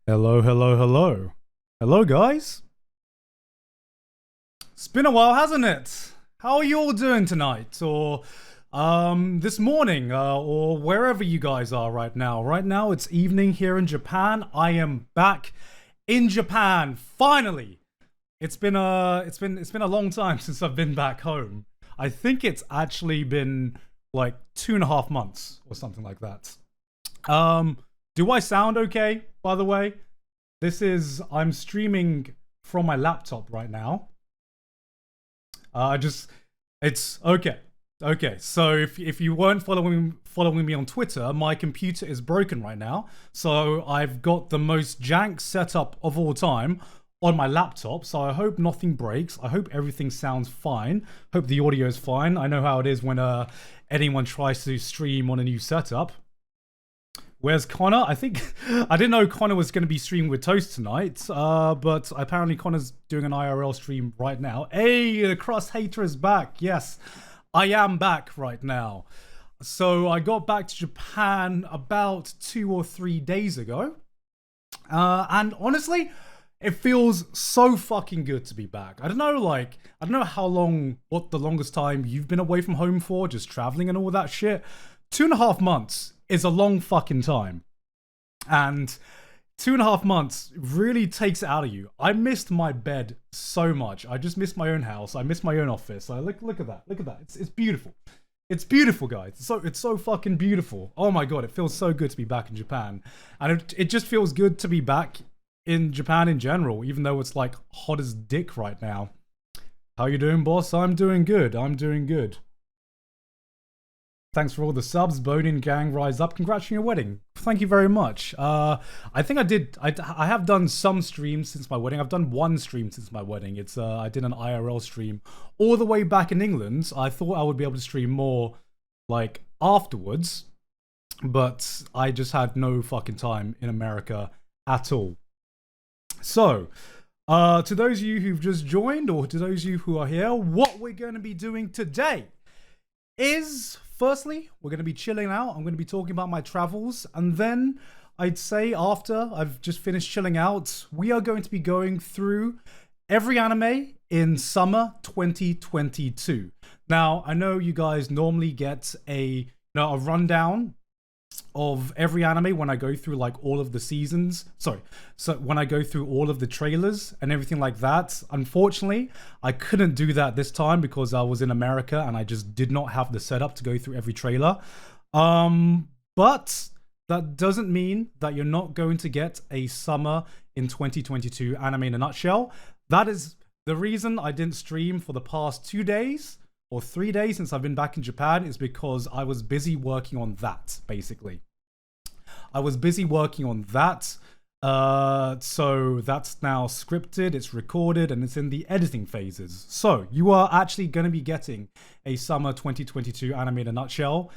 Hello, hello, hello. Hello, guys. It's been a while, hasn't it? How are you all doing tonight? Or this morning, or wherever you guys are right now. Right now, it's evening here in Japan. I am back in Japan, finally. It's been a long time since I've been back home. I think it's actually been like 2.5 months or something like that. Do I sound okay, by the way? I'm streaming from my laptop right now. It's okay. Okay, so if you weren't following me on Twitter, my computer is broken right now. So I've got the most jank setup of all time on my laptop. So I hope nothing breaks. I hope everything sounds fine. Hope the audio is fine. I know how it is when anyone tries to stream on a new setup. Where's Connor? I didn't know Connor was going to be streaming with Toast tonight, but apparently Connor's doing an IRL stream right now. Hey, the Crust Hater is back. Yes, I am back right now. So I got back to Japan about 2 or 3 days ago. And honestly, it feels so fucking good to be back. I don't know what the longest time you've been away from home for, just traveling and all that shit. 2.5 months is a long fucking time. And 2.5 months really takes it out of you. I missed my bed so much. I just missed my own house. I missed my own office. Look at that. Look at that. It's beautiful. It's beautiful, guys. It's so fucking beautiful. Oh my god, it feels so good to be back in Japan. And it just feels good to be back in Japan in general, even though it's like hot as dick right now. How you doing, boss? I'm doing good. I'm doing good. Thanks for all the subs. Bonin Gang, rise up. Congrats on your wedding. Thank you very much. I think I have done some streams since my wedding. I've done one stream since my wedding. I did an IRL stream all the way back in England. I thought I would be able to stream more like afterwards, but I just had no fucking time in America at all. So, to those of you who've just joined, or to those of you who are here, what we're going to be doing today is, firstly, we're going to be chilling out. I'm going to be talking about my travels. And then I'd say after I've just finished chilling out, we are going to be going through every anime in summer 2022. Now, I know you guys normally get a rundown of every anime when I go through like all of the seasons. So when I go through all of the trailers and everything like that. Unfortunately, I couldn't do that this time because I was in America and I just did not have the setup to go through every trailer. But that doesn't mean that you're not going to get a summer in 2022 anime in a nutshell. That is the reason I didn't stream for the past 2 days or 3 days since I've been back in Japan, is because I was busy working on that, basically. I was busy working on that. So that's now scripted, it's recorded, and it's in the editing phases. So you are actually going to be getting a summer 2022 anime in a nutshell.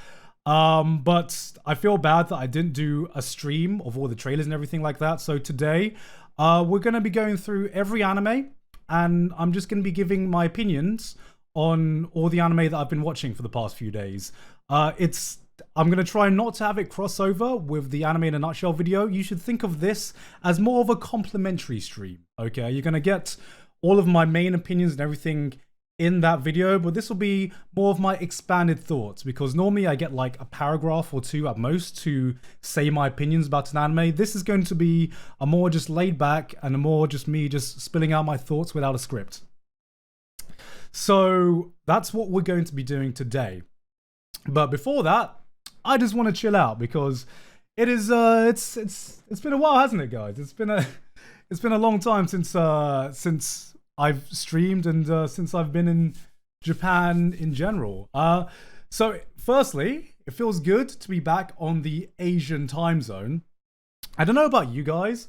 But I feel bad that I didn't do a stream of all the trailers and everything like that. So today, we're going to be going through every anime, and I'm just going to be giving my opinions on all the anime that I've been watching for the past few days. I'm going to try not to have it crossover with the anime in a nutshell video. You should think of this as more of a complimentary stream, okay? You're going to get all of my main opinions and everything in that video, but this will be more of my expanded thoughts, because normally I get like a paragraph or two at most to say my opinions about an anime. This is going to be a more just laid back and a more just me just spilling out my thoughts without a script. So that's what we're going to be doing today. But before that, I just want to chill out because it is it's been a while, hasn't it, guys? It's been a long time since I've streamed and since I've been in Japan in general. So firstly, it feels good to be back on the Asian time zone. I don't know about you guys,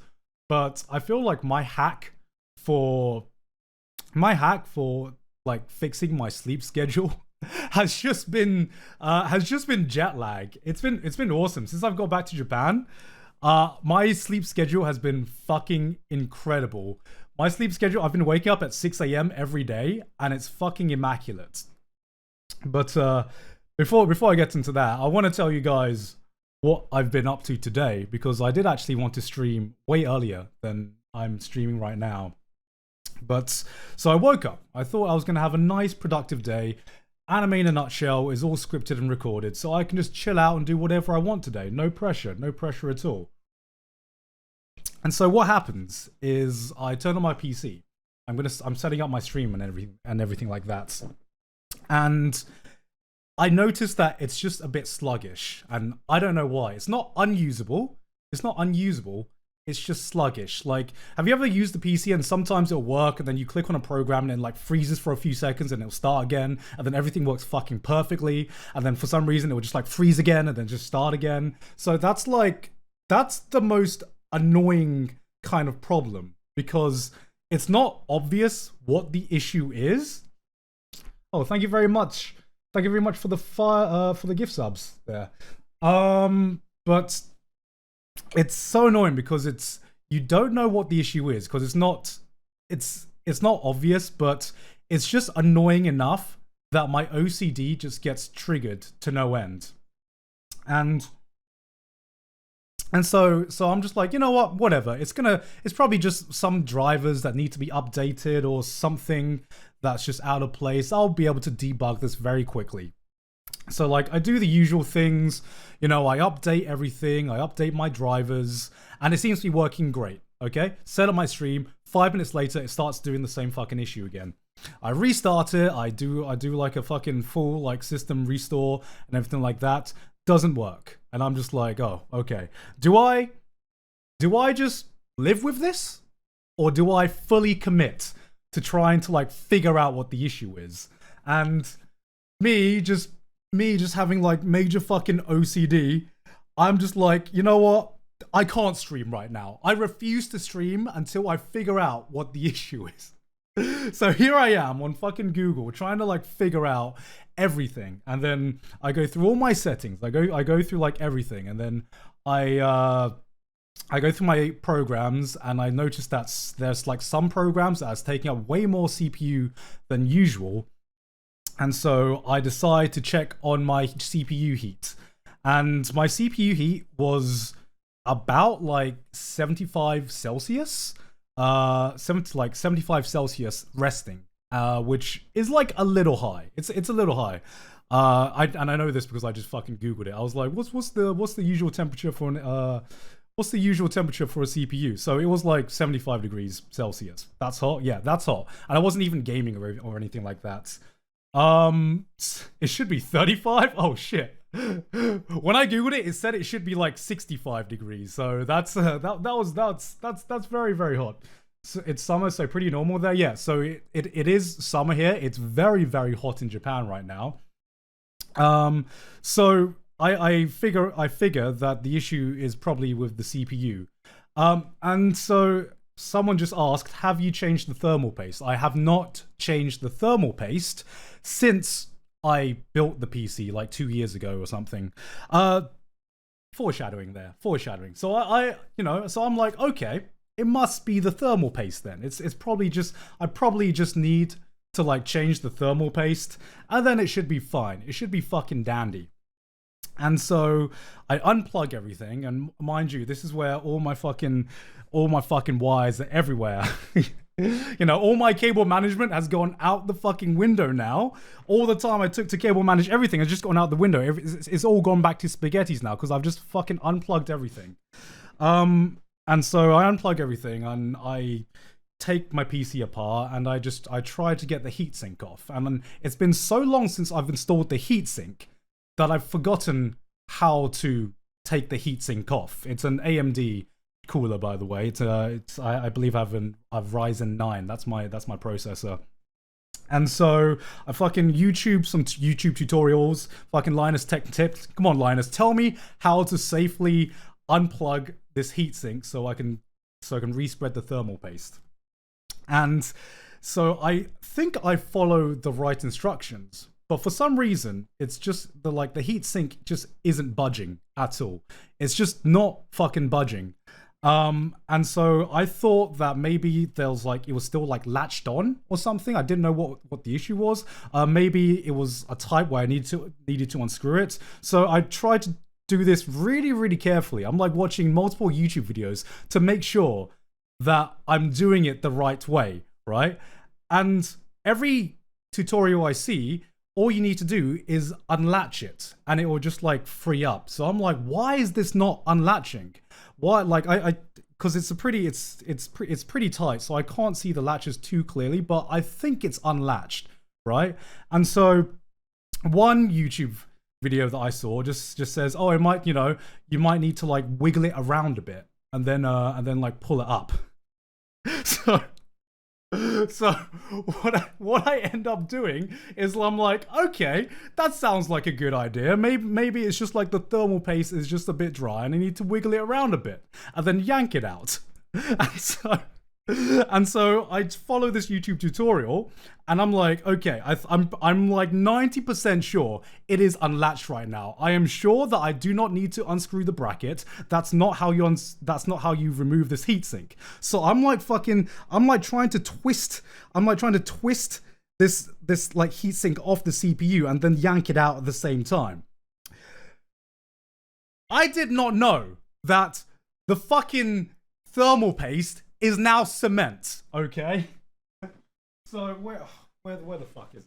but I feel like my hack for like fixing my sleep schedule has just been jet lag. It's been awesome since I've got back to Japan. My sleep schedule has been fucking incredible. My sleep schedule, I've been waking up at 6 a.m. every day, and it's fucking immaculate. But before I get into that, I want to tell you guys what I've been up to today, because I did actually want to stream way earlier than I'm streaming right now. But so I woke up. I thought I was going to have a nice productive day. Anime in a nutshell is all scripted and recorded, so I can just chill out and do whatever I want today. No pressure at all. And so what happens is I turn on my PC. I'm setting up my stream and everything like that. And I noticed that it's just a bit sluggish, and I don't know why. It's not unusable. It's just sluggish. Like, have you ever used the PC and sometimes it'll work and then you click on a program and it like freezes for a few seconds and it'll start again and then everything works fucking perfectly and then for some reason it will just like freeze again and then just start again. So that's the most annoying kind of problem, because it's not obvious what the issue is. Oh, thank you very much. Thank you very much for the gift subs there. But it's so annoying because you don't know what the issue is, because it's not obvious, but it's just annoying enough that my OCD just gets triggered to no end. And so I'm just like, you know what, whatever. It's probably just some drivers that need to be updated or something that's just out of place. I'll be able to debug this very quickly. So like I do the usual things, you know, I update everything, I update my drivers, and it seems to be working great. Okay, set up my stream. 5 minutes later, it starts doing the same fucking issue again. I restart it. I do like a fucking full like system restore and everything like that. Doesn't work, and I'm just like, oh, okay. Do I just live with this, or do I fully commit to trying to like figure out what the issue is? And me just having like major fucking OCD, I'm just like, you know what? I can't stream right now. I refuse to stream until I figure out what the issue is. So here I am on fucking Google trying to like figure out everything, and then I go through all my settings. I go through like everything, and then I go through my programs, and I notice that there's like some programs that's taking up way more CPU than usual. And so I decide to check on my CPU heat. And my CPU heat was about like 75 Celsius. 75 Celsius resting. Which is like a little high. It's a little high. I know this because I just fucking Googled it. I was like, what's the usual temperature for a CPU? So it was like 75 degrees Celsius. That's hot. Yeah, that's hot. And I wasn't even gaming or anything like that. It should be 35. Oh shit. When I Googled it, it said it should be like 65 degrees. So that's very, very hot. So it's summer, so pretty normal there. Yeah, so it is summer here. It's very, very hot in Japan right now. So I figure that the issue is probably with the CPU. And so someone just asked, have you changed the thermal paste? I have not changed the thermal paste since I built the PC like 2 years ago or something. Foreshadowing there. So so I'm like, okay, it must be the thermal paste then. It's probably just, I probably just need to like change the thermal paste, and then it should be fine. It should be fucking dandy. And so I unplug everything, and mind you, this is where all my fucking wires are everywhere. You know, all my cable management has gone out the fucking window now. All the time I took to cable manage everything has just gone out the window. It's all gone back to spaghettis now because I've just fucking unplugged everything. And so I unplug everything, and I take my PC apart, and I try to get the heatsink off. And then it's been so long since I've installed the heatsink that I've forgotten how to take the heatsink off. It's an AMD cooler, by the way. I believe I have Ryzen 9. That's my processor. And so I fucking YouTube some YouTube tutorials. Fucking Linus Tech Tips. Come on, Linus, tell me how to safely unplug this heatsink so I can respread the thermal paste. And so I think I follow the right instructions, but for some reason it's just the heatsink just isn't budging at all. It's just not fucking budging. And so I thought that maybe there was it was still latched on or something. I didn't know what the issue was. Maybe it was a type where I needed to unscrew it. So I tried to do this really, really carefully. I'm like watching multiple YouTube videos to make sure that I'm doing it the right way, right? And every tutorial I see, all you need to do is unlatch it and it will just like free up. So I'm like, why is this not unlatching? Why? Like because it's pretty tight, so I can't see the latches too clearly, but I think it's unlatched, right? And so one YouTube video that I saw just says, oh, it might, you know, you might need to like wiggle it around a bit and then like pull it up. So what I end up doing is I'm like, okay, that sounds like a good idea. Maybe it's just like the thermal paste is just a bit dry and I need to wiggle it around a bit and then yank it out. And so I follow this YouTube tutorial and I'm like, okay, I'm like 90% sure it is unlatched right now. I am sure that I do not need to unscrew the bracket. That's not how you remove this heatsink. So I'm like trying to twist this like heatsink off the CPU and then yank it out at the same time. I did not know that the fucking thermal paste is now cement, okay? So where the fuck is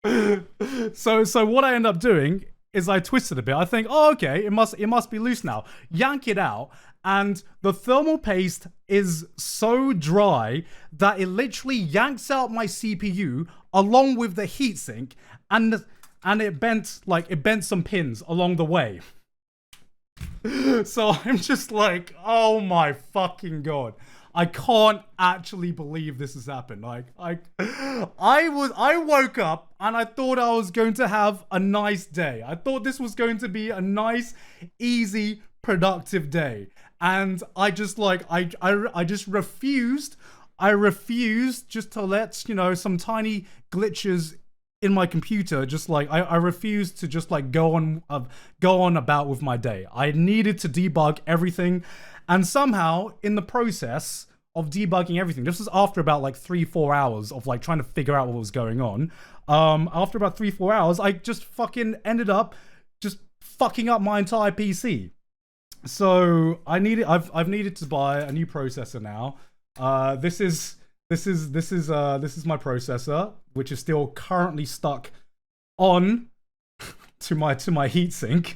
it? So what I end up doing is I twist it a bit. I think, oh, okay, it must be loose now. Yank it out, and the thermal paste is so dry that it literally yanks out my CPU along with the heatsink, and it bent some pins along the way. So I'm just like, oh my fucking god. I can't actually believe this has happened. Like, I woke up and I thought I was going to have a nice day. I thought this was going to be a nice, easy, productive day. And I just like, I just refused. I refused just to let, you know, some tiny glitches in my computer, just like I refused to just like go on about with my day. I needed to debug everything, and somehow in the process of debugging everything, this was after about like 3-4 hours of like trying to figure out what was going on. After about 3-4 hours, I just fucking ended up just fucking up my entire PC. So I've needed to buy a new processor now. This is my processor, which is still currently stuck on to my heatsink.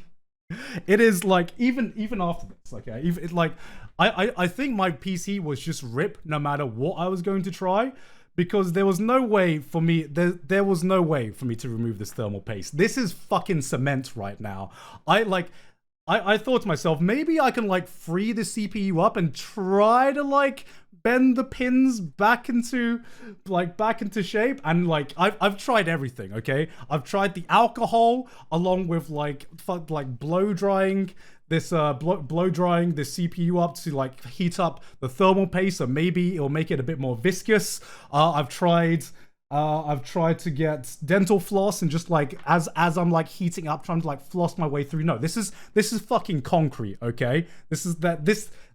It is like even after this, okay. Even like I think my PC was just ripped no matter what I was going to try, because there was no way for me. There was no way for me to remove this thermal paste. This is fucking cement right now. I thought to myself, maybe I can like free the CPU up and try to like bend the pins back into shape, and like I've tried everything, okay? I've tried the alcohol along with like blow drying this CPU up to like heat up the thermal paste, so maybe it'll make it a bit more viscous. I've tried to get dental floss and just like as I'm like heating up, trying to like floss my way through. No, this is fucking concrete, okay? This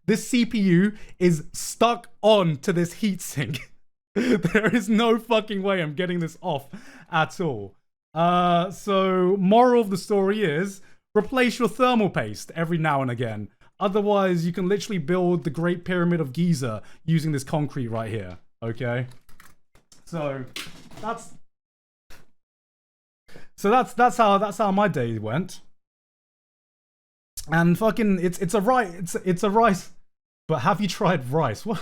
CPU is stuck on to this heatsink. There is no fucking way I'm getting this off at all. So moral of the story is, replace your thermal paste every now and again. Otherwise, you can literally build the Great Pyramid of Giza using this concrete right here, okay? So that's how my day went. And fucking it's a rice. But have you tried rice? What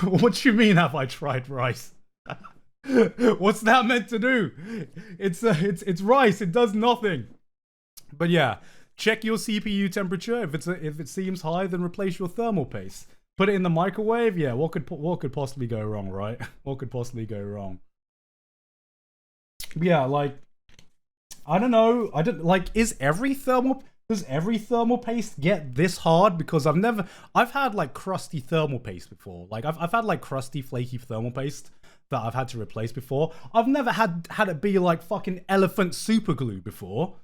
do you mean, have I tried rice? What's that meant to do? It's rice. It does nothing. But yeah, check your CPU temperature. If it seems high, then replace your thermal paste. Put it in the microwave. Yeah, what could possibly go wrong, right? What could possibly go wrong? Yeah, like I don't know. Does every thermal paste get this hard? Because I've had like crusty thermal paste before. Like I've had like crusty, flaky thermal paste that I've had to replace before. I've never had it be like fucking elephant super glue before.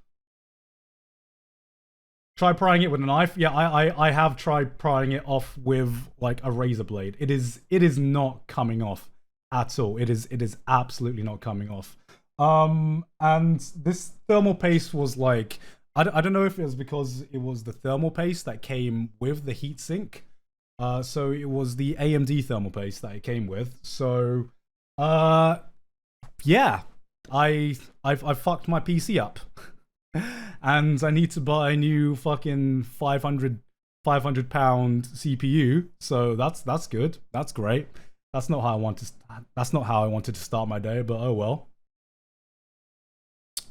Try prying it with a knife. Yeah, I have tried prying it off with like a razor blade. It is not coming off at all. It is absolutely not coming off. And this thermal paste was like, I don't know if it was because it was the thermal paste that came with the heatsink. So it was the AMD thermal paste that it came with. So, yeah, I fucked my PC up, and I need to buy a new fucking 500 pound CPU. So that's good. That's great. That's not how I wanted to start my day, but oh well.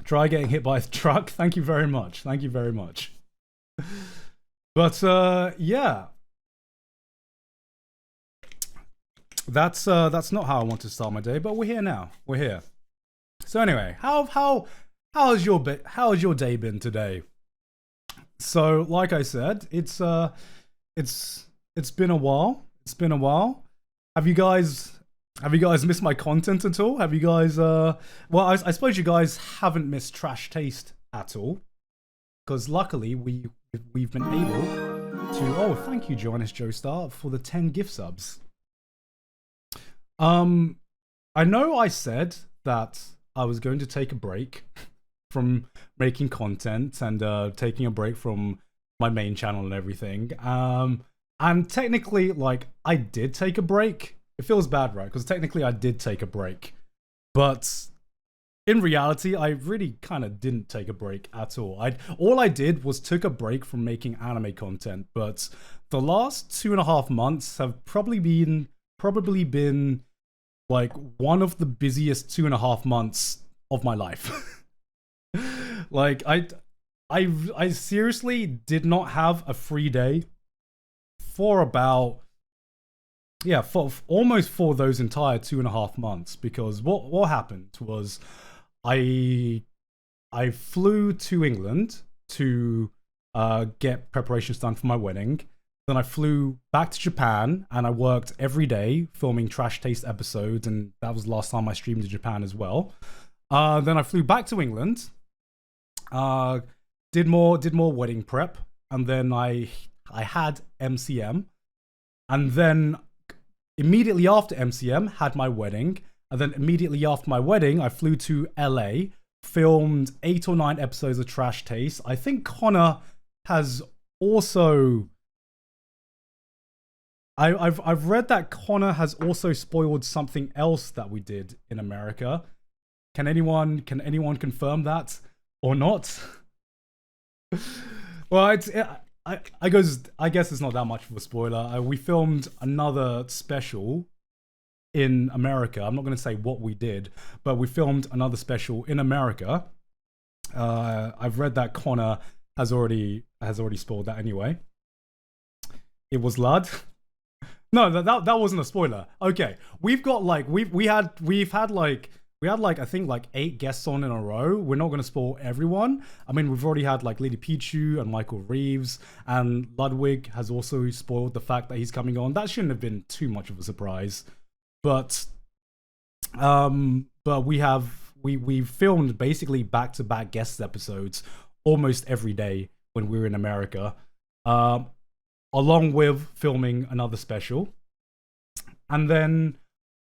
Try getting hit by a truck. Thank you very much. Thank you very much. But yeah. That's not how I want to start my day, but we're here now. We're here. So anyway, how has your day been today? So like I said, it's been a while. It's been a while. Have you guys missed my content at all? Have you guys well, I suppose you guys haven't missed Trash Taste at all, because luckily we've been able to. Oh, thank you, Johannes Joestar, for the 10 gift subs. I know I said that I was going to take a break from making content and taking a break from my main channel and everything. And technically, like, I did take a break. It feels bad, right? Because technically I did take a break. But in reality, I really kind of didn't take a break at all. All I did was took a break from making anime content. But the last 2.5 months have probably been like one of the busiest 2.5 months of my life. Like I seriously did not have a free day for about almost for those entire 2.5 months, because what happened was I flew to England to get preparations done for my wedding. Then I flew back to Japan and I worked every day filming Trash Taste episodes, and that was the last time I streamed in Japan as well. Then I flew back to England, did more wedding prep, and then I had MCM, and then immediately after MCM had my wedding, and then immediately after my wedding I flew to LA, filmed 8 or 9 episodes of Trash Taste. I think Connor has also. I've read that Connor has also spoiled something else that we did in America. Can anyone confirm that or not? Well, I guess it's not that much of a spoiler. We filmed another special in America. I'm not going to say what we did, but we filmed another special in America. I've read that Connor has already spoiled that anyway. It was Lud. No, that wasn't a spoiler. Okay, we've got like we had I think like 8 guests on in a row. We're not going to spoil everyone. I mean, we've already had like Lady Pichu and Michael Reeves, and Ludwig has also spoiled the fact that he's coming on. That shouldn't have been too much of a surprise, but we filmed basically back-to-back guest episodes almost every day when we were in America. Along with filming another special. And then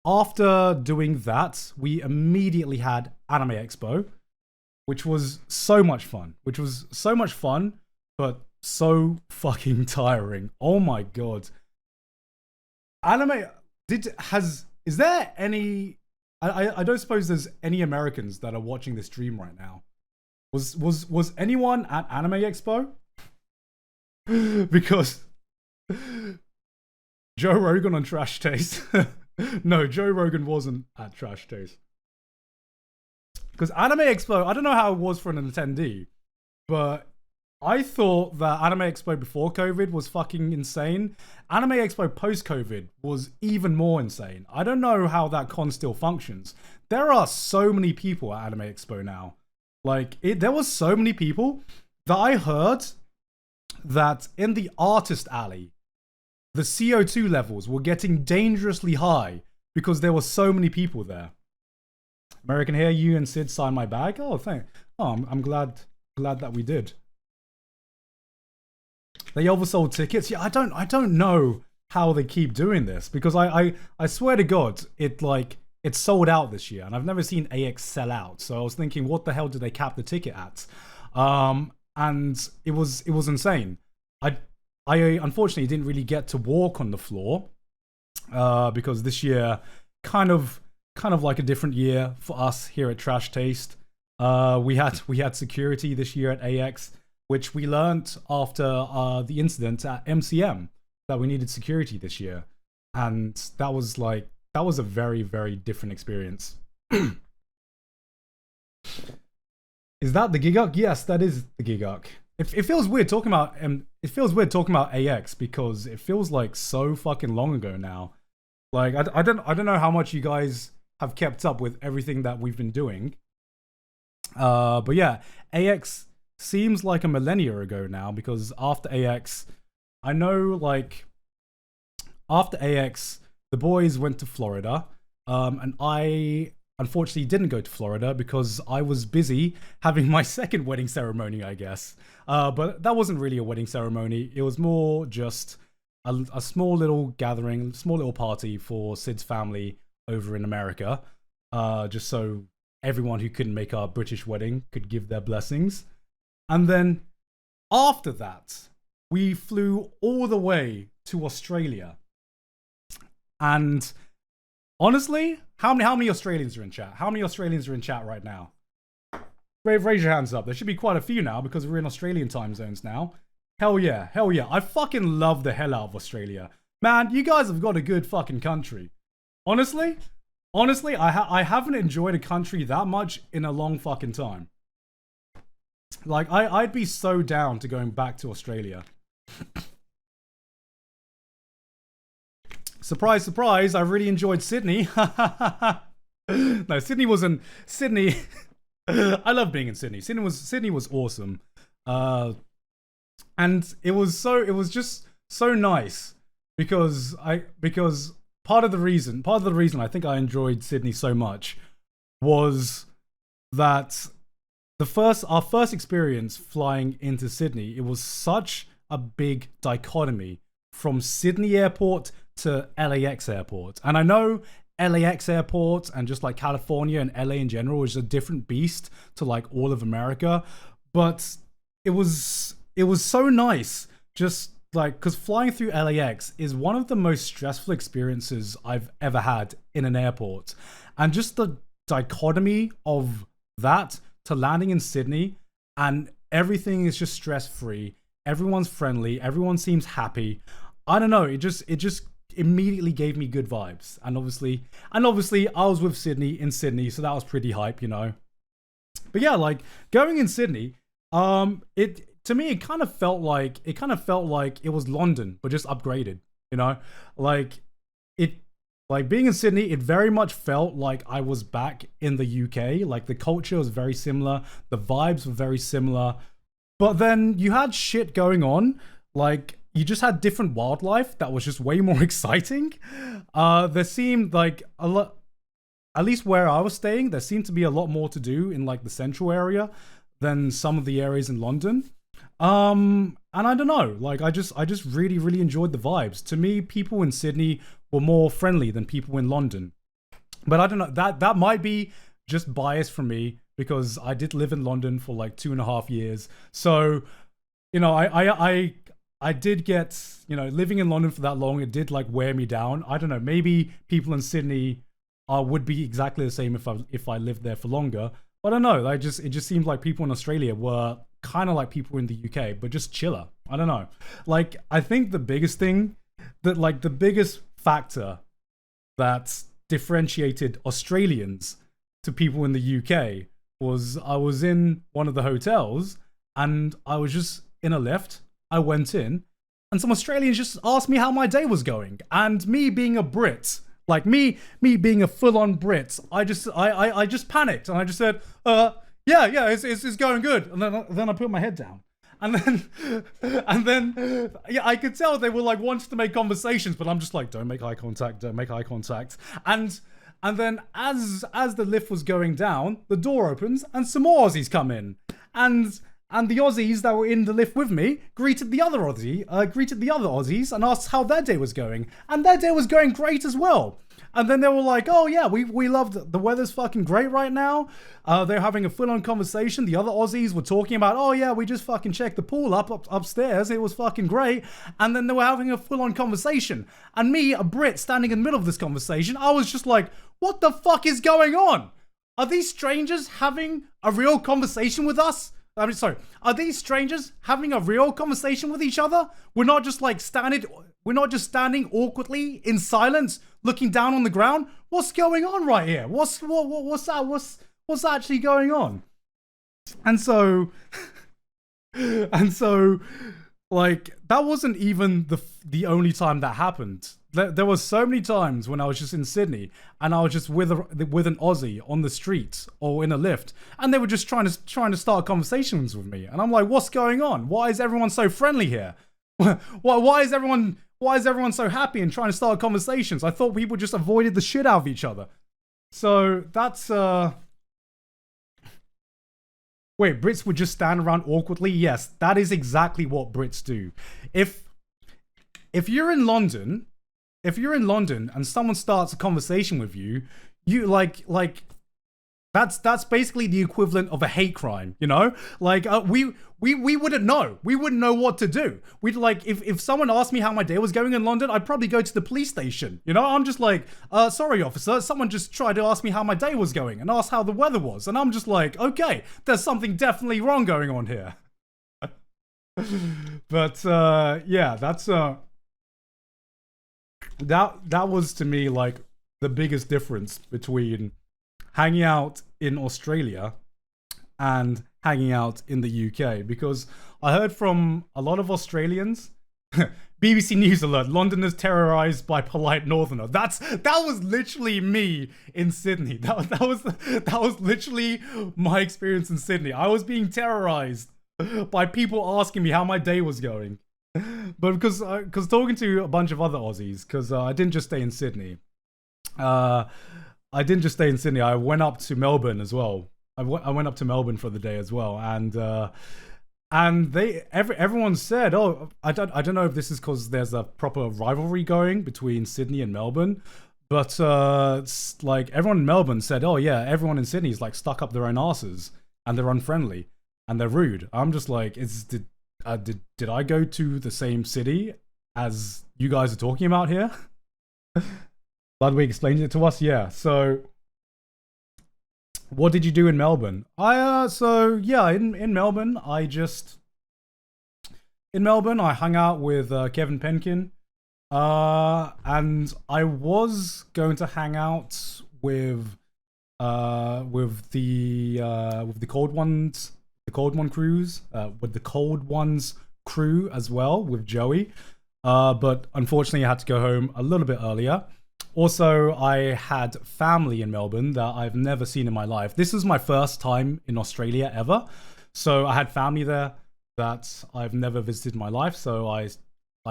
after doing that, we immediately had Anime Expo, which was so much fun. But so fucking tiring. Oh my god. Is there any... I don't suppose there's any Americans that are watching this stream right now. Was anyone at Anime Expo? Because... Joe Rogan on Trash Taste. No, Joe Rogan wasn't at Trash Taste. Because Anime Expo, I don't know how it was for an attendee, but I thought that Anime Expo before COVID was fucking insane. Anime Expo post-COVID was even more insane. I don't know how that con still functions. There are so many people at Anime Expo now. Like, there was so many people that I heard that in the artist alley, the CO2 levels were getting dangerously high because there were so many people there. American Hair, you and Sid signed my bag. Oh, thanks. Oh, I'm glad that we did. They oversold tickets. Yeah, I don't know how they keep doing this, because I swear to God, it it's sold out this year, and I've never seen AX sell out. So I was thinking, what the hell did they cap the ticket at? And it was insane. I unfortunately didn't really get to walk on the floor because this year kind of like a different year for us here at Trash Taste. We had security this year at AX, which we learned after the incident at MCM that we needed security this year, and that was a very, very different experience. Is that the Giguk? Yes, that is the Giguk. It feels weird talking about AX because it feels like so fucking long ago now. Like I don't know how much you guys have kept up with everything that we've been doing. But yeah, AX seems like a millennia ago now, because after AX, I know like after AX, the boys went to Florida, and I unfortunately didn't go to Florida because I was busy having my second wedding ceremony, I guess. But that wasn't really a wedding ceremony. It was more just a small little gathering, small little party for Sid's family over in America, just so everyone who couldn't make our British wedding could give their blessings. And then after that, we flew all the way to Australia. And honestly, how many Australians are in chat? How many Australians are in chat right now? Raise your hands up. There should be quite a few now because we're in Australian time zones now. Hell yeah, hell yeah. I fucking love the hell out of Australia. Man, you guys have got a good fucking country. Honestly, I haven't enjoyed a country that much in a long fucking time. Like, I'd be so down to going back to Australia. Surprise, surprise, I really enjoyed Sydney. No, Sydney wasn't... Sydney... I love being in Sydney. Sydney was awesome. And it was just so nice because part of the reason I think I enjoyed Sydney so much was that our first experience flying into Sydney, it was such a big dichotomy from Sydney Airport to LAX Airport. And I know LAX Airport and just like California and LA in general is a different beast to like all of America, but it was so nice just like, because flying through LAX is one of the most stressful experiences I've ever had in an airport. And just the dichotomy of that to landing in Sydney and everything is just stress-free. Everyone's friendly. Everyone seems happy. I don't know. It just immediately gave me good vibes. And obviously I was with Sydney in Sydney, so that was pretty hype, you know. But yeah, like going in Sydney, to me, it kind of felt like it was London, but just upgraded, you know? Like being in Sydney, it very much felt like I was back in the UK. Like the culture was very similar. The vibes were very similar. But then you had shit going on. Like you just had different wildlife that was just way more exciting. There seemed like a lot, at least where I was staying, there seemed to be a lot more to do in like the central area than some of the areas in London. And I don't know, like I just really, really enjoyed the vibes. To me, people in Sydney were more friendly than people in London. But I don't know, that might be just bias from me because I did live in London for like 2.5 years. So, you know, I did get, you know, living in London for that long, it did like wear me down. I don't know, maybe people in Sydney would be exactly the same if I lived there for longer. But I don't know, it just seemed like people in Australia were kind of like people in the UK, but just chiller. I don't know. Like, I think the biggest factor that differentiated Australians to people in the UK was I was in one of the hotels and I was just in a lift. I went in and some Australians just asked me how my day was going. And me being a Brit, like me being a full-on Brit, I just panicked and I just said, yeah, it's going good. And then I put my head down. And then, yeah, I could tell they were like wanting to make conversations, but I'm just like, don't make eye contact. And then as the lift was going down, the door opens and some more Aussies come in. And And the Aussies that were in the lift with me greeted the other Aussies and asked how their day was going. And their day was going great as well. And then they were like, oh yeah, we loved the weather's fucking great right now. They're having a full-on conversation. The other Aussies were talking about, oh yeah, we just fucking checked the pool upstairs. It was fucking great. And then they were having a full-on conversation. And me, a Brit, standing in the middle of this conversation, I was just like, what the fuck is going on? Are these strangers having a real conversation with us? I mean, sorry, are these strangers having a real conversation with each other? We're not just standing awkwardly in silence, looking down on the ground. What's going on right here? What's actually going on? And so, like, that wasn't even the only time that happened. There was so many times when I was just in Sydney and I was just with an Aussie on the street or in a lift, and they were just trying to start conversations with me, and I'm like, what's going on? Why is everyone so friendly here? Why is everyone so happy and trying to start conversations? I thought people just avoided the shit out of each other. So that's wait, Brits would just stand around awkwardly? Yes, that is exactly what Brits do. If you're in London and someone starts a conversation with you, you like that's basically the equivalent of a hate crime, you know? Like we wouldn't know. We wouldn't know what to do. We'd like if someone asked me how my day was going in London, I'd probably go to the police station. You know, I'm just like, sorry officer, someone just tried to ask me how my day was going and asked how the weather was, and I'm just like, okay, there's something definitely wrong going on here. But yeah, that's that was to me like the biggest difference between hanging out in Australia and hanging out in the UK, because I heard from a lot of Australians, BBC News alert, Londoners terrorized by polite northerner. That was literally me in Sydney. That was literally my experience in Sydney. I was being terrorized by people asking me how my day was going. But because talking to a bunch of other Aussies, because I didn't just stay in Sydney. I went up to Melbourne as well. I went up to Melbourne for the day as well, and everyone said, oh, I don't know if this is because there's a proper rivalry going between Sydney and Melbourne, but like everyone in Melbourne said, oh yeah, everyone in Sydney is like stuck up their own asses and they're unfriendly and they're rude. I'm just like, did I go to the same city as you guys are talking about here? Ludwig explained it to us. Yeah. So, what did you do in Melbourne? In Melbourne, I hung out with Kevin Penkin, and I was going to hang out with the Cold Ones, the Cold One crews, with the Cold Ones crew as well with Joey, but unfortunately, I had to go home a little bit earlier. Also, I had family in Melbourne that I've never seen in my life. This was my first time in Australia ever. So I had family there that I've never visited in my life. So I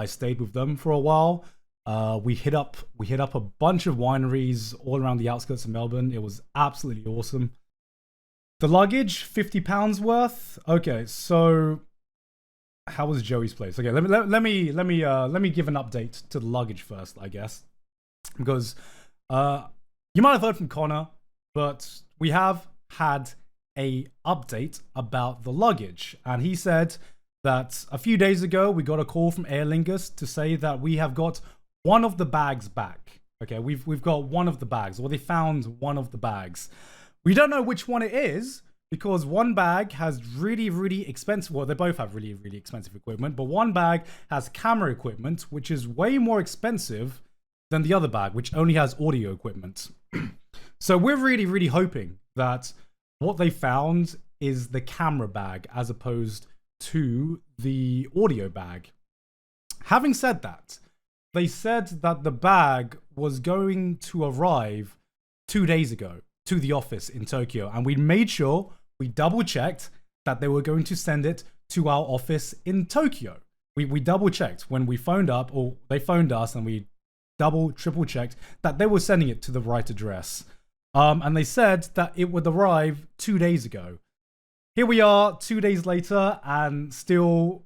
stayed with them for a while. We hit up a bunch of wineries all around the outskirts of Melbourne. It was absolutely awesome. The luggage, £50 worth. Okay, so how was Joey's place? Okay, let me give an update to the luggage first, I guess. Because you might have heard from Connor, but we have had a update about the luggage, and he said that a few days ago we got a call from Aer Lingus to say that we have got one of the bags back. Okay, we've got one of the bags, or they found one of the bags. We don't know which one it is, because one bag has really, really expensive, well, they both have really, really expensive equipment, but one bag has camera equipment, which is way more expensive than the other bag, which only has audio equipment. So we're really, really hoping that what they found is the camera bag as opposed to the audio bag. Having said that, they said that the bag was going to arrive 2 days ago to the office in Tokyo, and we made sure, we double checked that they were going to send it to our office in Tokyo. We double checked when we phoned up, or they phoned us, and we triple checked that they were sending it to the right address. And they said that it would arrive 2 days ago. here we are 2 days later and still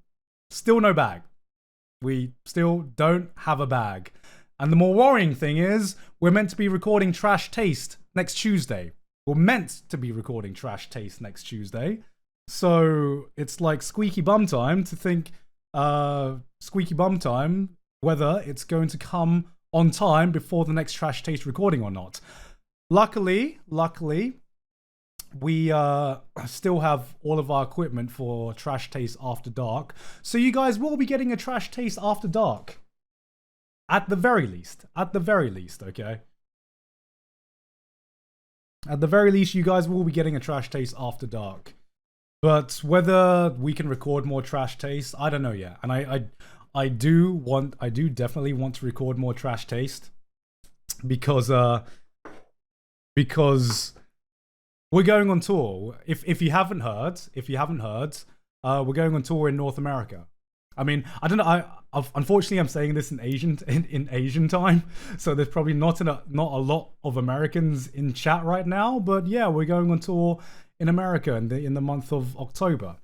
no bag. We still don't have a bag. And the more worrying thing is, we're meant to be recording Trash Taste next Tuesday. We're meant to be recording Trash Taste next Tuesday. So it's like squeaky bum time to think, squeaky bum time, whether it's going to come on time before the next Trash Taste recording or not. Luckily, we still have all of our equipment for Trash Taste After Dark. So you guys will be getting a Trash Taste After Dark. At the very least, okay? At the very least, you guys will be getting a Trash Taste After Dark. But whether we can record more Trash Taste, I don't know yet. And I do definitely want to record more Trash Taste because we're going on tour. If you haven't heard, we're going on tour in North America. I mean, I don't know. Unfortunately, I'm saying this in Asian time, so there's probably not a lot of Americans in chat right now. But yeah, we're going on tour in America in the month of October.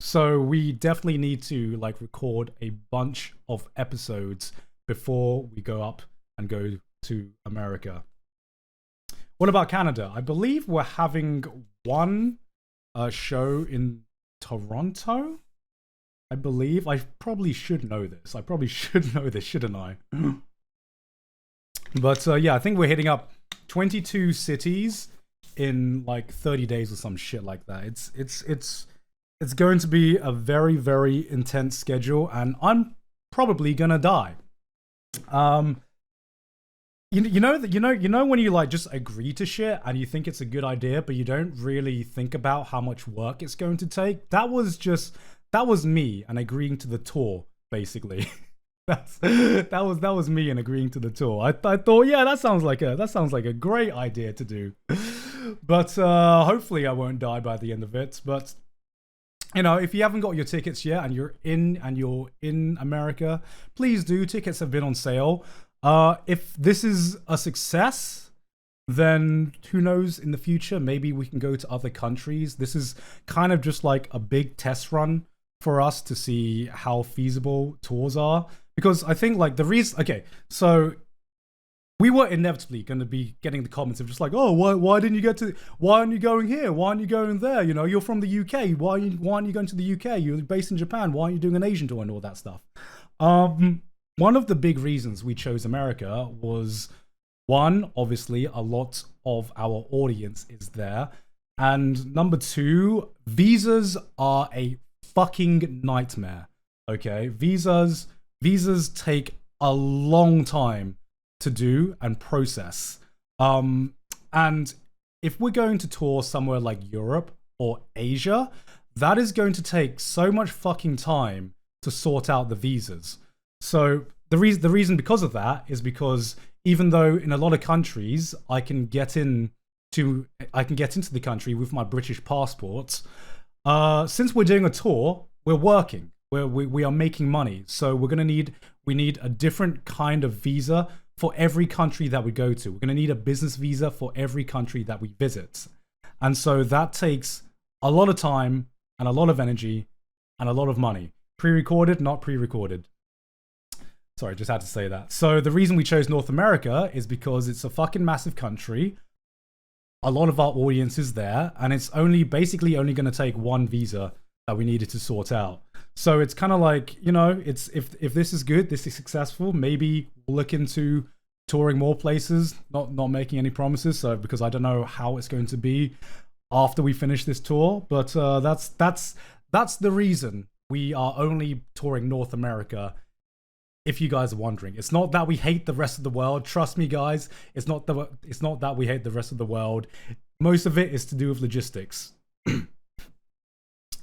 So we definitely need to like record a bunch of episodes before we go up and go to America. What about Canada? I believe we're having one show in Toronto. I believe. I probably should know this. I probably should know this, shouldn't I? But yeah, I think we're hitting up 22 cities in like 30 days or some shit like that. It's going to be a very, very intense schedule, and I'm probably gonna die. You know when you like just agree to shit and you think it's a good idea, but you don't really think about how much work it's going to take. That was me and agreeing to the tour, basically. that was me and agreeing to the tour. I thought, yeah, that sounds like a great idea to do. But hopefully I won't die by the end of it. But you know, if you haven't got your tickets yet and you're in America, please do. Tickets have been on sale. If this is a success, then who knows, in the future, maybe we can go to other countries. This is kind of just like a big test run for us to see how feasible tours are. Because I think like the reason, okay, so we were inevitably going to be getting the comments of just like, oh, why aren't you going here? Why aren't you going there? You know, you're from the UK. Why aren't you going to the UK? You're based in Japan. Why aren't you doing an Asian tour and all that stuff? One of the big reasons we chose America was, one, obviously, a lot of our audience is there. And number two, visas are a fucking nightmare. Okay? Visas take a long time to do and process. And if we're going to tour somewhere like Europe or Asia, that is going to take so much fucking time to sort out the visas. So the reason because of that is because even though in a lot of countries I can get into the country with my British passport, since we're doing a tour, we're working. We are making money. So we need a different kind of visa for every country that we go to. We're going to need a business visa for every country that we visit. And so that takes a lot of time and a lot of energy and a lot of money. Pre-recorded, not pre-recorded. Sorry, just had to say that. So the reason we chose North America is because it's a fucking massive country. A lot of our audience is there, and it's basically only going to take one visa that we needed to sort out. So it's kind of like, you know, it's if this is good, this is successful, maybe we'll look into touring more places, not making any promises, so because I don't know how it's going to be after we finish this tour, but that's the reason we are only touring North America. If you guys are wondering, it's not that we hate the rest of the world. Trust me, guys. It's not that we hate the rest of the world. Most of it is to do with logistics.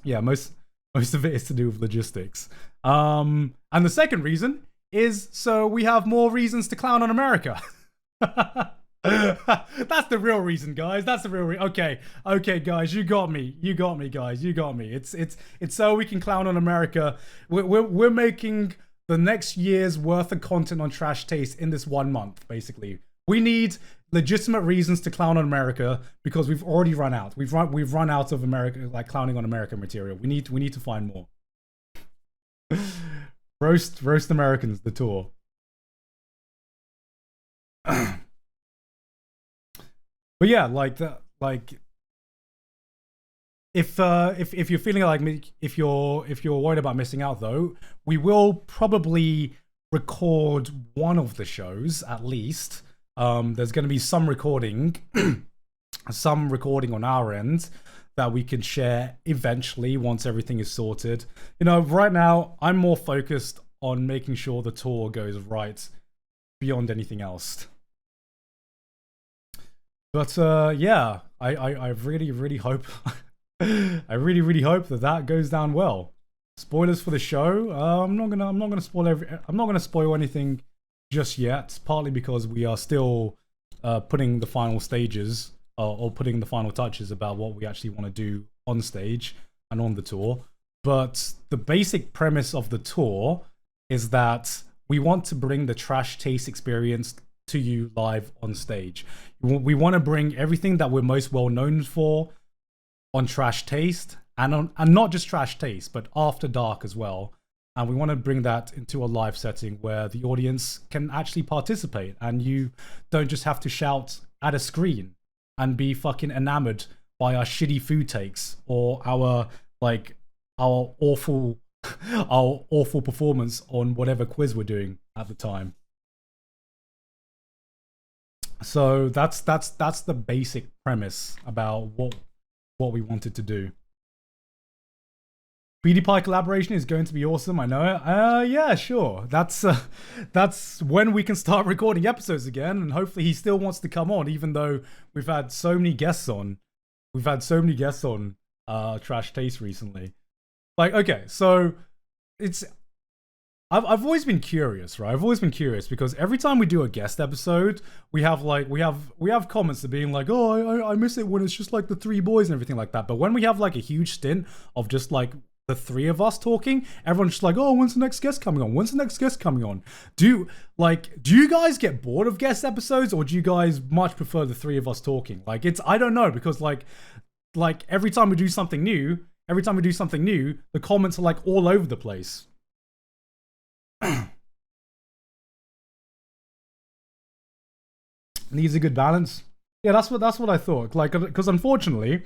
Yeah, most of it is to do with logistics. And the second reason is so we have more reasons to clown on America. That's the real reason, guys. That's the real reason. Okay, guys, you got me, guys. You got me. It's so we can clown on America. We're making the next year's worth of content on Trash Taste in this 1 month, basically. We need legitimate reasons to clown on America because we've already run out. We've run out of America, like clowning on America material. We need to find more. roast Americans, the tour. But yeah, if you're feeling like me, if you're worried about missing out though, we will probably record one of the shows at least. There's going to be some recording on our end that we can share eventually once everything is sorted. You know, right now I'm more focused on making sure the tour goes right beyond anything else. But yeah, I really hope I really hope that goes down well. Spoilers for the show. I'm not gonna spoil anything just yet. Partly because we are still putting the final stages or putting the final touches about what we actually want to do on stage and on the tour. But the basic premise of the tour is that we want to bring the Trash Taste experience to you live on stage. We want to bring everything that we're most well known for on Trash Taste and not just Trash Taste, but After Dark as well. And we want to bring that into a live setting where the audience can actually participate and you don't just have to shout at a screen and be fucking enamored by our shitty food takes or our awful performance on whatever quiz we're doing at the time. So that's the basic premise about what we wanted to do. PewDiePie collaboration is going to be awesome. I know it. Yeah, sure. That's when we can start recording episodes again, and hopefully he still wants to come on, even though we've had so many guests on. We've had so many guests on Trash Taste recently. Like, okay, so I've always been curious, right? I've always been curious because every time we do a guest episode, we have comments of being like, oh, I miss it when it's just like the three boys and everything like that. But when we have like a huge stint of just like the three of us talking, everyone's just like, oh, when's the next guest coming on? When's the next guest coming on? Do you guys get bored of guest episodes, or do you guys much prefer the three of us talking? Like, I don't know, because like every time we do something new, the comments are like all over the place. Needs a good balance. Yeah, that's what I thought. Like, because unfortunately,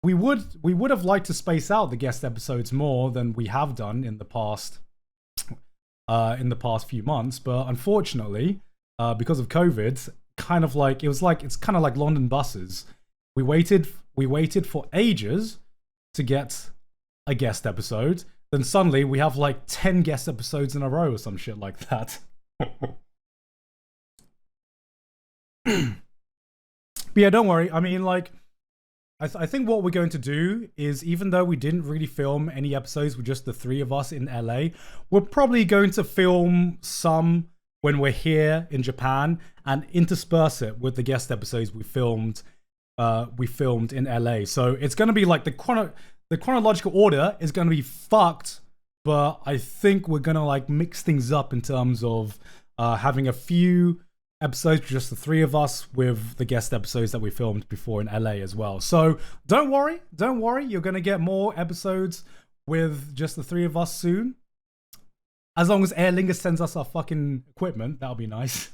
we would have liked to space out the guest episodes more than we have done in the past few months. But unfortunately, because of COVID, it's kind of like London buses. We waited for ages to get a guest episode. Then suddenly we have like 10 guest episodes in a row or some shit like that. But yeah, don't worry. I mean, like, I think what we're going to do is, even though we didn't really film any episodes with just the three of us in LA, we're probably going to film some when we're here in Japan and intersperse it with the guest episodes we filmed in LA. So it's going to be like the chronological order is going to be fucked, but I think we're going to like mix things up in terms of having a few episodes, just the three of us, with the guest episodes that we filmed before in LA as well. So don't worry, you're gonna get more episodes with just the three of us soon. As long as Aer Lingus sends us our fucking equipment, that'll be nice.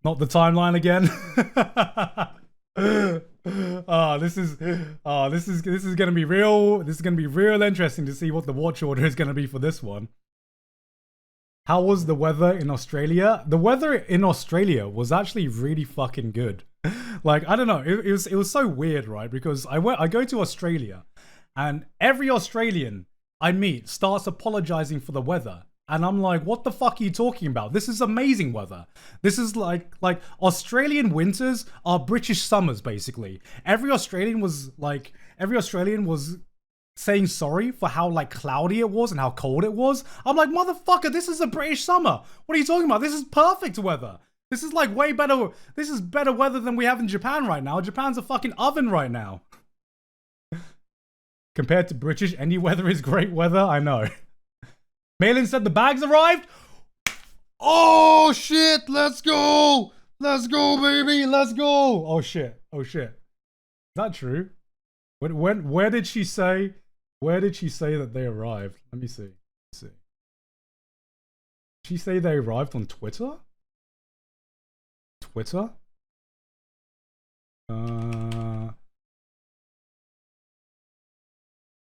Not the timeline again. This is gonna be real. This is gonna be real interesting to see what the watch order is gonna be for this one. How was the weather in Australia? The weather in Australia was actually really fucking good. Like, I don't know, it was so weird, right? Because I go to Australia, and every Australian I meet starts apologizing for the weather, and I'm like, what the fuck are you talking about? This is amazing weather. This is like Australian winters are British summers, basically. Every Australian was saying sorry for how like cloudy it was and how cold it was. I'm like, motherfucker, this is a British summer. What are you talking about? This is perfect weather. This is like way better. This is better weather than we have in Japan right now. Japan's a fucking oven right now. Compared to British, any weather is great weather. I know. Malin said the bags arrived. Oh shit! Let's go! Let's go, baby! Let's go! Oh shit! Oh shit! Is that true? Where did she say? Where did she say that they arrived? Let me see. Let's see. Did she say they arrived on Twitter? Twitter?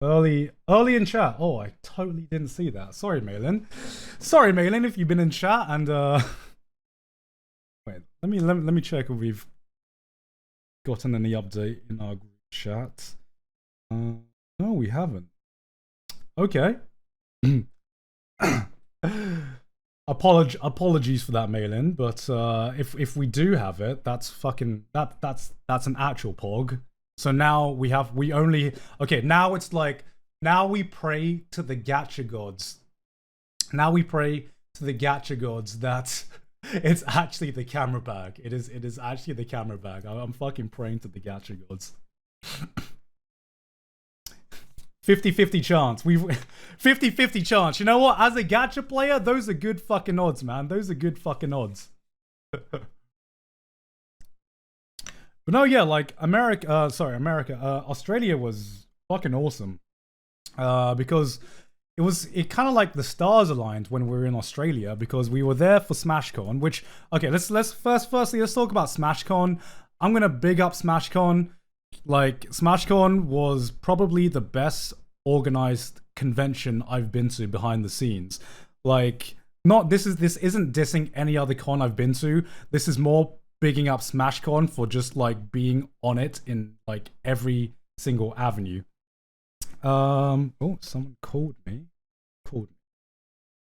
Early in chat. Oh, I totally didn't see that. Sorry, Malin. Sorry, Malin, if you've been in chat and wait, let me check if we've gotten any update in our group chat. No, we haven't. Okay. Apologies for that, Malin, but if we do have it, that's fucking that's an actual pog. So now we only okay, now it's like now we pray to the gacha gods. Now we pray to the gacha gods that it's actually the camera bag. It is actually the camera bag. I'm fucking praying to the gacha gods. 50-50 chance. 50-50 chance. You know what? As a gacha player, those are good fucking odds, man. Those are good fucking odds. But no, yeah, like Australia was fucking awesome. Because it kind of like the stars aligned when we were in Australia because we were there for SmashCon, which okay, let's firstly let's talk about SmashCon. I'm gonna big up SmashCon. Like SmashCon was probably the best organized convention I've been to behind the scenes. Like this isn't dissing any other con I've been to. This is more bigging up SmashCon for just like being on it in like every single avenue. Oh, someone called me. Is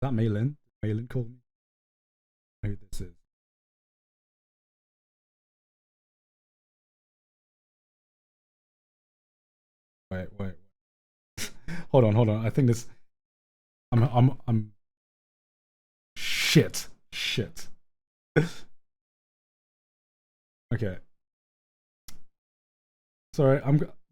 that Malin? Malin called me. I know who this is. Wait. Hold on. I think this. I'm. Shit. Okay. Sorry,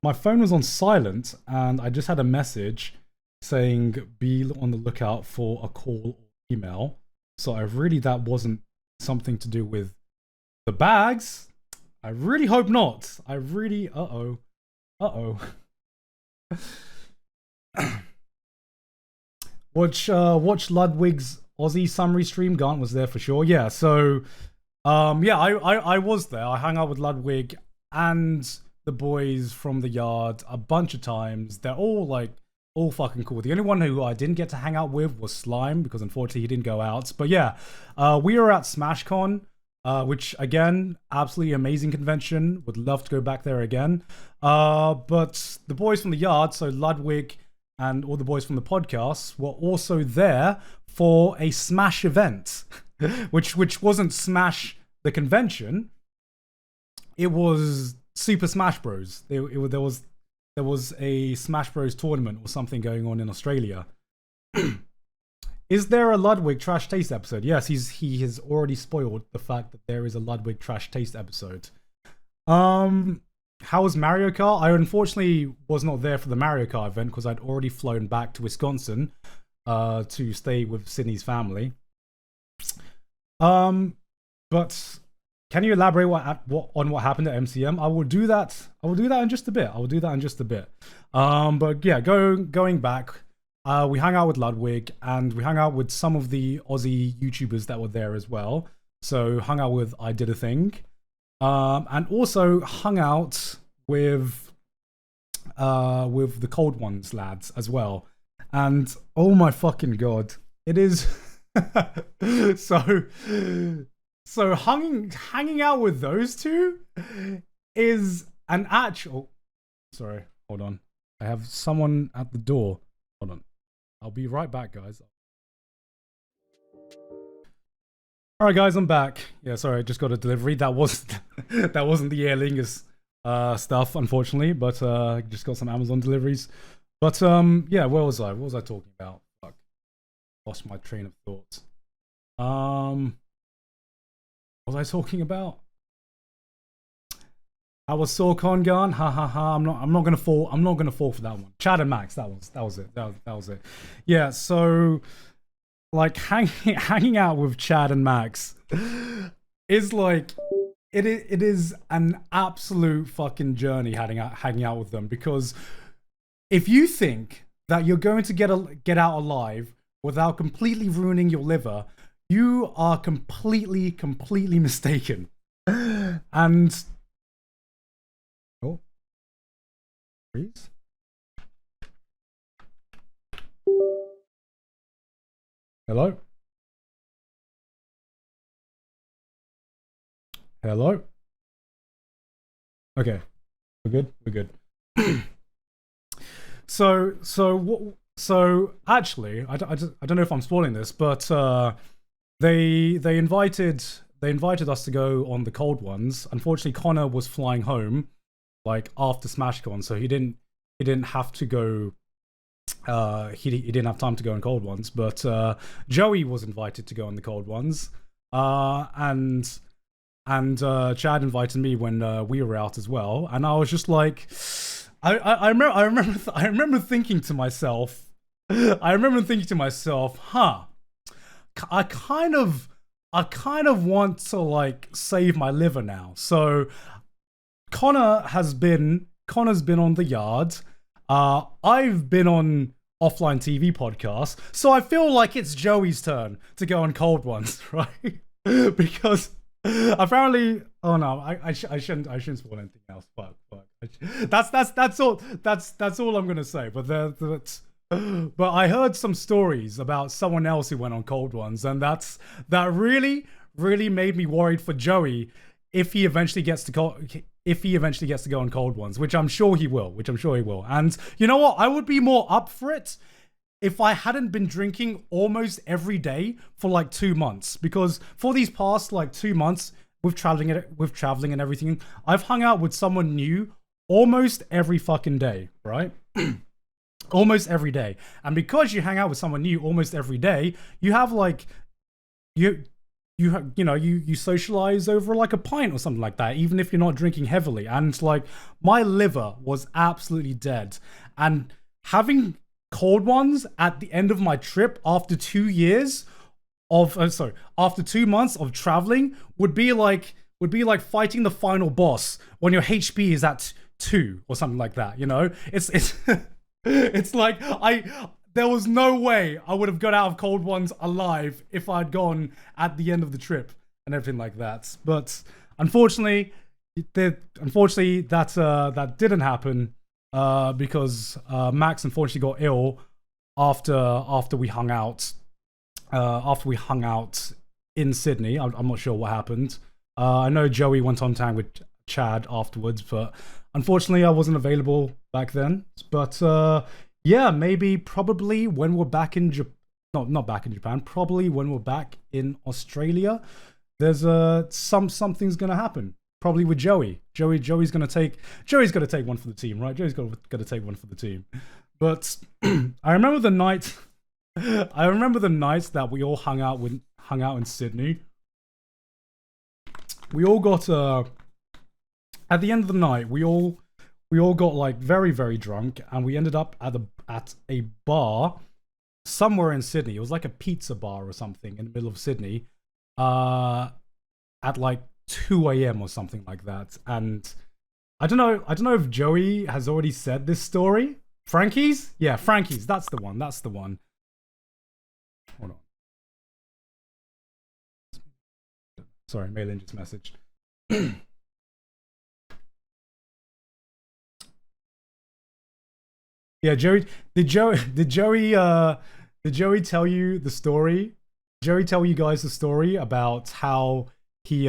my phone was on silent, and I just had a message saying be on the lookout for a call or email. So that wasn't something to do with the bags. I really hope not. I really. Uh oh. Watch Ludwig's Aussie summary stream. Gant was there for sure. Yeah, so yeah, I was there. I hung out with Ludwig and the boys from the yard a bunch of times. They're all fucking cool. The only one who I didn't get to hang out with was Slime because unfortunately he didn't go out. But yeah, we were at SmashCon, which again, absolutely amazing convention. Would love to go back there again. But the boys from the yard, so Ludwig and all the boys from the podcast, were also there for a Smash event, which wasn't Smash the convention. It was Super Smash Bros. There was a Smash Bros tournament or something going on in Australia. Is there a Ludwig Trash Taste episode? Yes, he has already spoiled the fact that there is a Ludwig Trash Taste episode. How was Mario Kart? I unfortunately was not there for the Mario Kart event because I'd already flown back to Wisconsin to stay with Sydney's family. But can you elaborate on what happened at MCM? I will do that in just a bit. But yeah, going back, we hung out with Ludwig and we hung out with some of the Aussie YouTubers that were there as well. So hung out with I Did a Thing. And also hung out with the Cold Ones lads as well. And oh my fucking god, it is so hanging out with those two is an actual. Sorry, hold on. I have someone at the door. Hold on. I'll be right back, guys. Alright guys, I'm back. Yeah, sorry, I just got a delivery. That wasn't the Aer Lingus stuff, unfortunately, but I just got some Amazon deliveries. But yeah, where was I? What was I talking about? Fuck. Lost my train of thought. What was I talking about? I was Sorcon gun. Ha ha ha. I'm not gonna fall for that one. Chad and Max, that was it. That was it. Yeah, so like hanging out with Chad and Max is like it is an absolute fucking journey hanging out with them, because if you think that you're going to get out alive without completely ruining your liver, you are completely mistaken. And oh, please. Hello? Hello? Okay. We're good? We're good. So actually, I don't know if I'm spoiling this, but they invited us to go on the cold ones. Unfortunately, Connor was flying home like after SmashCon, so he didn't have to go. He didn't have time to go on cold ones, but Joey was invited to go on the cold ones, and Chad invited me when we were out as well, and I was just like, I remember thinking to myself, huh, I kind of want to like save my liver now. So Connor's been on the yard. I've been on offline TV podcasts, so I feel like it's Joey's turn to go on cold ones, right? Because apparently, oh no, I shouldn't spoil anything else. Fuck. That's all I'm gonna say. But I heard some stories about someone else who went on cold ones, and that really made me worried for Joey if he eventually gets to go on cold ones, which I'm sure he will. And you know what? I would be more up for it if I hadn't been drinking almost every day for like 2 months, because for these past like 2 months with traveling and everything, I've hung out with someone new almost every fucking day, right? Almost every day. And because you hang out with someone new almost every day, you have like you socialize over like a pint or something like that, even if you're not drinking heavily. And like my liver was absolutely dead, and having cold ones at the end of my trip after 2 years of after 2 months of traveling would be like fighting the final boss when your HP is at 2 or something like that. You know, it's it's like there was no way I would have got out of cold ones alive if I'd gone at the end of the trip and everything like that. But unfortunately, that didn't happen because Max unfortunately got ill after we hung out. After we hung out in Sydney, I'm not sure what happened. I know Joey went on tang with Chad afterwards, but unfortunately I wasn't available back then. But yeah, probably when we're back in not back in Japan, probably when we're back in Australia, there's something's gonna happen. Probably with Joey. Joey's gonna take one for the team, right? Joey's gonna take one for the team. But I remember the night that we all hung out in Sydney. We all got at the end of the night, we all got like very, very drunk, and we ended up at a bar somewhere in Sydney. It was like a pizza bar or something in the middle of Sydney, at like 2 a.m. or something like that. And I don't know if Joey has already said this story. Frankie's? Yeah, Frankie's. That's the one. Hold on. Sorry, Maylin just messaged. Yeah, Joey. Did Joey tell you the story? Joey tell you guys the story about how he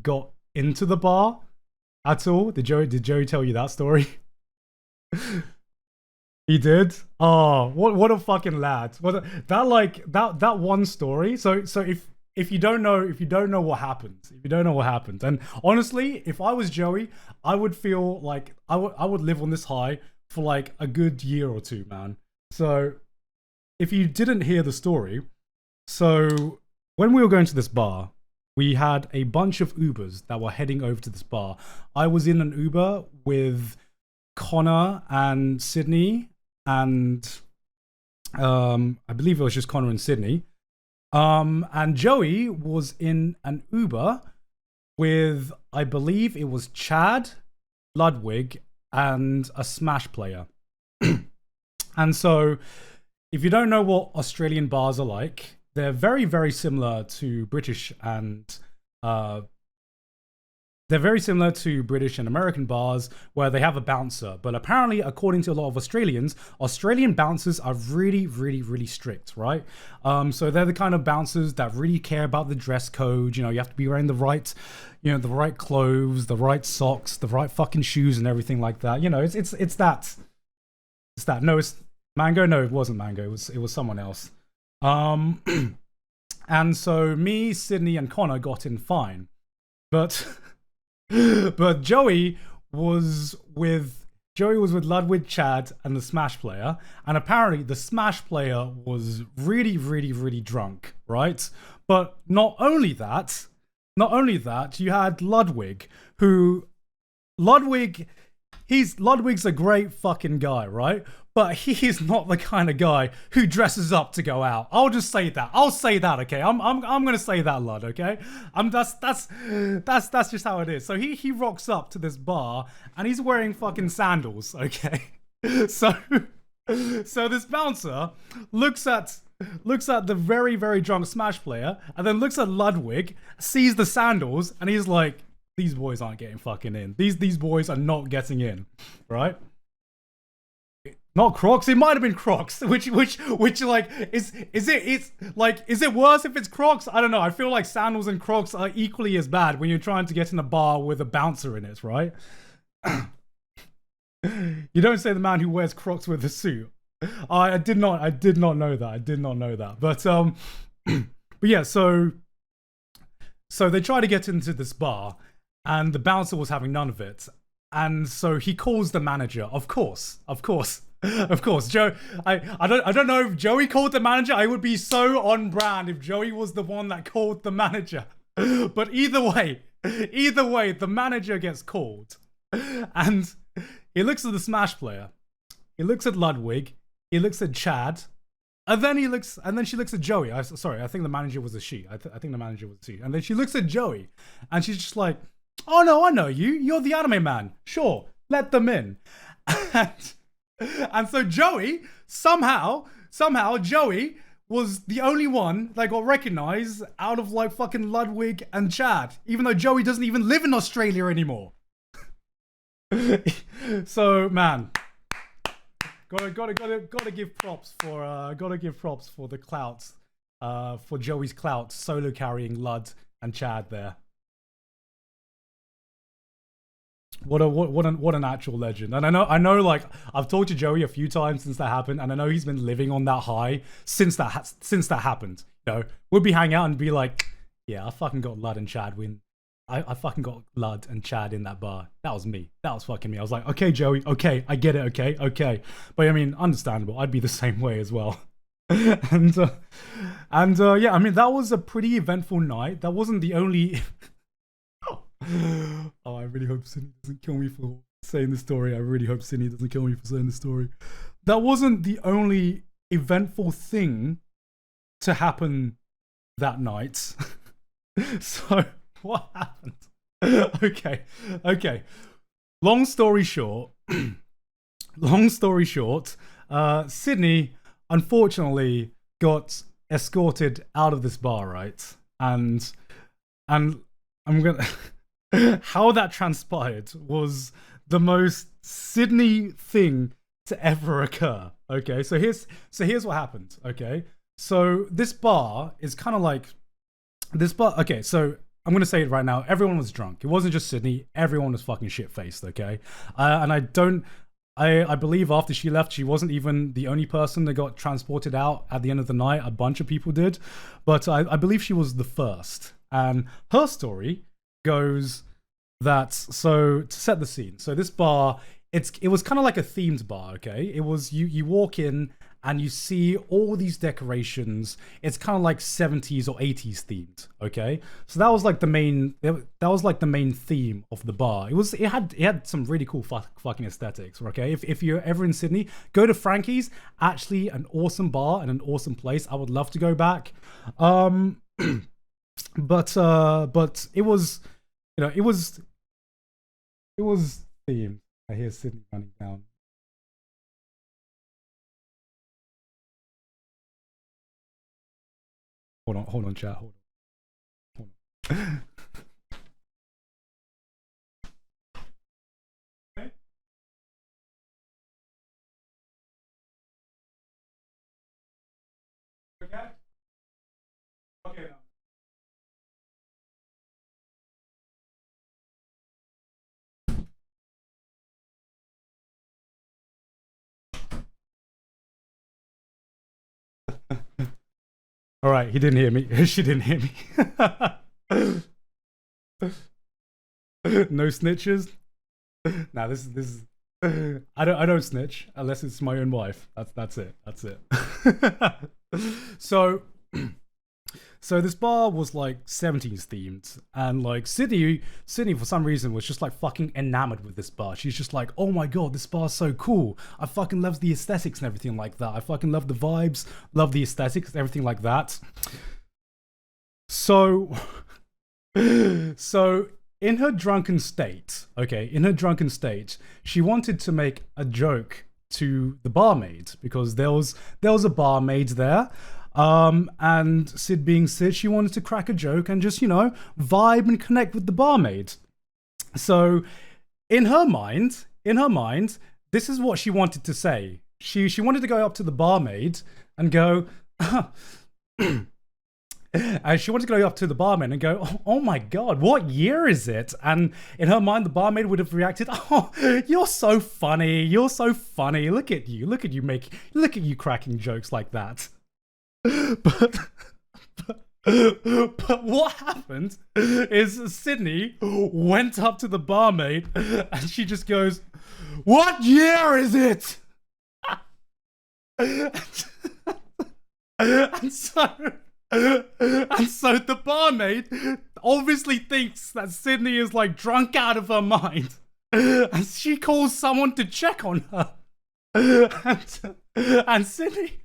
got into the bar at all? Did Joey tell you that story? He did. Oh, what a fucking lad! That one story. So if you don't know what happened, and honestly, if I was Joey, I would feel like I would live on this high for like a good year or two, man. So if you didn't hear the story, so when we were going to this bar, we had a bunch of Ubers that were heading over to this bar. I was in an Uber with Connor and Sydney, and I believe it was just Connor and Sydney. And Joey was in an Uber with, I believe it was Chad, Ludwig, and a Smash player. And so, if you don't know what Australian bars are like, they're very, very similar to British and American bars where they have a bouncer. But apparently, according to a lot of Australians, Australian bouncers are really, really, really strict, right? So they're the kind of bouncers that really care about the dress code. You know, you have to be wearing the right clothes, the right socks, the right fucking shoes, and everything like that. You know, it's that. It's that. No, it's Mango. No, it wasn't Mango. It was someone else. And so me, Sydney, and Connor got in fine, but Joey was with Ludwig, Chad, and the Smash player, and apparently the Smash player was really, really, really drunk, right? But not only that, you had Ludwig, Ludwig's a great fucking guy, right? But he is not the kind of guy who dresses up to go out. I'll just say that. I'll say that, okay? I'm gonna say that, Lud, okay? That's just how it is. So he rocks up to this bar and he's wearing fucking sandals, okay? So this bouncer looks at the very, very drunk Smash player and then looks at Ludwig, sees the sandals, and he's like, these boys aren't getting fucking in. These boys are not getting in, right? Not Crocs. It might have been Crocs. Which like is it worse if it's Crocs? I don't know. I feel like sandals and Crocs are equally as bad when you're trying to get in a bar with a bouncer in it, right? You don't say the man who wears Crocs with a suit. I did not know that. But yeah. So they try to get into this bar, and the bouncer was having none of it. And so he calls the manager. Of course. Joe, I don't know if Joey called the manager. I would be so on brand if Joey was the one that called the manager. But either way, the manager gets called. And he looks at the Smash player. He looks at Ludwig. He looks at Chad. And then she looks at Joey. I think the manager was a she. I think the manager was a she. And then she looks at Joey. And she's just like, oh no, I know you. You're the anime man. Sure, let them in. And so Joey, somehow Joey was the only one that got recognized out of like fucking Ludwig and Chad, even though Joey doesn't even live in Australia anymore. So man, gotta give props for the clout, for Joey's clout solo carrying Lud and Chad there. What an actual legend. And I know like I've talked to Joey a few times since that happened, and I know he's been living on that high since that happened. You know, we'd be hanging out and be like, yeah, I fucking got Lud and Chad I fucking got Lud and Chad in that bar. That was me. That was fucking me. I was like, okay, Joey, okay, I get it, okay. But I mean, understandable. I'd be the same way as well. and yeah, I mean, that was a pretty eventful night. That wasn't the only. Oh, I really hope Sydney doesn't kill me for saying the story. That wasn't the only eventful thing to happen that night. So, what happened? Okay. Long story short, Sydney unfortunately got escorted out of this bar, right? And I'm gonna. How that transpired was the most Sydney thing to ever occur. Okay, so here's what happened. Okay, so this bar is kind of like this bar. Okay, so I'm gonna say it right now. Everyone was drunk. It wasn't just Sydney. Everyone was fucking shit faced. Okay, and I believe after she left, she wasn't even the only person that got transported out at the end of the night. A bunch of people did, but I believe she was the first. And her story goes that, so to set the scene, so this bar, it was kind of like a themed bar. Okay, it was you walk in and you see all these decorations. It's kind of like 70s or 80s themed. Okay, so that was like the main theme of the bar. It had some really cool fucking aesthetics. Okay, if you're ever in Sydney, go to Frankie's. Actually, an awesome bar and an awesome place. I would love to go back. But it was, it was themed. I hear Sydney running down. Hold on, chat. Hold on. Okay. Okay. All right, he didn't hear me. She didn't hear me. No snitches. Nah, this is. I don't snitch unless it's my own wife. That's it. So this bar was like 70s themed, and like Sydney for some reason was just like fucking enamored with this bar. She's just like, oh my god, this bar's so cool. I fucking love the aesthetics and everything like that. I fucking love the vibes, love the aesthetics, everything like that. So in her drunken state, she wanted to make a joke to the barmaid because there was a barmaid there. And Sid being Sid, she wanted to crack a joke and just, vibe and connect with the barmaid. So in her mind, this is what she wanted to say. She wanted to go up to the barmaid and go, and she wanted to go up to the barman and go, oh my god, what year is it? And in her mind, the barmaid would have reacted, oh, you're so funny. Look at you cracking jokes like that. But what happened is Sydney went up to the barmaid and she just goes, what year is it? And so the barmaid obviously thinks that Sydney is like drunk out of her mind, and she calls someone to check on her, and Sydney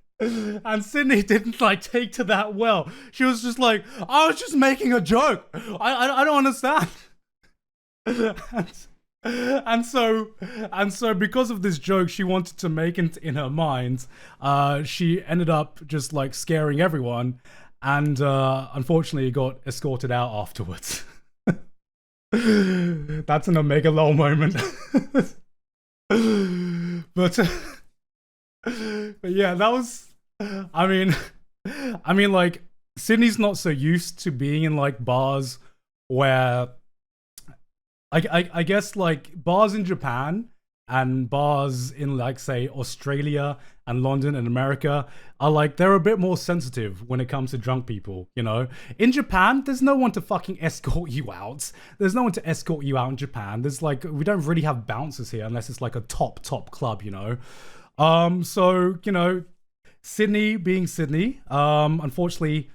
didn't like take to that well. She was just like, I was just making a joke. I don't understand. And so because of this joke she wanted to make in her mind, she ended up just like scaring everyone, and unfortunately got escorted out afterwards. That's an Omega lol moment. But yeah, that was. I mean, like Sydney's not so used to being in like bars where, I guess like bars in Japan and bars in like say Australia and London and America are like, they're a bit more sensitive when it comes to drunk people, In Japan, there's no one to fucking escort you out. There's no one to escort you out in Japan. There's like, we don't really have bouncers here unless it's like a top club, So, Sydney being Sydney, unfortunately,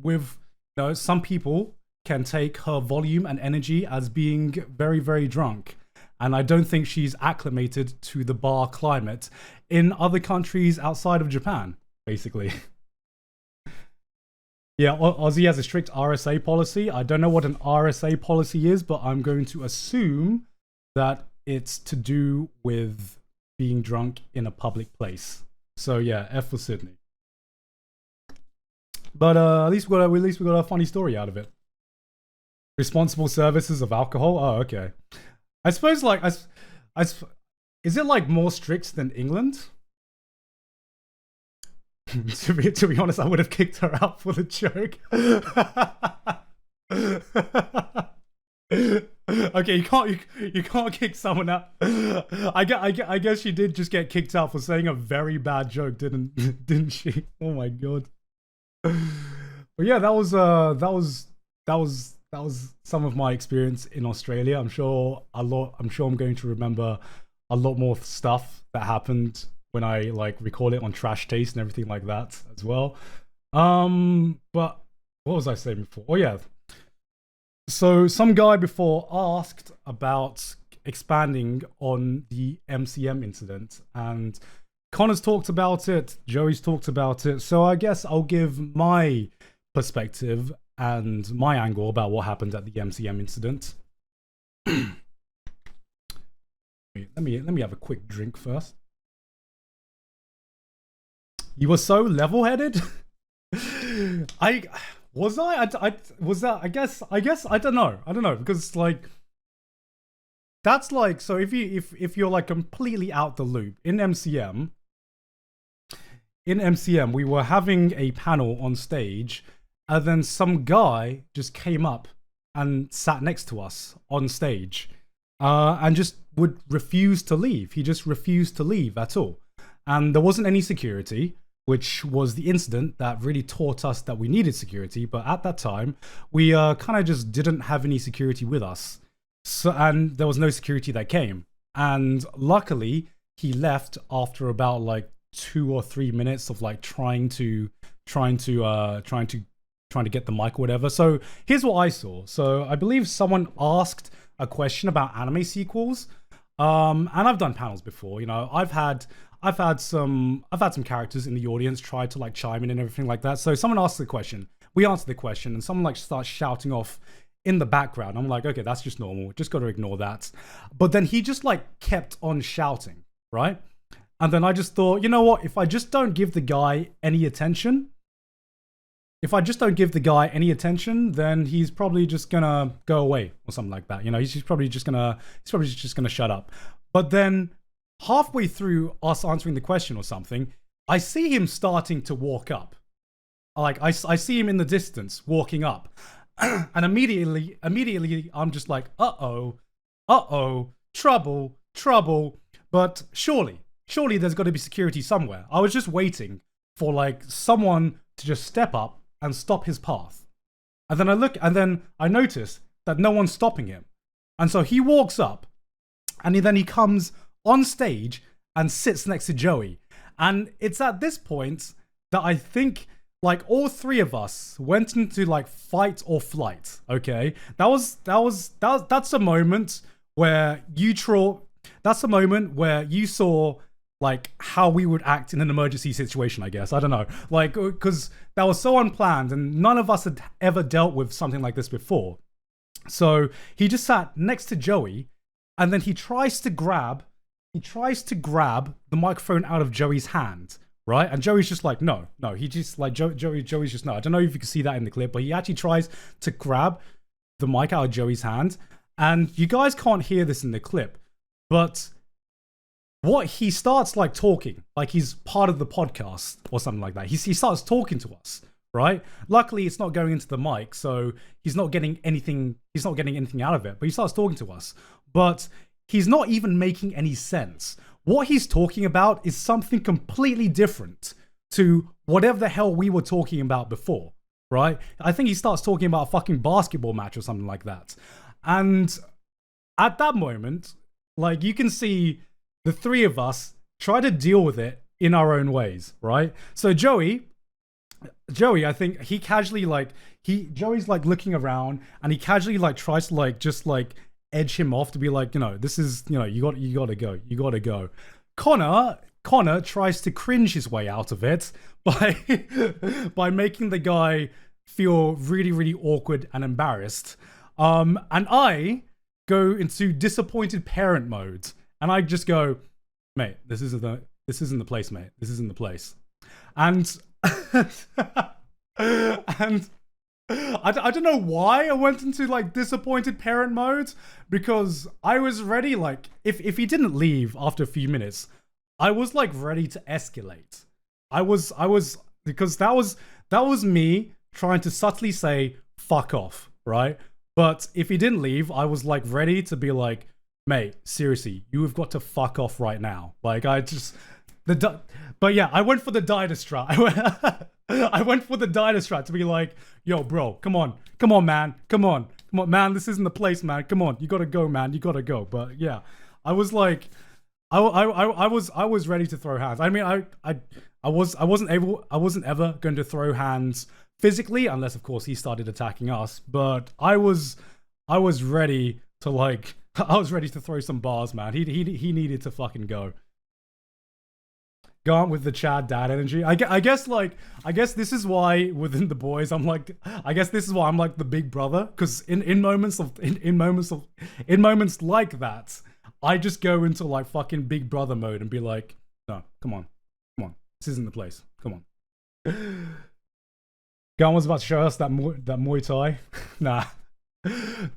with, some people can take her volume and energy as being very, very drunk. And I don't think she's acclimated to the bar climate in other countries outside of Japan, basically. Yeah, Aussie has a strict RSA policy. I don't know what an RSA policy is, but I'm going to assume that it's to do with being drunk in a public place. So yeah, F for Sydney. But at least we got a funny story out of it. Responsible services of alcohol. Oh, okay. I suppose like is it like more strict than England? to be honest, I would have kicked her out for the joke. Okay, you can't kick someone out. I guess she did just get kicked out for saying a very bad joke, didn't she? Oh my god. But yeah, that was some of my experience in Australia. I'm sure I'm going to remember a lot more stuff that happened when I like record it on Trash Taste and everything like that as well. But what was I saying before? Oh yeah. So some guy before asked about expanding on the MCM incident, and Connor's talked about it, Joey's talked about it, so I guess I'll give my perspective and my angle about what happened at the MCM incident. Let me have a quick drink first. You were so level-headed? I was that, I guess I don't know because like that's like, so if you're like completely out the loop in MCM we were having a panel on stage, and then some guy just came up and sat next to us on stage and just would refuse to leave. He just refused to leave at all, and there wasn't any security, which was the incident that really taught us that we needed security. But at that time, we kind of just didn't have any security with us. So, and there was no security that came. And luckily, he left after about like 2 or 3 minutes of like trying to get the mic or whatever. So here's what I saw. So I believe someone asked a question about anime sequels. And I've done panels before. You know, I've had some characters in the audience try to like chime in and everything like that. So someone asked the question, we answered the question, and someone like starts shouting off in the background. I'm like, okay, that's just normal. Just got to ignore that. But then he just like kept on shouting, right? And then I just thought, you know what? If I just don't give the guy any attention, then he's probably just gonna go away or something like that. You know, he's probably just gonna shut up. But then halfway through us answering the question or something, I see him starting to walk up. Like I see him in the distance walking up, and immediately I'm just like, uh-oh, trouble. But surely there's got to be security somewhere. I was just waiting for like someone to just step up and stop his path. And then I notice that no one's stopping him. And so he walks up, and then he comes on stage and sits next to Joey. And it's at this point that I think like all three of us went into like fight or flight. Okay, that's a moment where you saw like how we would act in an emergency situation, I guess. I don't know, like, because that was so unplanned and none of us had ever dealt with something like this before. So he just sat next to Joey, and then he tries to grab the microphone out of Joey's hand, right? And Joey's just like, no. He just like, Joey's just no. I don't know if you can see that in the clip, but he actually tries to grab the mic out of Joey's hand. And you guys can't hear this in the clip, but what he starts like talking, like he's part of the podcast or something like that. He starts talking to us, right? Luckily, it's not going into the mic, so he's not getting anything out of it, but he starts talking to us. But he's not even making any sense. What he's talking about is something completely different to whatever the hell we were talking about before, right? I think he starts talking about a fucking basketball match or something like that. And at that moment, like, you can see the three of us try to deal with it in our own ways, right? So Joey, I think he casually Joey's like looking around, and he casually like tries to like just like edge him off to be like, you know, this is, you know, you gotta go. Connor tries to cringe his way out of it by making the guy feel really, really awkward and embarrassed. And I go into disappointed parent mode, and I just go, mate, this isn't the place, mate. This isn't the place. And and I don't know why I went into like disappointed parent mode, because I was ready, like, if he didn't leave after a few minutes, I was like ready to escalate. I was because that was me trying to subtly say fuck off, right? But if he didn't leave, I was like ready to be like, mate, seriously, you have got to fuck off right now. Like, but yeah, I went for the Diner strat. I went for the Diner strat to be like, yo, bro, come on, man, come on, man, this isn't the place, man. Come on, you gotta go, man, you gotta go. But yeah, I was like, I was ready to throw hands. I mean, I wasn't ever going to throw hands physically, unless of course he started attacking us. But I was ready to like, I was ready to throw some bars, man. He needed to fucking go. Go on with the Chad dad energy. I guess this is why within the boys I'm like, I guess this is why I'm like the big brother, because in moments like that, I just go into like fucking big brother mode and be like, no, come on, this isn't the place, come on. Gun was about to show us that Muay Thai. Nah,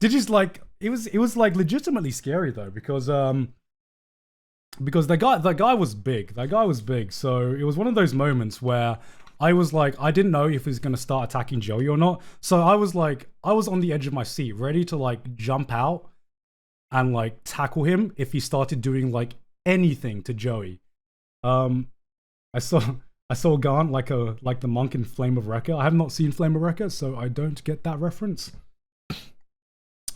did you like? It was like legitimately scary though, because the guy was big. That guy was big. So it was one of those moments where I was like, I didn't know if he was gonna start attacking Joey or not. So I was on the edge of my seat, ready to like jump out and like tackle him if he started doing like anything to Joey. I saw Garn like the monk in Flame of Rekka. I have not seen Flame of Rekka, so I don't get that reference.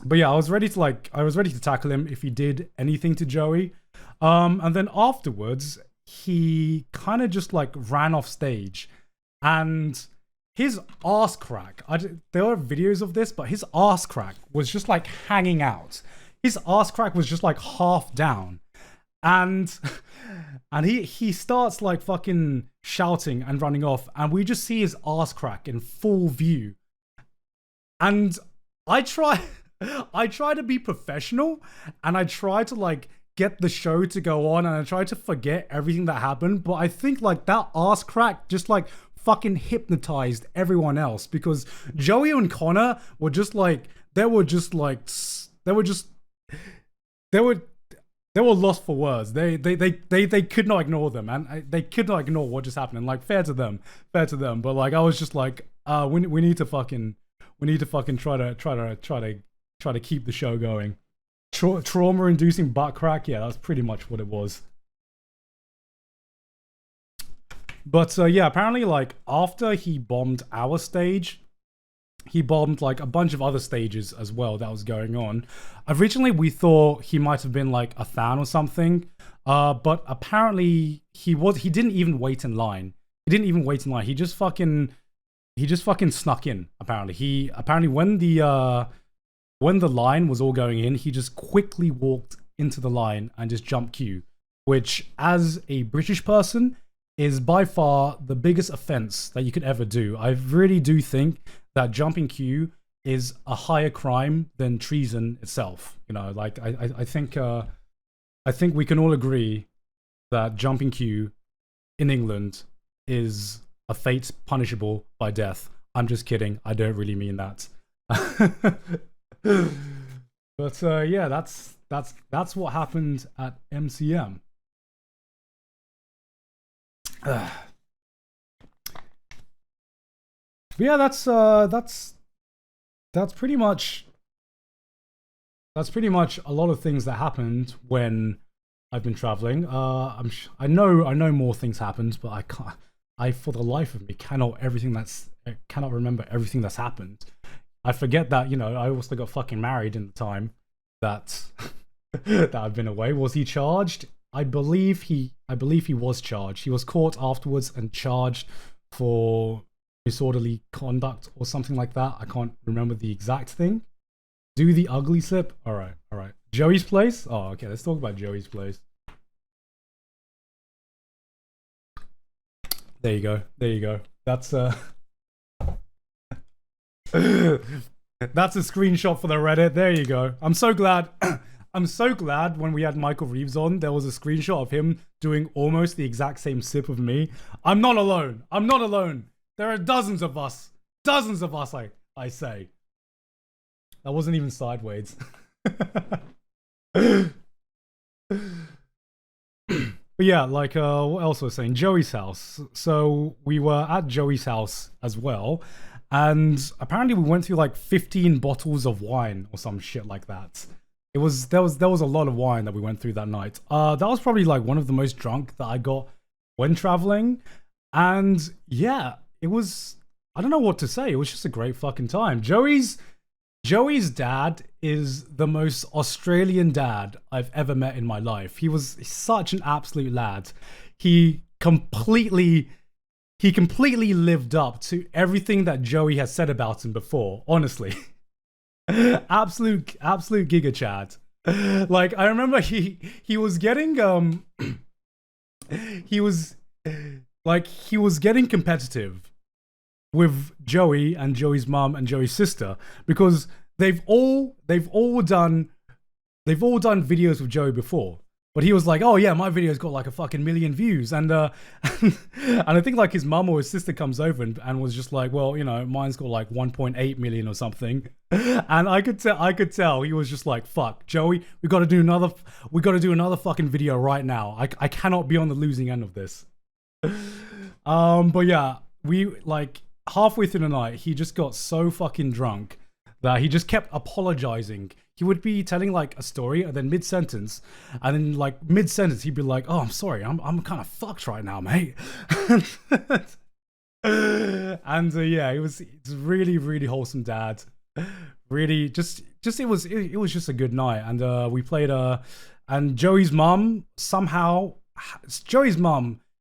But yeah, I was ready to tackle him if he did anything to Joey. And then afterwards, he kind of just like ran off stage, and his ass crack. There are videos of this, but his ass crack was just like hanging out. His ass crack was just like half down, and he starts like fucking shouting and running off, and we just see his ass crack in full view. And I try to be professional, and I try to like get the show to go on, and I try to forget everything that happened, but I think like that ass crack just like fucking hypnotized everyone else, because Joey and Connor were just like they were lost for words. They could not ignore them, and they could not ignore what just happened. And like fair to them. But like I was just like, we need to fucking try to keep the show going. Trauma-inducing butt crack. Yeah, that's pretty much what it was. But yeah, apparently like after he bombed our stage, he bombed like a bunch of other stages as well that was going on. Originally, we thought he might have been like a fan or something, but apparently he didn't even wait in line. He just fucking snuck in. Apparently when the line was all going in, he just quickly walked into the line and just jumped queue, which as a British person is by far the biggest offense that you could ever do. I really do think that jumping queue is a higher crime than treason itself. You know, like I think we can all agree that jumping queue in England is a fate punishable by death. I'm just kidding. I don't really mean that. But yeah, that's what happened at MCM. But yeah, that's pretty much a lot of things that happened when I've been traveling. I know more things happened, but I can't. For the life of me cannot remember everything that's happened. I forget that, you know, I also got fucking married in the time that that I've been away. Was he charged? I believe he was charged. He was caught afterwards and charged for disorderly conduct or something like that. I can't remember the exact thing. Do the ugly slip. All right. Joey's place. Oh, okay. Let's talk about Joey's place. There you go. That's that's a screenshot for the Reddit. There you go. I'm so glad when we had Michael Reeves on, there was a screenshot of him doing almost the exact same sip of me. I'm not alone. There are dozens of us, I say. That wasn't even sideways. But yeah, like what else was I saying? Joey's house. So we were at Joey's house as well. And apparently we went through like 15 bottles of wine or some shit like that. There was a lot of wine that we went through that night. That was probably like one of the most drunk that I got when traveling. And yeah, it was, I don't know what to say. It was just a great fucking time. Joey's Joey's dad is the most Australian dad I've ever met in my life. He was such an absolute lad. He completely he completely lived up to everything that Joey has said about him before, honestly. Absolute giga Chad. Like I remember he was getting he was he was getting competitive with Joey and Joey's mum and Joey's sister because they've all done videos with Joey before. But he was like, "Oh yeah, my video's got like a fucking million views," and and I think like his mum or his sister comes over and was just like, "Well, you know, mine's got like 1.8 million or something," and I could tell he was just like, "Fuck, Joey, we got to do another fucking video right now. I cannot be on the losing end of this." But yeah, we like halfway through the night, he just got so fucking drunk that he just kept apologizing. He would be telling like a story and then mid-sentence, and then like mid-sentence he'd be like, "Oh, I'm sorry, I'm kind of fucked right now, mate." And yeah, it's really wholesome dad. Really, just it was just a good night, and we played and Joey's mum is somehow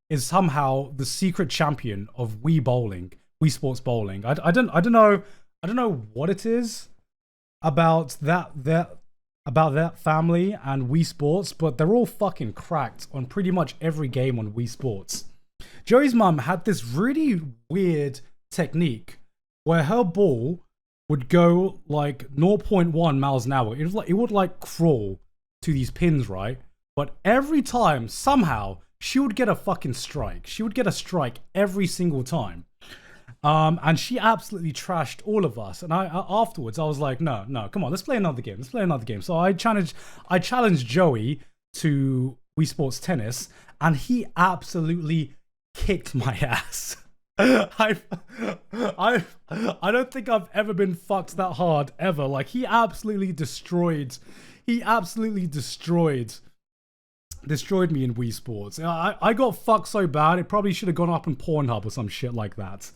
the secret champion of Wii Sports Bowling. I don't know what it is about that family and Wii Sports, but they're all fucking cracked on pretty much every game on Wii Sports. Joey's mum had this really weird technique where her ball would go like 0.1 miles an hour. It would like crawl to these pins, right? But every time, somehow, she would get a fucking strike. She would get a strike every single time. And she absolutely trashed all of us. And I afterwards, I was like, no, come on, let's play another game. So I challenged Joey to Wii Sports Tennis, and he absolutely kicked my ass. I don't think I've ever been fucked that hard ever. Like he absolutely destroyed me in Wii Sports. I got fucked so bad it probably should have gone up in Pornhub or some shit like that.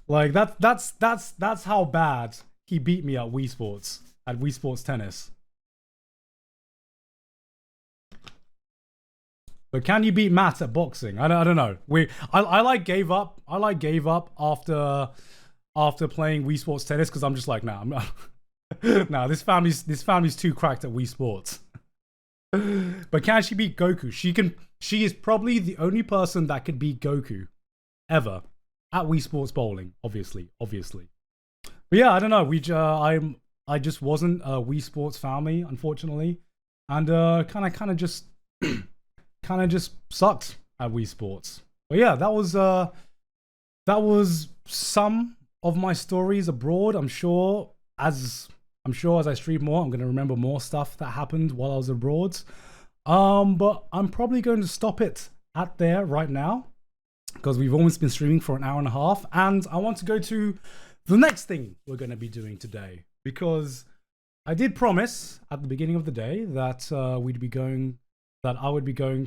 Like that's how bad he beat me at Wii Sports Tennis. But can you beat Matt at boxing? I don't know. I gave up after playing Wii Sports Tennis because I'm just like, nah, nah, this family's too cracked at Wii Sports. But can she beat Goku? She is probably the only person that could beat Goku ever at Wii Sports Bowling, obviously. But yeah, I don't know. I just wasn't a Wii Sports family, unfortunately, and kind of just sucked at Wii Sports. But yeah, that was some of my stories abroad. I'm sure as I stream more, I'm going to remember more stuff that happened while I was abroad. But I'm probably going to stop it at there right now because we've almost been streaming for an hour and a half, and I want to go to the next thing we're going to be doing today, because I did promise at the beginning of the day that I would be going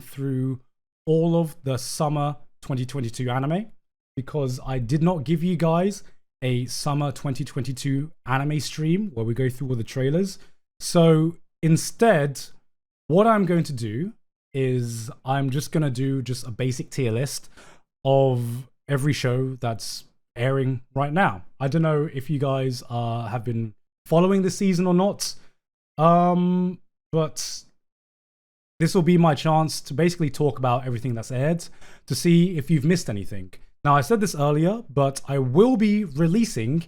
through all of the summer 2022 anime, because I did not give you guys a summer 2022 anime stream where we go through all the trailers. So instead, what I'm going to do is I'm just going to do just a basic tier list of every show that's airing right now. I don't know if you guys have been following this season or not, but this will be my chance to basically talk about everything that's aired to see if you've missed anything. Now, I said this earlier, but I will be releasing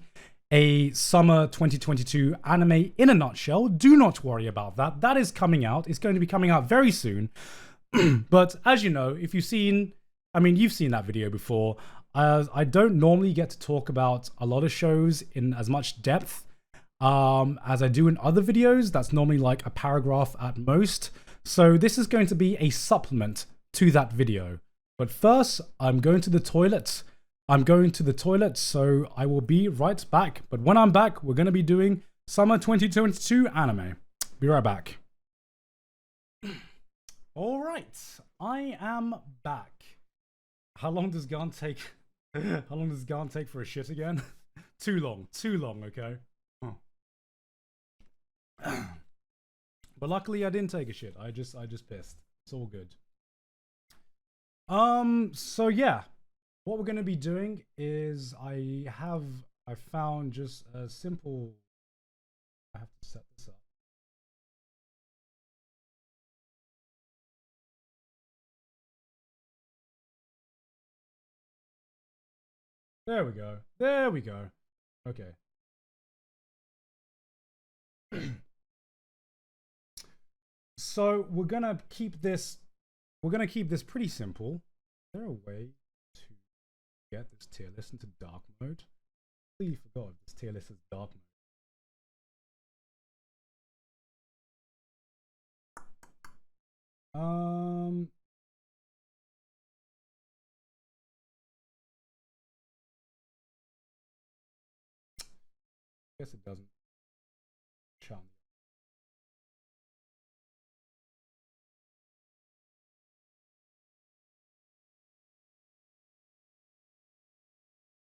a summer 2022 anime in a nutshell. Do not worry about that. That is coming out. It's going to be coming out very soon. But as you know, you've seen that video before. I don't normally get to talk about a lot of shows in as much depth as I do in other videos. That's normally like a paragraph at most. So this is going to be a supplement to that video. But first, I'm going to the toilet. So I will be right back. But when I'm back, we're going to be doing summer 2022 anime. Be right back. All right, I am back. How long does Garn take? How long does Garn take for a shit again? Too long, okay? But luckily I didn't take a shit. I just pissed. It's all good. So yeah. What we're gonna be doing is I found just a simple, I have to set this up. There we go. There we go. Okay. So we're gonna keep this pretty simple. Is there a way to get this tier list into dark mode? I completely forgot this tier list is dark mode. I guess it doesn't. Charm.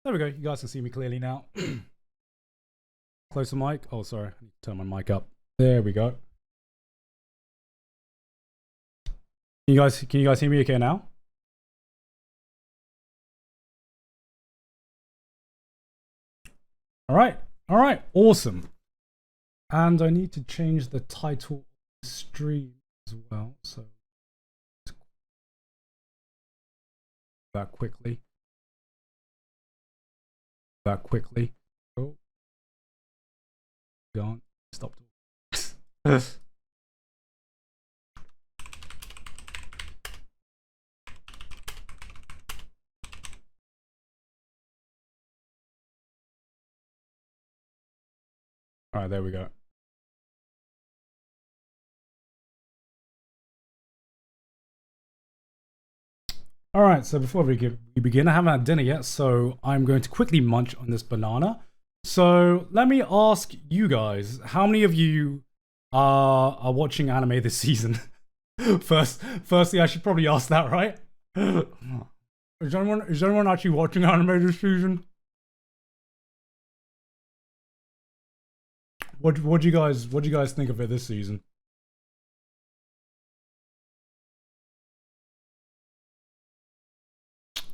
There we go. You guys can see me clearly now. Close the mic. Oh, sorry. I need to turn my mic up. There we go. Can you guys hear me okay now? All right. All right. Awesome. And I need to change the title of the stream as well. So that quickly. Oh, gone. Stop talking. All right, there we go. All right, so before we begin, I haven't had dinner yet, so I'm going to quickly munch on this banana. So let me ask you guys, how many of you are watching anime this season? Firstly, I should probably ask that, right? Is anyone actually watching anime this season? What do you guys think of it this season?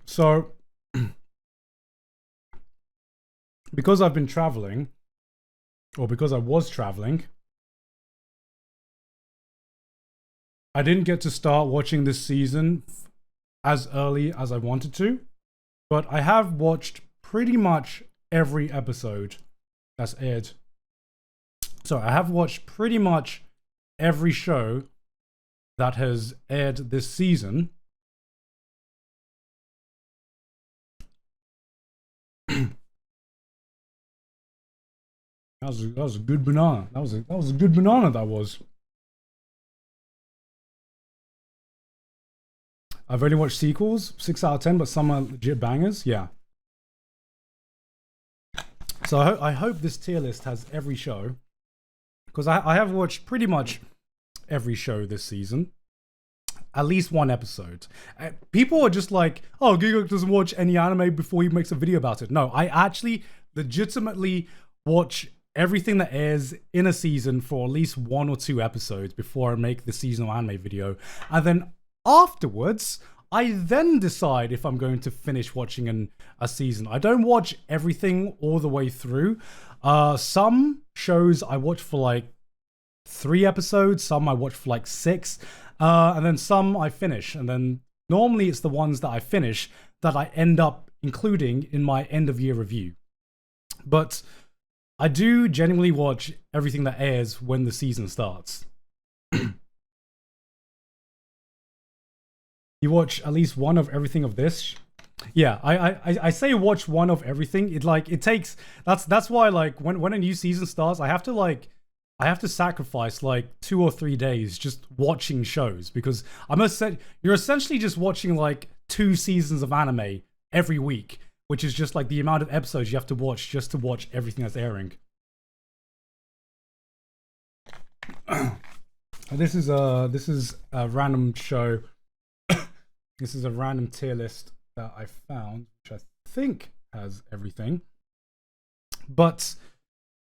So, because I've been traveling, or because I was traveling, I didn't get to start watching this season as early as I wanted to, but I have watched pretty much every episode that's aired. So I have watched pretty much every show that has aired this season. That was a good banana. That was a good banana. That was. I've only watched sequels, 6 out of 10, but some are legit bangers. Yeah. So I hope this tier list has every show, because I have watched pretty much every show this season. At least one episode. People are just like, oh, Giga doesn't watch any anime before he makes a video about it. No, I actually legitimately watch everything that airs in a season for at least 1 or 2 episodes before I make the seasonal anime video. And then afterwards, I then decide if I'm going to finish watching a season. I don't watch everything all the way through. Some shows I watch for like 3 episodes, some I watch for like 6, and then some I finish. And then normally it's the ones that I finish that I end up including in my end of year review. But I do genuinely watch everything that airs when the season starts. You watch at least one of everything of this? Yeah, I say watch one of everything. It takes that's why like when a new season starts, I have to sacrifice like 2 or 3 days just watching shows, because you're essentially just watching like 2 seasons of anime every week, which is just like the amount of episodes you have to watch just to watch everything that's airing. This is a random show. This is a random tier list that I found, which I think has everything. But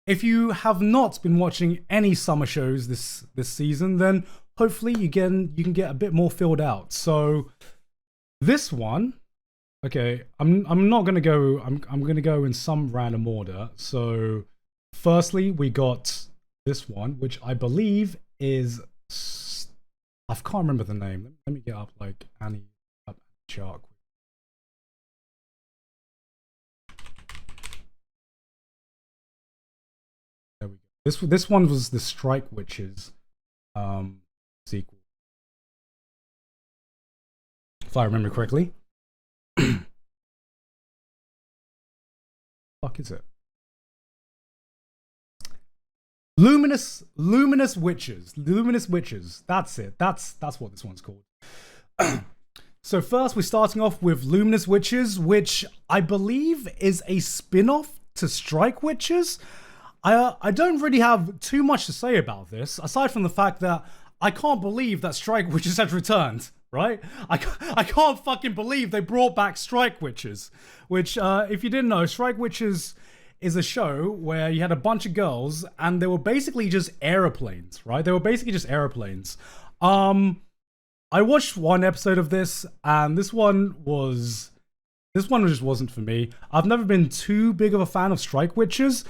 if you have not been watching any summer shows this season, then hopefully you can get a bit more filled out. So this one, okay, I'm not gonna go. I'm gonna go in some random order. So firstly, we got this one, which I believe is, I can't remember the name. Let me get up like Annie up chart. There we go. This one was the Strike Witches sequel, if I remember correctly. Fuck is it? Luminous Witches. Luminous Witches. That's it. That's what this one's called. So first we're starting off with Luminous Witches, which I believe is a spin-off to Strike Witches. I don't really have too much to say about this, aside from the fact that I can't believe that Strike Witches has returned, right? I can't fucking believe they brought back Strike Witches, which, if you didn't know, Strike Witches is a show where you had a bunch of girls and they were basically just airplanes, right? They were basically just airplanes. I watched one episode of this and this one just wasn't for me. I've never been too big of a fan of Strike Witches,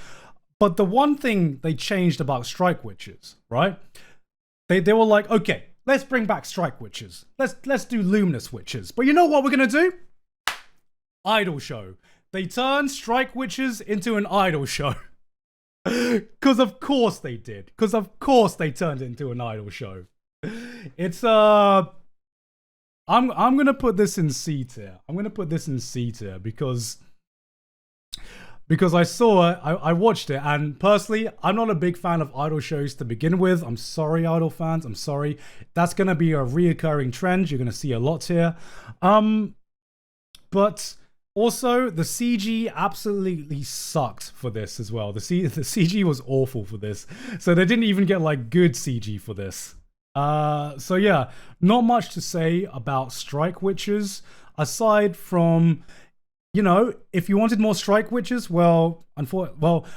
but the one thing they changed about Strike Witches, right? They were like, okay, let's bring back Strike Witches. Let's do Luminous Witches. But you know what we're gonna do? Idol show. They turned Strike Witches into an idol show. Cause of course they did. Cause of course they turned it into an idol show. It's I'm gonna put this in C tier. I'm gonna put this in C tier because I saw it, I watched it, and personally, I'm not a big fan of idol shows to begin with. I'm sorry, idol fans. I'm sorry. That's gonna be a reoccurring trend. You're gonna see a lot here. But also, the CG absolutely sucked for this as well. The CG was awful for this. So they didn't even get like good CG for this. So yeah, not much to say about Strike Witches, aside from, you know, if you wanted more Strike Witches, well,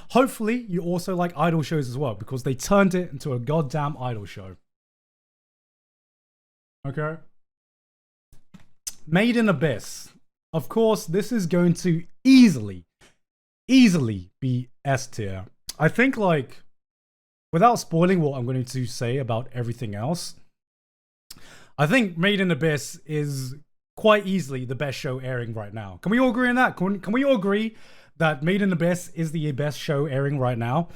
hopefully you also like idol shows as well, because they turned it into a goddamn idol show. Okay. Made in Abyss. Of course, this is going to easily be S tier. I think, like, without spoiling what I'm going to say about everything else, I think Made in Abyss is quite easily the best show airing right now. Can we all agree on that? Can we all agree that Made in Abyss is the best show airing right now?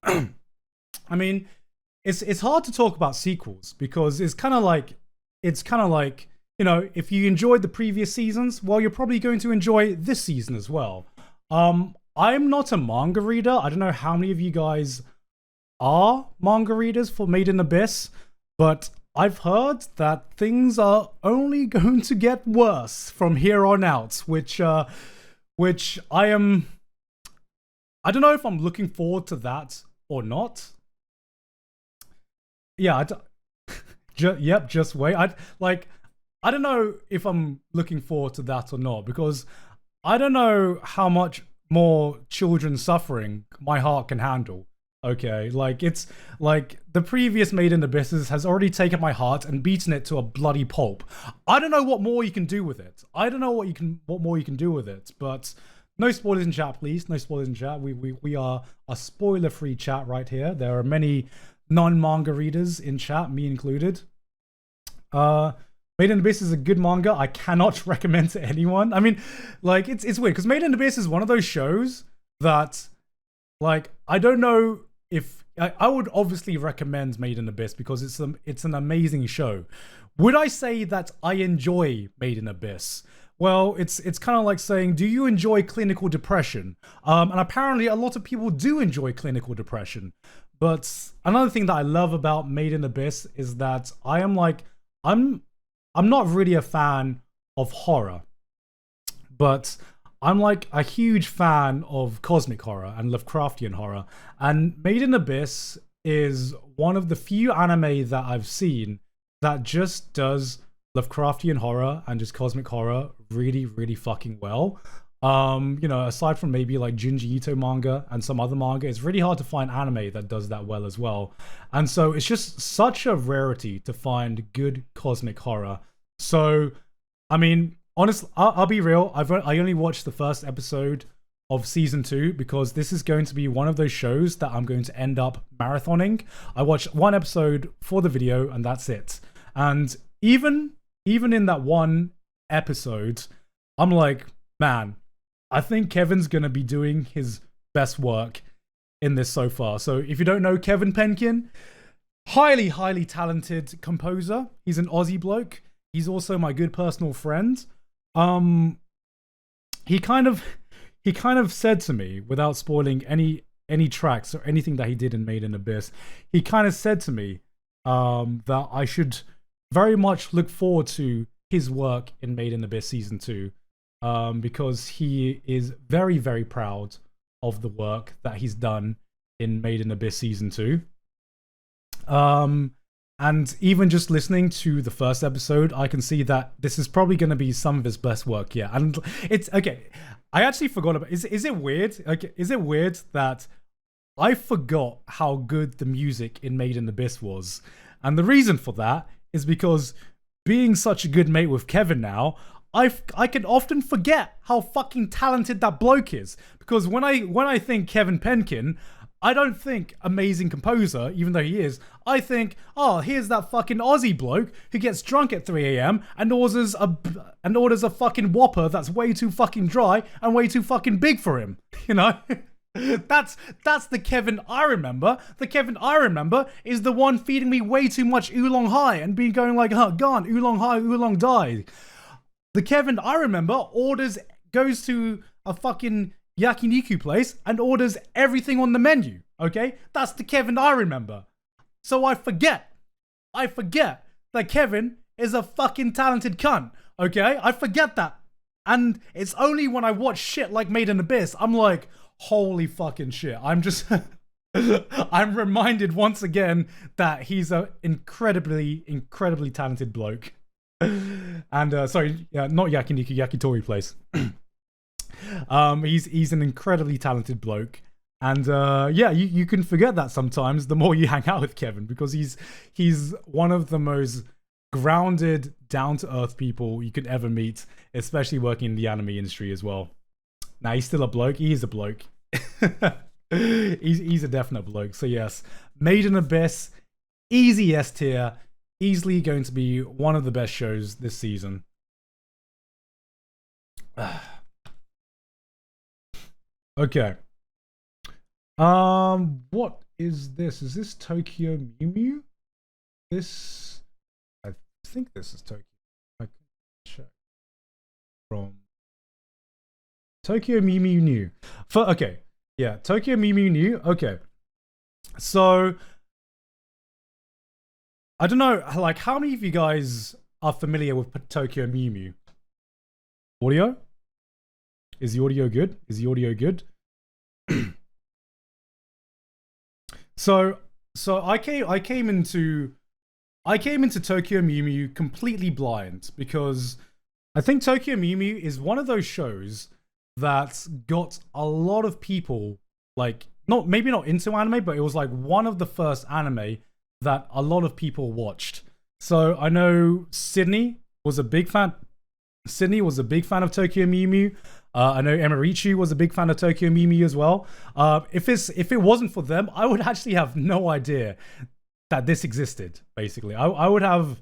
I mean, it's hard to talk about sequels because it's kind of like, you know, if you enjoyed the previous seasons, well, you're probably going to enjoy this season as well. I'm not a manga reader. I don't know how many of you guys are manga readers for Made in Abyss, but I've heard that things are only going to get worse from here on out, which I don't know if I'm looking forward to that or not. Yeah, yep, just wait. I don't know if I'm looking forward to that or not, because I don't know how much more children suffering my heart can handle. Okay, like, it's like the previous Made in Abysses has already taken my heart and beaten it to a bloody pulp. I don't know what more you can do with it. I don't know what more you can do with it. But no spoilers in chat, please. No spoilers in chat. We are a spoiler-free chat right here. There are many non-manga readers in chat, me included. Made in Abyss is a good manga. I cannot recommend to anyone. I mean, like, it's weird because Made in Abyss is one of those shows that, like, I don't know if I would obviously recommend Made in Abyss because it's an amazing show. Would I say that I enjoy Made in Abyss? Well, it's kind of like saying, do you enjoy clinical depression? And apparently a lot of people do enjoy clinical depression. But another thing that I love about Made in Abyss is that I'm not really a fan of horror, but I'm like a huge fan of cosmic horror and Lovecraftian horror. And Made in Abyss is one of the few anime that I've seen that just does Lovecraftian horror and just cosmic horror really, really fucking well. You know, aside from maybe like Junji Ito manga and some other manga, it's really hard to find anime that does that well as well. And so it's just such a rarity to find good cosmic horror. So, I mean, honestly, I'll be real. I only watched the first episode of season 2 because this is going to be one of those shows that I'm going to end up marathoning. I watched one episode for the video and that's it. And even in that one episode, I'm like, man, I think Kevin's going to be doing his best work in this so far. So if you don't know Kevin Penkin, highly talented composer. He's an Aussie bloke. He's also my good personal friend. He kind of said to me, without spoiling any tracks or anything that he did in Made in Abyss, he kind of said to me that I should very much look forward to his work in Made in Abyss season 2. Because he is very proud of the work that he's done in Made in Abyss season 2. And even just listening to the first episode, I can see that this is probably going to be some of his best work. Yeah, and it's okay. I actually forgot about. Is it weird? Okay, is it weird that I forgot how good the music in Made in Abyss was? And the reason for that is because being such a good mate with Kevin now, I can often forget how fucking talented that bloke is. Because when I think Kevin Penkin, I don't think amazing composer, even though he is. I think, oh, here's that fucking Aussie bloke who gets drunk at 3 a.m. and orders a fucking Whopper that's way too fucking dry and way too fucking big for him. You know? That's the Kevin I remember. The Kevin I remember is the one feeding me way too much oolong high and being going like, oh, gone, oolong high, oolong die. The Kevin I remember goes to a fucking yakiniku place and orders everything on the menu, okay? That's the Kevin I remember. So I forget that Kevin is a fucking talented cunt, okay? I forget that. And it's only when I watch shit like Made in Abyss, I'm like, holy fucking shit. I'm just... I'm reminded once again that he's an incredibly talented bloke. And sorry, not yakiniku, yakitori place. He's an incredibly talented bloke, and yeah, you can forget that sometimes the more you hang out with Kevin, because he's one of the most grounded, down to earth people you could ever meet, especially working in the anime industry as well. Now he's still a bloke. He is a bloke. he's a definite bloke. So yes, Made in Abyss, easy S tier. Easily going to be one of the best shows this season. Okay. What is this? Is this Tokyo Mew Mew? I think this is Tokyo. I can check. From Tokyo Mew Mew New. Okay. Yeah, Tokyo Mew Mew New. Okay. So I don't know, like, how many of you guys are familiar with Tokyo Mew Mew? Audio? Is the audio good? Is the audio good? So I came into Tokyo Mew Mew completely blind, because I think Tokyo Mew Mew is one of those shows that's got a lot of people, like, maybe not into anime, but it was like one of the first anime that a lot of people watched. So I know Sydney was a big fan. Sydney was a big fan of Tokyo Mew Mew. I know Emirichi was a big fan of Tokyo Mew Mew as well. If it wasn't for them, I would actually have no idea that this existed. Basically, I would have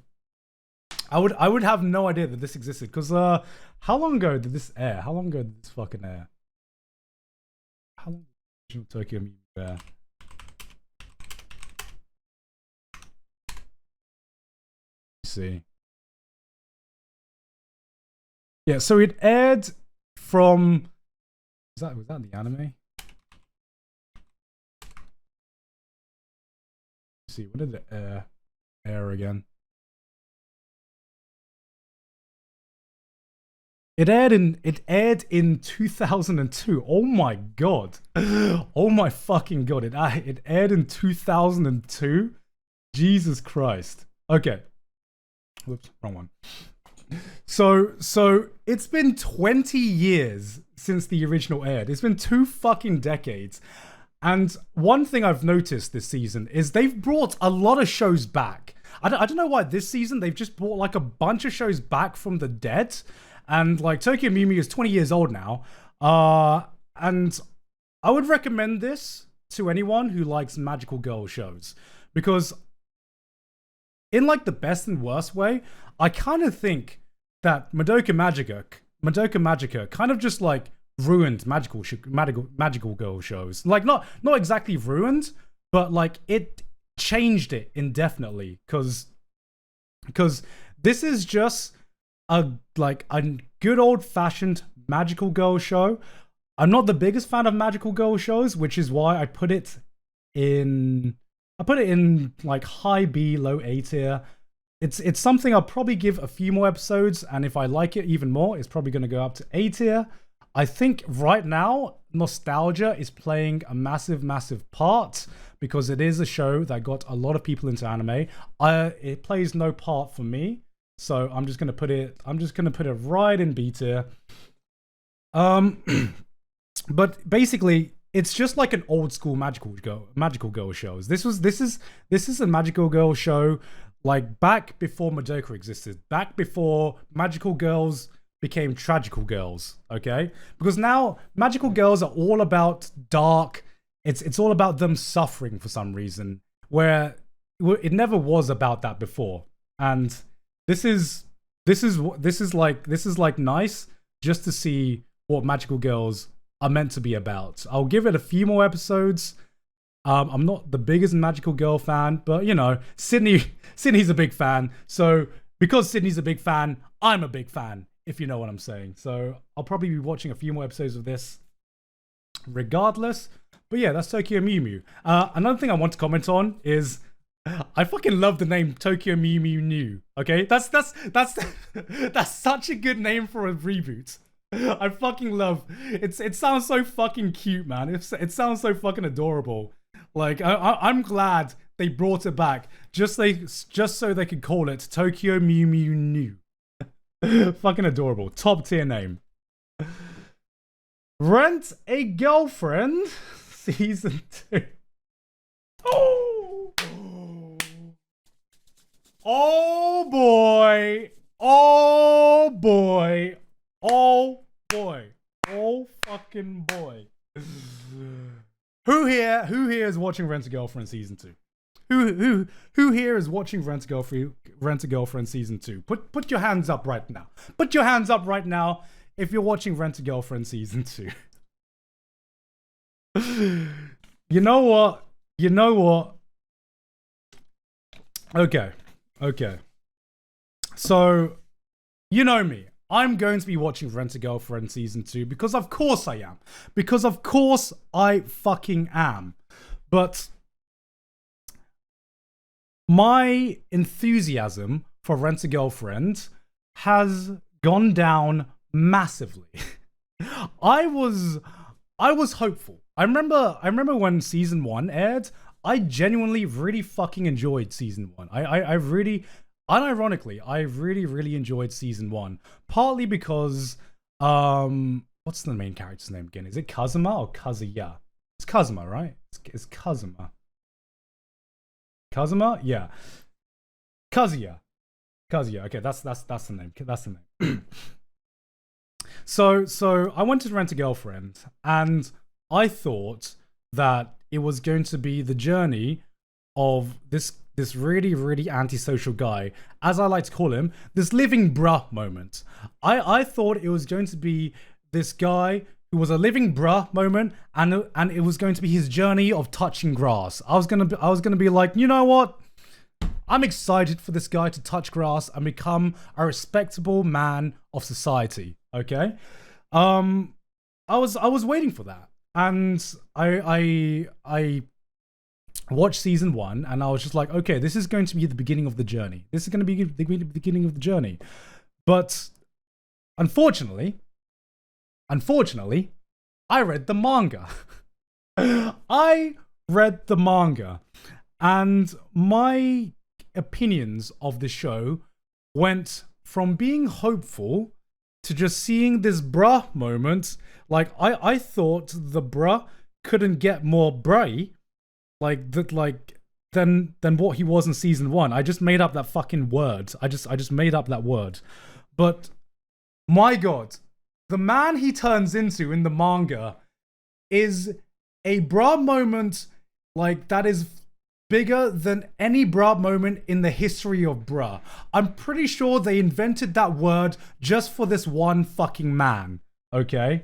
no idea that this existed, because how long ago did this air? How long ago did this fucking air? How long did Tokyo Mew Mew air? See. Yeah, so it aired from... Was that the anime? Let's see, when did it air again? It aired in 2002. Oh my god. Oh my fucking god. It aired in 2002. Jesus Christ. Okay. Whoops, wrong one. So it's been 20 years since the original aired. It's been 2 fucking decades. And one thing I've noticed this season is they've brought a lot of shows back. I don't know why this season they've just brought like a bunch of shows back from the dead. And like Tokyo Mew Mew is 20 years old now. And I would recommend this to anyone who likes magical girl shows. Because in like the best and worst way, I kind of think that Madoka Magica kind of just like ruined magical girl shows. Like not exactly ruined, but like it changed it indefinitely. Cause this is just a good old fashioned magical girl show. I'm not the biggest fan of magical girl shows, which is why I put it in like high B, low A tier. It's something I'll probably give a few more episodes, and if I like it even more, it's probably going to go up to A tier. I think right now, nostalgia is playing a massive part because it is a show that got a lot of people into anime. It plays no part for me, so I'm just gonna put it right in B tier. But basically, it's just like an old school magical girl shows. This is a magical girl show like back before Madoka existed, back before magical girls became tragical girls, okay? Because now magical girls are all about dark. It's all about them suffering for some reason, where it never was about that before. And this is like nice just to see what magical girls are meant to be about. I'll give it a few more episodes. I'm not the biggest magical girl fan, but you know, Sydney's a big fan. So because Sydney's a big fan, I'm a big fan, if you know what I'm saying. So I'll probably be watching a few more episodes of this regardless. But yeah, that's Tokyo Mew Mew. Another thing I want to comment on is I fucking love the name Tokyo Mew Mew New. Okay, that's such a good name for a reboot. I fucking love it. It sounds so fucking cute, man. It sounds so fucking adorable. Like I'm glad they brought it back just so they could call it Tokyo Mew Mew New. Fucking adorable. Top tier name. Rent a Girlfriend season 2. Oh boy. Oh boy. Oh boy. Oh fucking boy. Who here is watching Rent a Girlfriend season 2? Who here is watching Rent a Girlfriend season 2? Put your hands up right now. Put your hands up right now if you're watching Rent a Girlfriend season 2. You know what? Okay. So, you know me. I'm going to be watching Rent a Girlfriend season 2 because of course I am. Because of course I fucking am. But my enthusiasm for Rent a Girlfriend has gone down massively. I was hopeful. I remember when season 1 aired, I genuinely really fucking enjoyed season 1. I really, unironically, I really enjoyed season 1. Partly because, what's the main character's name again? Is it Kazuma or Kazuya? It's Kazuma, right? It's Kazuma. Kazuma? Yeah. Kazuya. Okay, that's the name. That's the name. So I wanted to Rent a Girlfriend, and I thought that it was going to be the journey of this really antisocial guy, as I like to call him, this living bruh moment. I thought it was going to be this guy who was a living bruh moment, and it was going to be his journey of touching grass. I was gonna be like, you know what? I'm excited for this guy to touch grass and become a respectable man of society. Okay, I was waiting for that, and I watched season 1, and I was just like, okay, this is going to be the beginning of the journey. This is going to be the beginning of the journey. But unfortunately, I read the manga. I read the manga, and my opinions of the show went from being hopeful to just seeing this bruh moment. Like I thought the bruh couldn't get more bruh than what he was in season 1. I just made up that fucking word. I just made up that word. But my god, the man he turns into in the manga is a bruh moment like that is bigger than any bruh moment in the history of bruh. I'm pretty sure they invented that word just for this one fucking man, okay?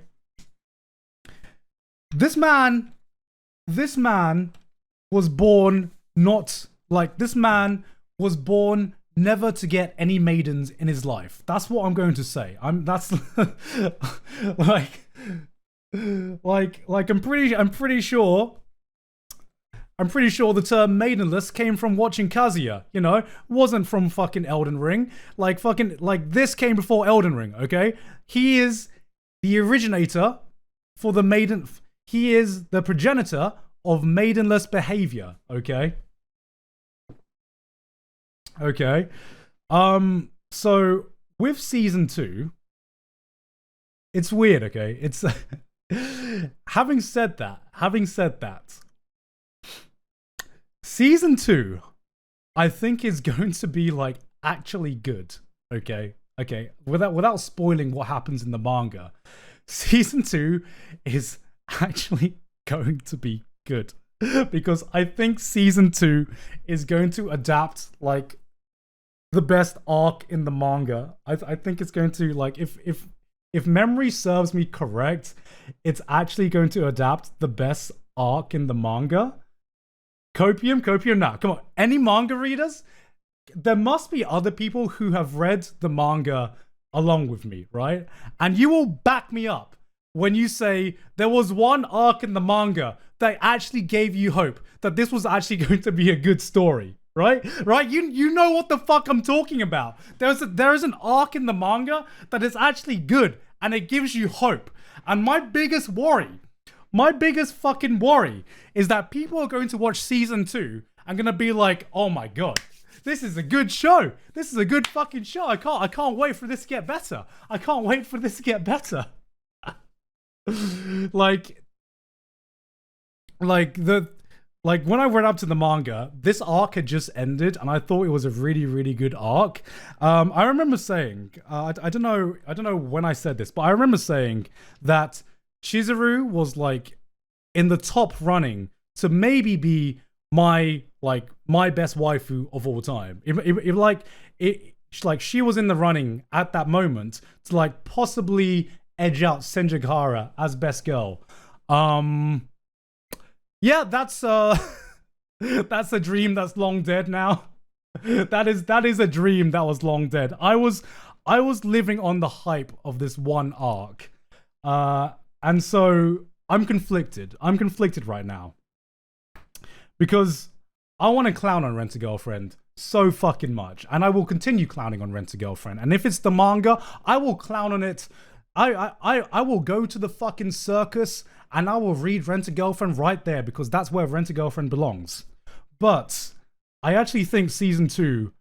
This man was born never to get any maidens in his life. That's what I'm going to say. I'm pretty sure the term maidenless came from watching Kazuya, you know? Wasn't from fucking Elden Ring. Like this came before Elden Ring, okay? He is the originator for the maiden. He is the progenitor of maidenless behavior, okay? Okay. So with season 2, it's weird, okay? It's having said that, season 2, I think is going to be like actually good. Okay. Without spoiling what happens in the manga, season 2 is actually going to be good because I think season 2 is going to adapt like the best arc in the manga. I think it's going to, like, if memory serves me correct, it's actually going to adapt the best arc in the manga. Copium now. Come on. Any manga readers? There must be other people who have read the manga along with me, right? And you will back me up when you say there was one arc in the manga that actually gave you hope that this was actually going to be a good story. Right? You know what the fuck I'm talking about. There is an arc in the manga that is actually good and it gives you hope. And my biggest fucking worry is that people are going to watch season 2 and gonna be like, oh my god, this is a good show. This is a good fucking show. I can't wait for this to get better. Like when I went up to the manga, this arc had just ended, and I thought it was a really, really good arc. I remember saying, I don't know when I said this, but I remember saying that Chizuru was like in the top running to maybe be my best waifu of all time. Like she was in the running at that moment to like possibly edge out Senjigahara as best girl. Yeah, that's a dream that's long dead now. That is a dream that was long dead. I was living on the hype of this one arc. And so I'm conflicted. I'm conflicted right now. Because I want to clown on Rent-a-Girlfriend so fucking much. And I will continue clowning on Rent-a-Girlfriend. And if it's the manga, I will clown on it. I will go to the fucking circus and I will read Rent-a-Girlfriend right there because that's where Rent-a-Girlfriend belongs. But I actually think season 2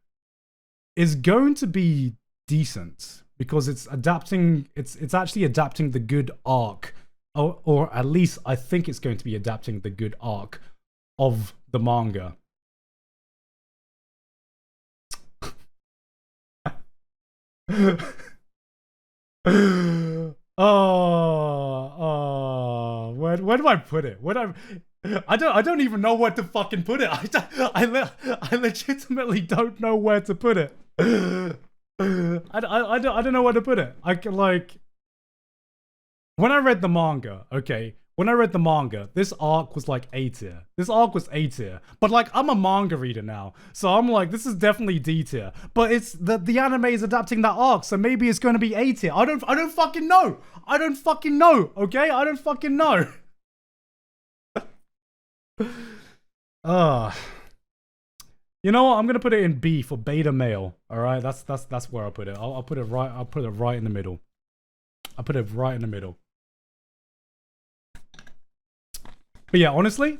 is going to be decent because it's actually adapting the good arc, or at least I think it's going to be adapting the good arc of the manga. Where do I put it? I don't even know where to fucking put it. I legitimately don't know where to put it. I don't know where to put it. I can, like, when I read the manga, okay, this arc was like A tier. But like, I'm a manga reader now, so I'm like, this is definitely D tier. But it's the anime is adapting that arc, so maybe it's going to be A tier. I don't fucking know. Okay, I don't fucking know. You know what? I'm gonna put it in B for beta male. All right, that's where I'll put it. I'll put it right. I'll put it right in the middle. But yeah, honestly,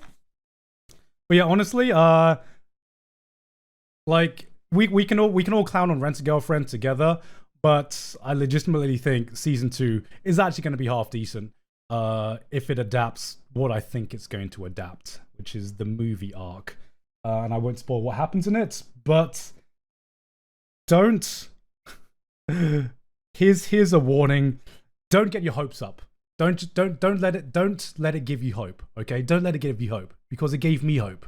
like we can all clown on Rent a Girlfriend together, but I legitimately think season 2 is actually going to be half decent if it adapts what I think it's going to adapt, which is the movie arc. And I won't spoil what happens in it, but don't. Here's a warning: don't get your hopes up. Don't let it give you hope. Okay, don't let it give you hope, because it gave me hope,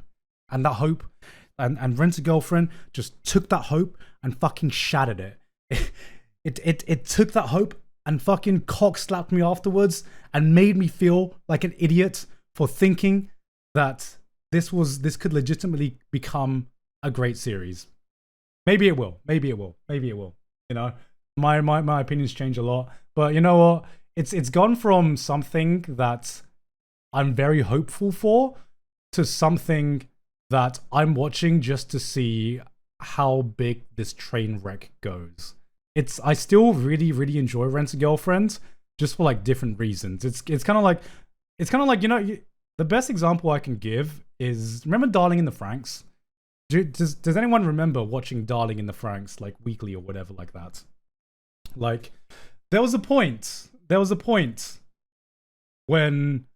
and that hope, and Rent a Girlfriend just took that hope and fucking shattered it. It took that hope and fucking cock slapped me afterwards and made me feel like an idiot for thinking that this could legitimately become a great series. Maybe it will. You know, my opinions change a lot, but you know what? It's gone from something that I'm very hopeful for to something that I'm watching just to see how big this train wreck goes. I still really enjoy Rent a Girlfriend, just for like different reasons. It's kind of like you know, the best example I can give is, remember Darling in the Franxx? Does anyone remember watching Darling in the Franxx like weekly or whatever like that? Like there was a point when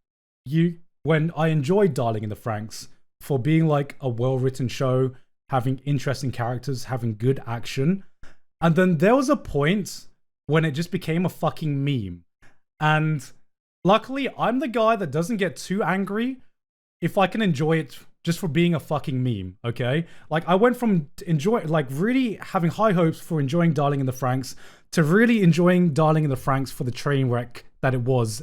I enjoyed Darling in the Franxx for being like a well-written show, having interesting characters, having good action. And then there was a point when it just became a fucking meme. And luckily, I'm the guy that doesn't get too angry if I can enjoy it just for being a fucking meme, okay? Like, I went from really having high hopes for enjoying Darling in the Franxx to really enjoying Darling in the Franxx for the train wreck that it was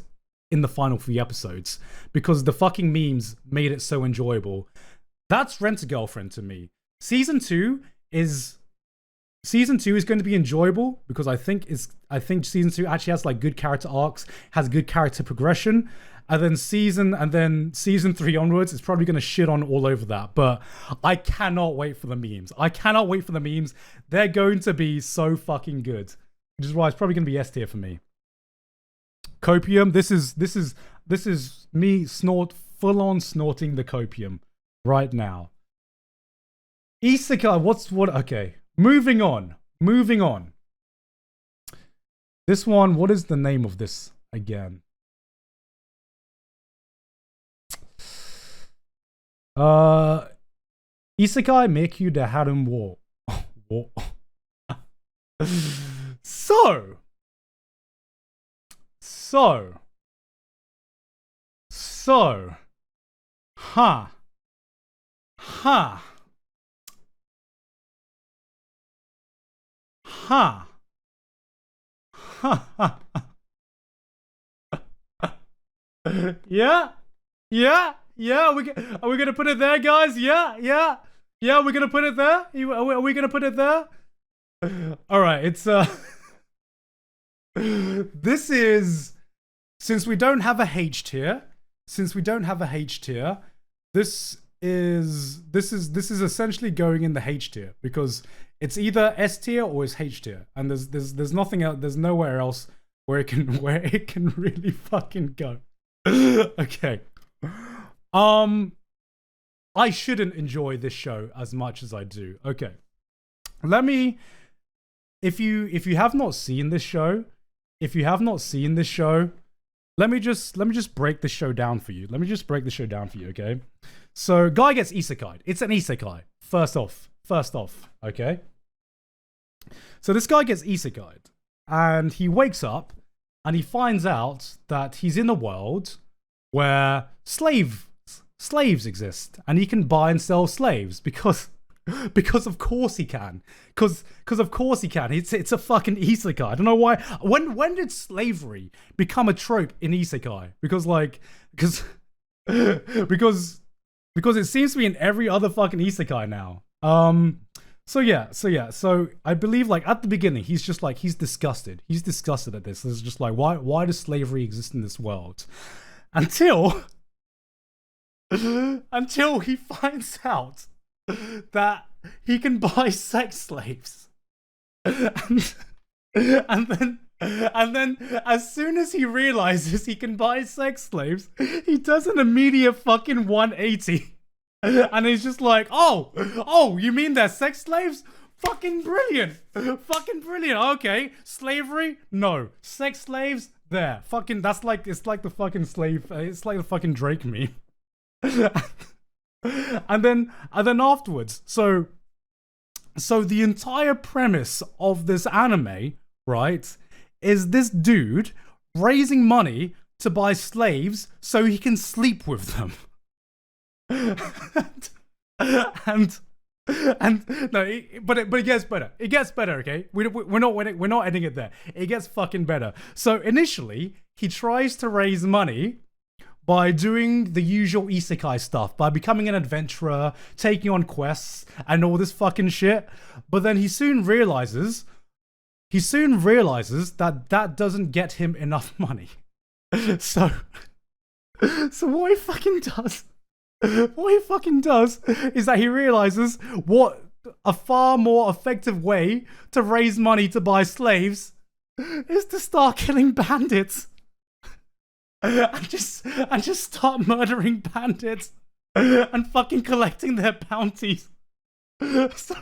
in the final 3 episodes, because the fucking memes made it so enjoyable. That's Rent a Girlfriend to me. Season 2 is going to be enjoyable because I think season 2 actually has like good character arcs, has good character progression, and then season 3 onwards is probably going to shit on all over that. But I cannot wait for the memes. They're going to be so fucking good, which is why it's probably going to be S tier for me. Copium. This is me full on snorting the copium right now. Isekai. Okay. Moving on. This one, what is the name of this again? Isekai Meikyuu de Harem War. So. Yeah. Are we gonna put it there, guys? Yeah. We're gonna put it there. Are we gonna put it there? All right. It's This is, since we don't have a H tier. This is essentially going in the H tier because it's either S tier or it's H tier, and there's nothing else. There's nowhere else where it can really fucking go. Okay. I shouldn't enjoy this show as much as I do. Okay. If you have not seen this show, let me just break the show down for you. Okay? So, guy gets isekai'd. It's an isekai. First off, okay? So this guy gets isekai'd, and he wakes up, and he finds out that he's in a world where slaves exist, and he can buy and sell slaves because of course he can. Because of course he can. It's a fucking isekai. I don't know why. When did slavery become a trope in isekai? Because it seems to be in every other fucking isekai now. So I believe like at the beginning he's just like he's disgusted at this. It's just like why does slavery exist in this world? Until he finds out that he can buy sex slaves. And then as soon as he realizes he can buy sex slaves, he does an immediate fucking 180. And he's just like, oh, you mean they're sex slaves? Fucking brilliant. Fucking brilliant. Okay. Slavery? No. Sex slaves? There. Fucking, that's like, it's like the fucking slave, it's like the fucking Drake meme. and then afterwards, so the entire premise of this anime, right, is this dude raising money to buy slaves so he can sleep with them. and no, but it gets better. It gets better, okay? We're not ending it there. It gets fucking better. So initially, he tries to raise money by doing the usual isekai stuff, by becoming an adventurer, taking on quests, and all this fucking shit. But then he soon realizes that that doesn't get him enough money. So what he fucking does is that he realizes what a far more effective way to raise money to buy slaves is to start killing bandits. And just start murdering bandits and fucking collecting their bounties. So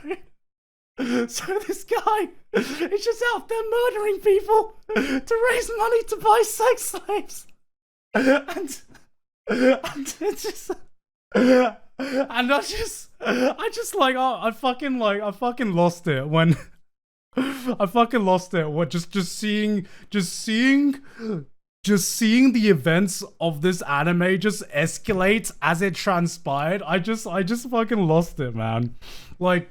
this guy is just out there murdering people to raise money to buy sex slaves. And it's just, and I fucking lost it when just seeing the events of this anime just escalate as it transpired. I just fucking lost it, man. Like,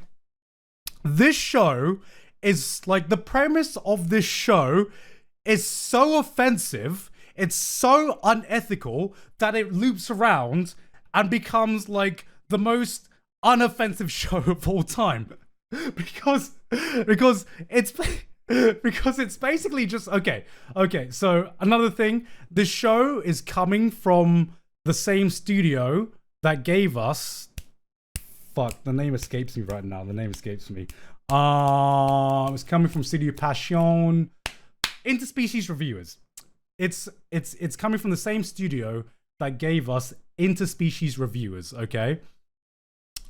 this show is like, the premise of this show is so offensive, it's so unethical that it loops around and becomes like the most unoffensive show of all time. Because it's basically just okay. So another thing, this show is coming from the same studio that gave us. Fuck, the name escapes me right now. It's coming from Studio Passion, Interspecies Reviewers. It's coming from the same studio that gave us Interspecies Reviewers. Okay,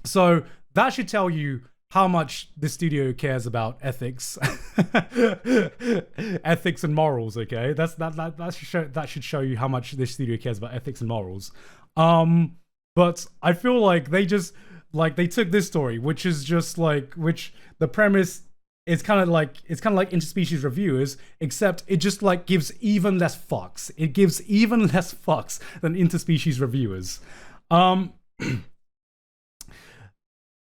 so that should tell you how much the studio cares about ethics, ethics and morals. Okay, that should show you how much this studio cares about ethics and morals. But I feel like they took this story, which the premise is kind of like Interspecies Reviewers, except it just like gives even less fucks. It gives even less fucks than Interspecies Reviewers.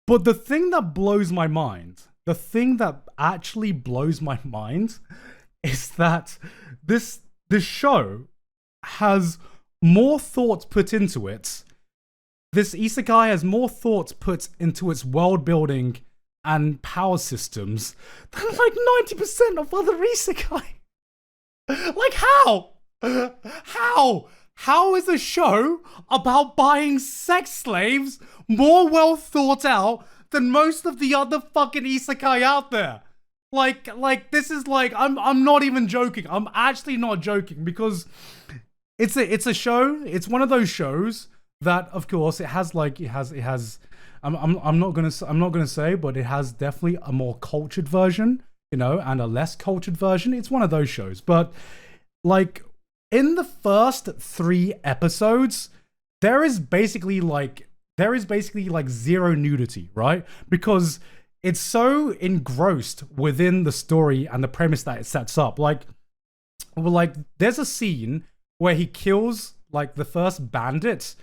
But the thing that blows my mind, the thing that actually blows my mind, is that this show has more thought put into it. This isekai has more thought put into its world building and power systems than like 90% of other isekai. Like, how is a show about buying sex slaves more well thought out than most of the other fucking isekai out there? Like this is like, I'm not even joking. I'm actually not joking, because it's a show. It's one of those shows that, of course, it has. I'm not gonna say, but it has definitely a more cultured version, and a less cultured version. It's one of those shows, but like, in the first 3 episodes, there is basically like zero nudity, right? Because it's so engrossed within the story and the premise that it sets up. Like there's a scene where he kills like the first bandit,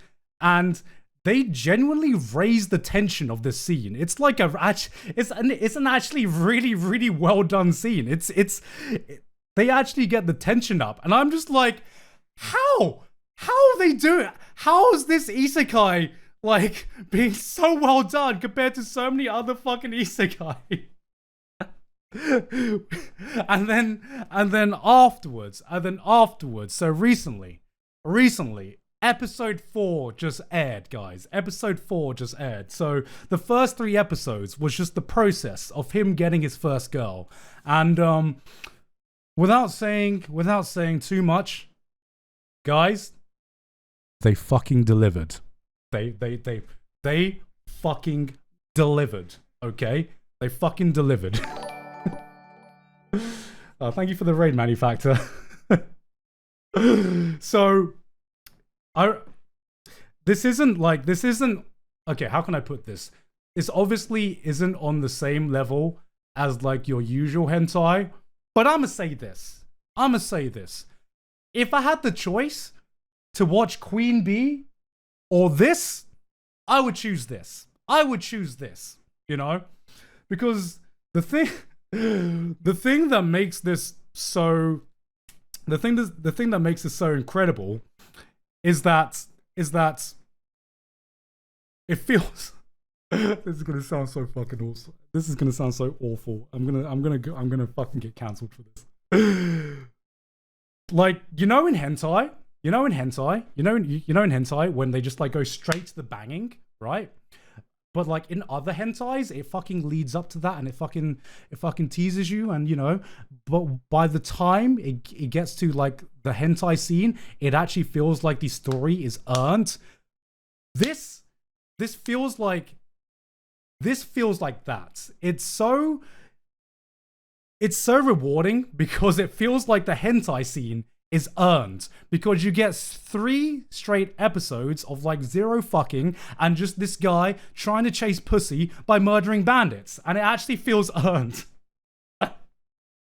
and they genuinely raise the tension of this scene. It's like it's an actually really, really well done scene. They actually get the tension up, and I'm just like, how they do it? How is this isekai like being so well done compared to so many other fucking isekai? and then afterwards. So recently, episode 4 just aired, guys. Episode 4 just aired. So the first 3 episodes was just the process of him getting his first girl, and without saying too much, guys, they fucking delivered. They fucking delivered. Okay, They fucking delivered. Thank you for the raid, Manufacturer. So, this isn't okay, how can I put this? This obviously isn't on the same level as like your usual hentai, but I'ma say this. If I had the choice to watch Queen Bee or this, I would choose this. You know? Because the thing that makes this so incredible is that it feels this is gonna sound so fucking awesome. This is gonna sound so awful. I'm gonna fucking get cancelled for this. Like, in hentai, when they just like go straight to the banging, right? But like in other hentais, it fucking leads up to that and it fucking teases you, and but by the time it gets to like the hentai scene, it actually feels like the story is earned. This feels like that. It's so rewarding because it feels like the hentai scene is earned, because you get 3 straight episodes of like zero fucking and just this guy trying to chase pussy by murdering bandits, and it actually feels earned.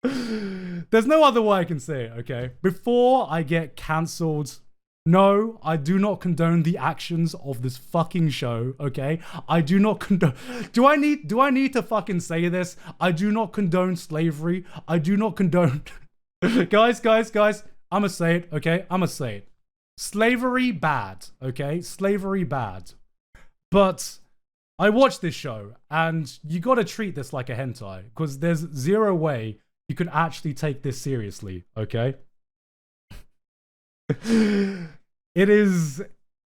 There's no other way I can say it, okay? Before I get cancelled, no, I do not condone the actions of this fucking show, okay? I do not condone... Do I need to fucking say this? I do not condone slavery. I do not condone... Guys, I'ma say it, okay? I'ma say it. Slavery bad, okay? Slavery bad. But I watched this show, and you gotta treat this like a hentai, because there's zero way you can actually take this seriously, okay? It is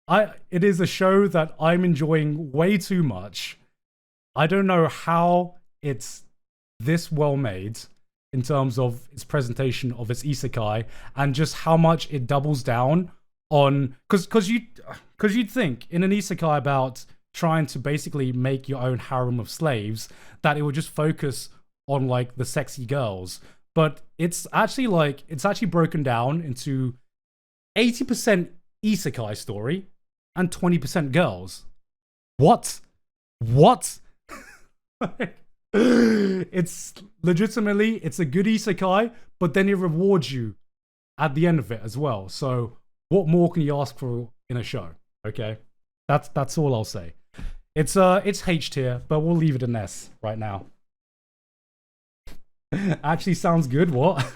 a show that I'm enjoying way too much. I don't know how it's this well made in terms of its presentation of its isekai, and just how much it doubles down on, because you'd think in an isekai about trying to basically make your own harem of slaves that it would just focus on like the sexy girls, but it's actually broken down into 80% isekai story and 20% girls. What? It's legitimately, it's a good isekai, but then it rewards you at the end of it as well. So what more can you ask for in a show? Okay, that's all I'll say. It's H tier, but we'll leave it an S right now. Actually sounds good. What?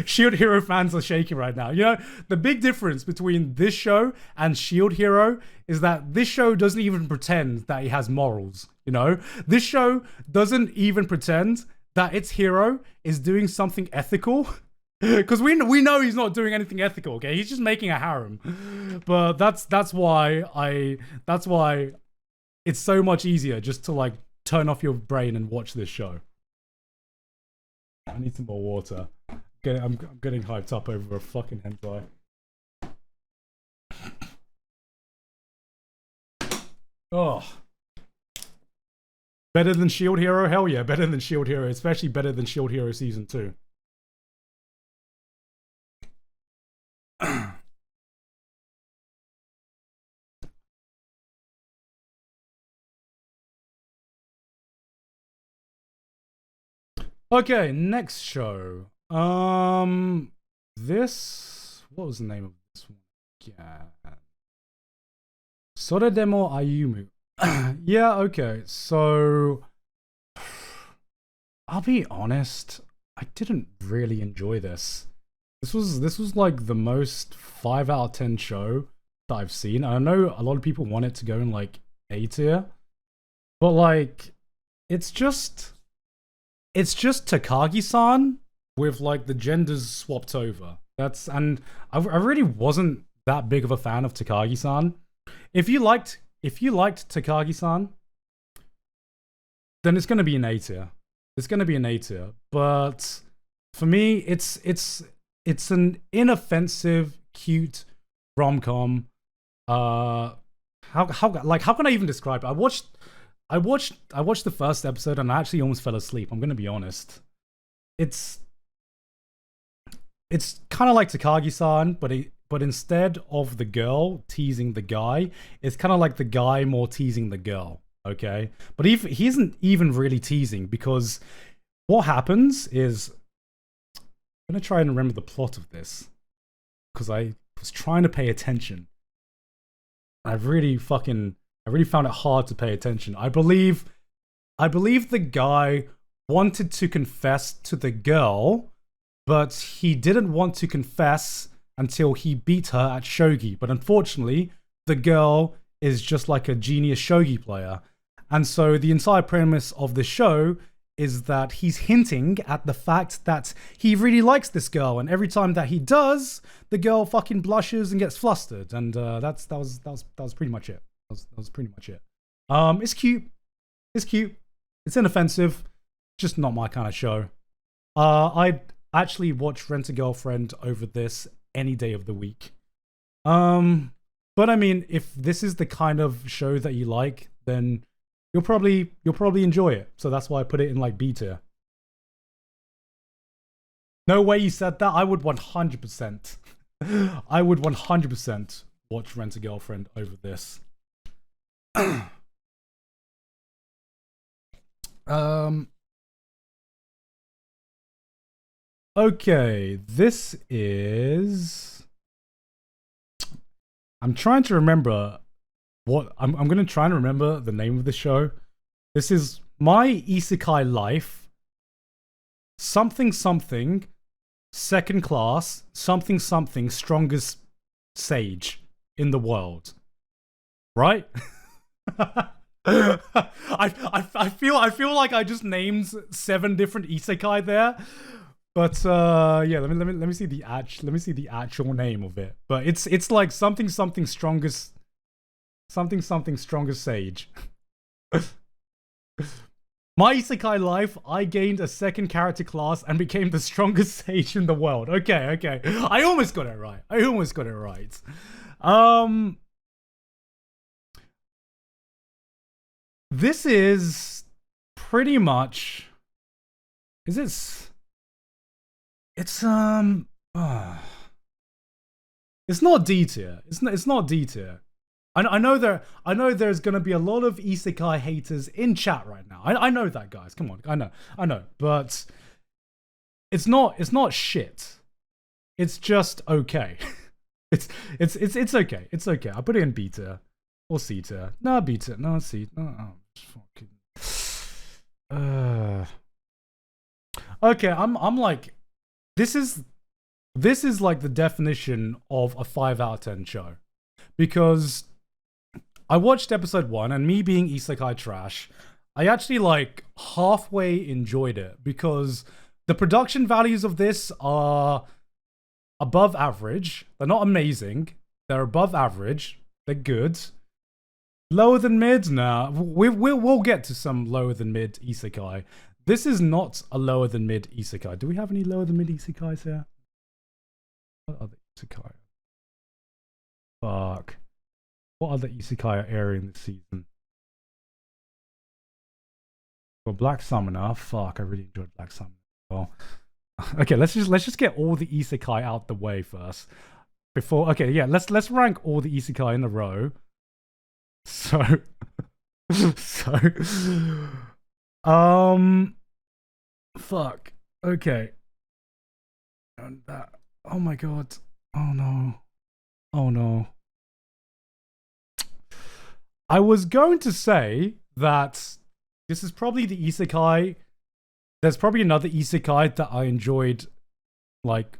Shield Hero fans are shaking right now. The big difference between this show and Shield Hero is that this show doesn't even pretend that he has morals. This show doesn't even pretend that its hero is doing something ethical, because we know he's not doing anything ethical. Okay, he's just making a harem. But that's why it's so much easier just to like turn off your brain and watch this show. I need some more water. I'm getting hyped up over a fucking hentai. Oh. Better than Shield Hero? Hell yeah, better than Shield Hero. Especially better than Shield Hero Season 2. Okay, next show. What was the name of this one? Yeah. Soredemo Ayumu. Yeah, okay. So I'll be honest, I didn't really enjoy this. This was like the most 5 out of 10 show that I've seen. I know a lot of people want it to go in like A tier, but like it's just Takagi-san with like the genders swapped over. And I really wasn't that big of a fan of Takagi-san. If you liked Takagi-san, then it's gonna be an A tier. It's gonna be an A tier. But for me, it's an inoffensive, cute rom-com. How can I even describe it? I watched I watched the first episode and I actually almost fell asleep. I'm gonna be honest. It's kind of like Takagi-san, but instead of the girl teasing the guy, it's kind of like the guy more teasing the girl. Okay, but he isn't even really teasing, because what happens is, I'm gonna try and remember the plot of this because I was trying to pay attention. I really found it hard to pay attention. I believe the guy wanted to confess to the girl, but he didn't want to confess until he beat her at shogi. But unfortunately, the girl is just like a genius shogi player. And so the entire premise of the show is that he's hinting at the fact that he really likes this girl, and every time that he does, the girl fucking blushes and gets flustered. And that was pretty much it. That was pretty much it. It's cute. It's cute. It's inoffensive. Just not my kind of show. I'd actually watch Rent a Girlfriend over this any day of the week. But I mean, if this is the kind of show that you like, then you'll probably enjoy it. So that's why I put it in like B tier. No way you said that. I would 100%. I would 100% watch Rent a Girlfriend over this. Okay, this is... I'm trying to remember what... I'm going to try and remember the name of the show. This is My Isekai Life, something something, second class, something something, strongest sage in the world. Right? I feel like I just named 7 different isekai there, but yeah, let me see the actual name of it. But it's like something something strongest sage. My Isekai Life, I gained a second character class and became the strongest sage in the world. Okay. I almost got it right. This is pretty much... Is this... It's not D tier. It's not D tier. I know there's gonna be a lot of isekai haters in chat right now. I know that, guys. Come on, I know, but it's not shit. It's just okay. it's okay. It's okay. I put it in B tier or C tier. No, B tier. No, C. No, fucking. Okay, I'm like, this is like the definition of a 5 out of 10 show, because I watched episode 1, and me being isekai trash, I actually like halfway enjoyed it, because the production values of this are above average. They're not amazing. They're above average. They're good. Lower than mid? Nah. We'll get to some lower than mid isekai. This is not a lower than mid isekai. Do we have any lower than mid isekais here? What other isekai? Fuck. What other isekai are airing this season? Well, Black Summoner. Fuck, I really enjoyed Black Summoner. Well, okay, let's just get all the isekai out the way first. Before, okay, yeah, let's rank all the isekai in a row. So, fuck. Okay. And that. Oh my god. Oh no. I was going to say that this is probably the isekai. There's probably another isekai that I enjoyed like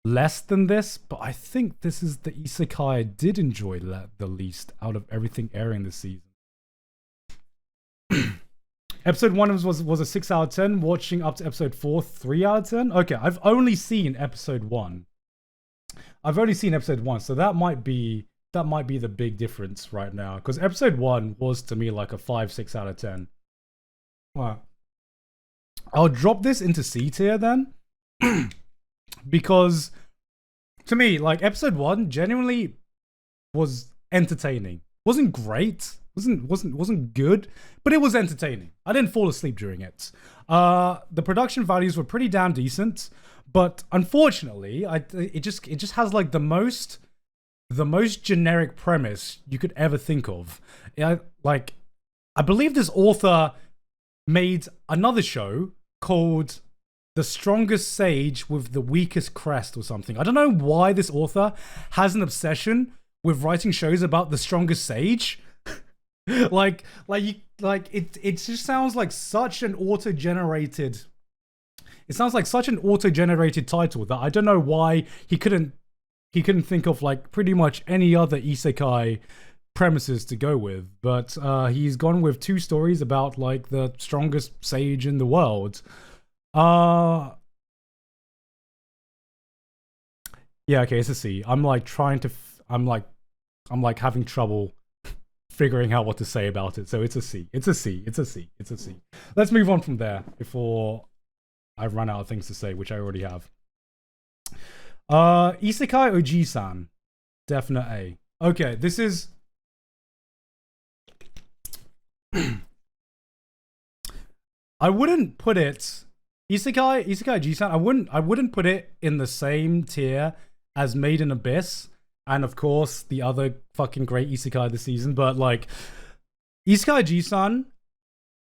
less than this, but I think this is the isekai I did enjoy the least out of everything airing this season. Episode 1 was a 6 out of 10. Watching up to episode 4, 3 out of 10. Okay, I've only seen episode 1. So that might be the big difference right now, because episode 1 was to me like a 5, 6 out of 10. Wow. I'll drop this into C tier then. Because to me, like, episode 1 genuinely was entertaining. Wasn't great. wasn't good, but it was entertaining. I didn't fall asleep during it. The production values were pretty damn decent, but unfortunately, it just has like the most generic premise you could ever think of. Like, I believe this author made another show called The Strongest Sage with the Weakest Crest or something. I don't know why this author has an obsession with writing shows about the strongest sage. It just sounds like such an auto-generated. It sounds like such an auto-generated title that I don't know why he couldn't think of like pretty much any other isekai premises to go with. But he's gone with 2 stories about like the strongest sage in the world. Yeah, okay, it's a C. I'm like trying to. I'm like having trouble figuring out what to say about it. So it's a C. It's a C. It's a C. It's a C. Let's move on from there before I run out of things to say, which I already have. Isekai Ojisan, definite A. Okay, this is. I wouldn't put it. Isekai Ojisan. I wouldn't put it in the same tier as Made in Abyss, and of course the other fucking great isekai this season. But like Isekai Ojisan,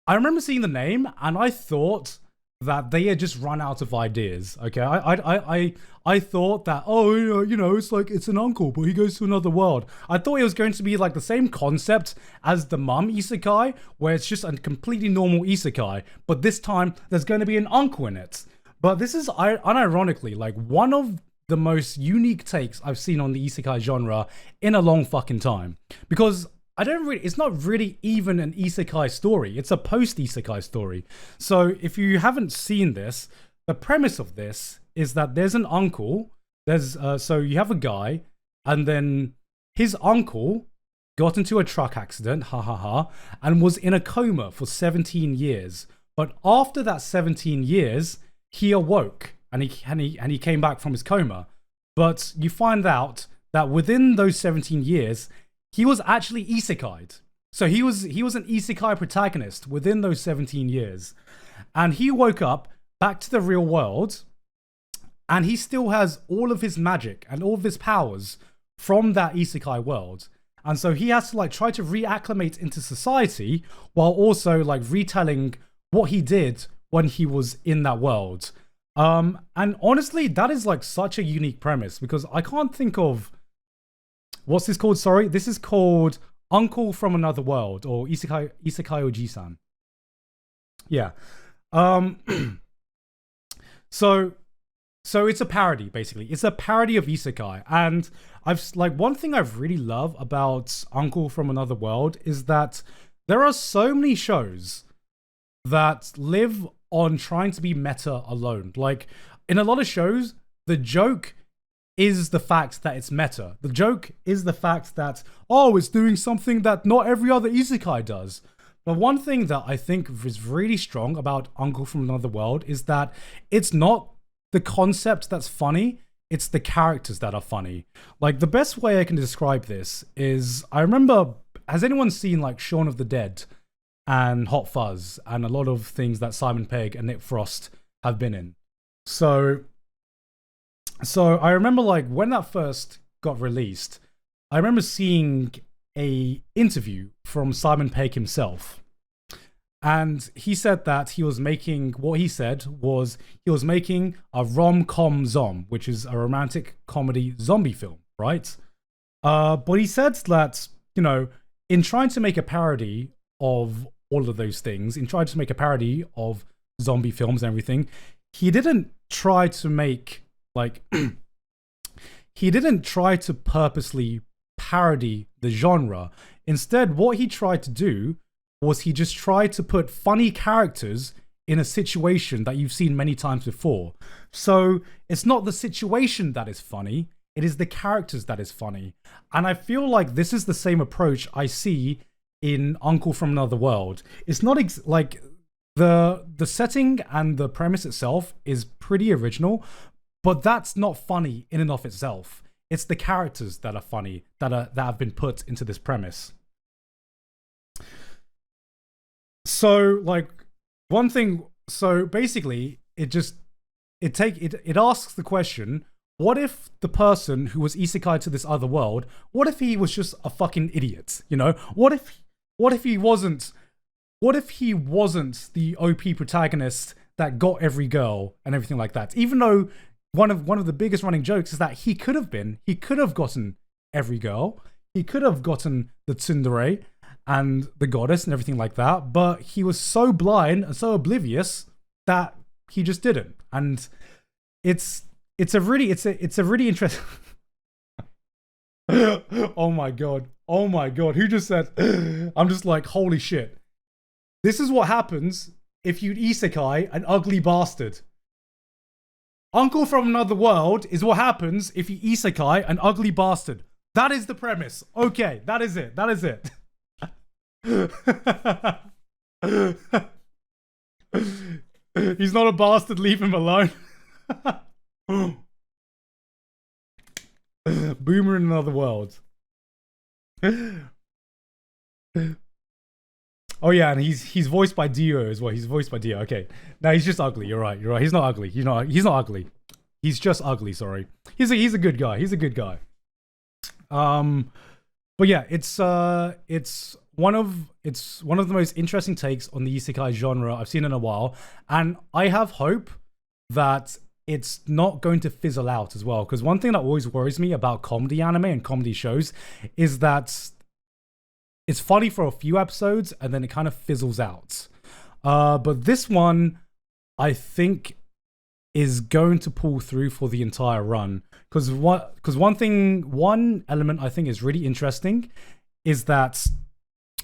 I remember seeing the name and I thought that they had just run out of ideas. Okay, I thought that, oh, you know, it's like it's an uncle, but he goes to another world. I thought it was going to be like the same concept as the Mum Isekai, where it's just a completely normal isekai, but this time there's going to be an uncle in it. But this is unironically like one of the most unique takes I've seen on the isekai genre in a long fucking time, because it's not really even an isekai story. It's a post-isekai story. So if you haven't seen this, the premise of this is that there's an uncle. So you have a guy, and then his uncle got into a truck accident, and was in a coma for 17 years. But after that 17 years, he awoke and he came back from his coma. But you find out that within those 17 years, he was actually isekai'd. So he was an isekai protagonist within those 17 years. And he woke up back to the real world, and he still has all of his magic and all of his powers from that isekai world. And so he has to like try to reacclimate into society while also like retelling what he did when he was in that world. And honestly, that is like such a unique premise, because I can't think of what's this called. Sorry, this is called Uncle from Another World, or Isekai Ojisan. Yeah. So it's a parody, basically. It's a parody of isekai, and one thing I really love about Uncle from Another World is that there are so many shows that live on trying to be meta alone. Like, in a lot of shows, the joke is the fact that it's meta. The joke is the fact that, oh, it's doing something that not every other isekai does. But one thing that I think is really strong about Uncle from Another World is that it's not the concept that's funny, it's the characters that are funny. Like, the best way I can describe this is, I remember, has anyone seen like Shaun of the Dead and Hot Fuzz and a lot of things that Simon Pegg and Nick Frost have been in? So I remember like when that first got released, I remember seeing a interview from Simon Pegg himself. And he said that he was making a rom-com zom, which is a romantic comedy zombie film, right? But he said that, you know, in trying to make a parody of all of those things, in trying to make a parody of zombie films and everything, he didn't try to make, like, he didn't try to purposely parody the genre. Instead, what he tried to do was he just tried to put funny characters in a situation that you've seen many times before. So it's not the situation that is funny, it is the characters that is funny. And I feel like this is the same approach I see in Uncle from Another World. It's not like the setting and the premise itself is pretty original, but that's not funny in and of itself. It's the characters that are funny that have been put into this premise. So like one thing. So basically, it asks the question: what if the person who was isekai to this other world? What if he was just a fucking idiot? You know, what if he wasn't? What if he wasn't the OP protagonist that got every girl and everything like that? Even though one of the biggest running jokes is that he could have gotten every girl. He could have gotten the tsundere and the goddess and everything like that, but he was so blind and so oblivious that he just didn't. And it's a really interesting. Oh my god, who just said? I'm just like, holy shit. This is what happens if you isekai an ugly bastard. Uncle from Another World is what happens if you isekai an ugly bastard. That is the premise. Okay, that is it. He's not a bastard, leave him alone. Boomer in Another World. Oh yeah, and he's voiced by Dio as well. He's voiced by Dio. Okay. No, he's just ugly. You're right. He's not ugly. He's not ugly. He's just ugly, sorry. He's a good guy. But yeah, it's one of the most interesting takes on the isekai genre I've seen in a while, and I have hope that it's not going to fizzle out as well. Because one thing that always worries me about comedy anime and comedy shows is that it's funny for a few episodes and then it kind of fizzles out. But this one, I think, is going to pull through for the entire run. Because one element I think is really interesting is that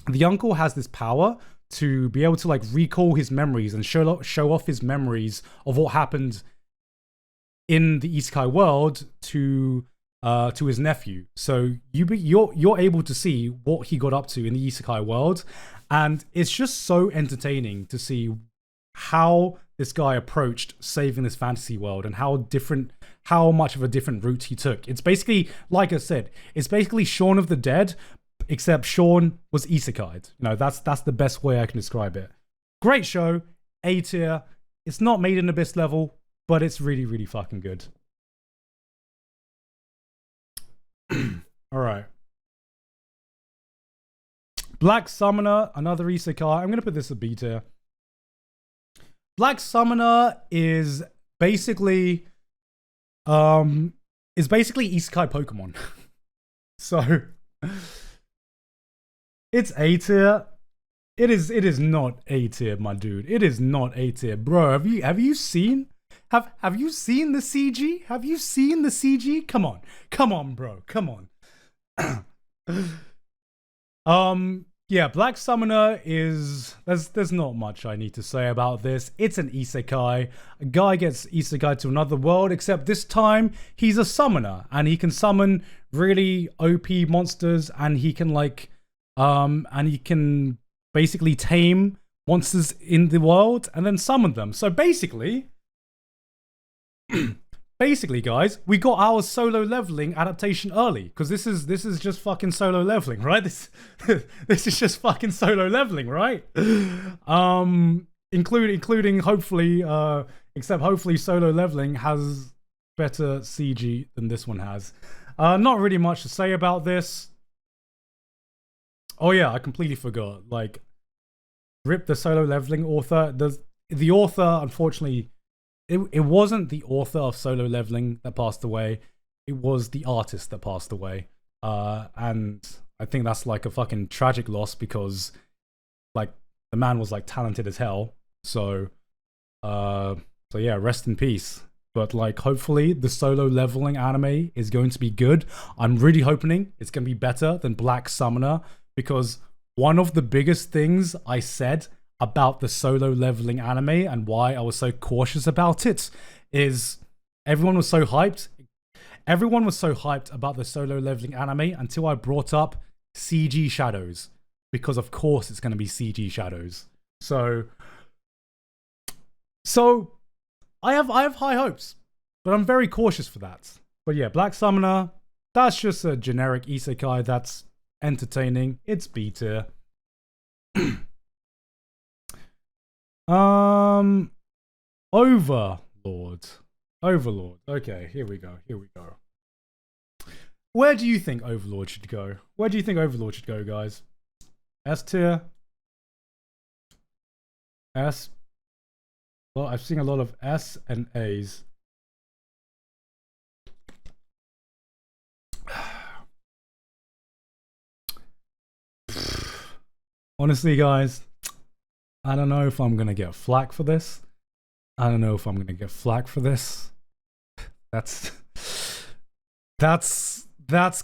the uncle has this power to be able to like recall his memories and show off his memories of what happened in the isekai world to his nephew. So you're able to see what he got up to in the isekai world, and it's just so entertaining to see how this guy approached saving this fantasy world and how much of a different route he took. It's basically, like I said, it's basically Shaun of the Dead, except Shaun was isekai'd. You know, that's the best way I can describe it. Great show, A tier. It's not Made in Abyss level, but it's really, really fucking good. All right. Black Summoner, another isekai. I'm gonna put this a B tier. Black Summoner is basically isekai Pokemon. So it's A tier. It is not A tier, my dude. It is not A tier, bro. Have you seen the CG? Have you seen the CG? Come on, bro. Come on. Yeah, Black Summoner is there's not much I need to say about this. It's an isekai. A guy gets isekai to another world, except this time he's a summoner and he can summon really OP monsters, and he can basically tame monsters in the world and then summon them. So basically guys, we got our solo leveling adaptation early, because this is just fucking solo leveling, right? This is just fucking solo leveling, right? Including hopefully, except hopefully solo leveling has better CG than this one has. Not really much to say about this. Oh yeah, I completely forgot. Like, rip the solo leveling author. The author, unfortunately, it wasn't the author of Solo Leveling that passed away. It was the artist that passed away. And I think that's like a fucking tragic loss, because like the man was like talented as hell. So yeah, rest in peace. But like, hopefully the Solo Leveling anime is going to be good. I'm really hoping it's going to be better than Black Summoner, because one of the biggest things I said about the Solo Leveling anime and why I was so cautious about it is everyone was so hyped about the Solo Leveling anime until I brought up CG shadows, because of course it's going to be CG shadows. So I have high hopes, but I'm very cautious for that. But yeah, Black Summoner, that's just a generic isekai that's entertaining. It's B tier. Overlord. Overlord. Okay, here we go. Here we go. Where do you think Overlord should go? Where do you think Overlord should go, guys? S tier? S? Well, I've seen a lot of S and A's. Honestly, guys, I don't know if I'm gonna get flack for this. I don't know if I'm gonna get flack for this. That's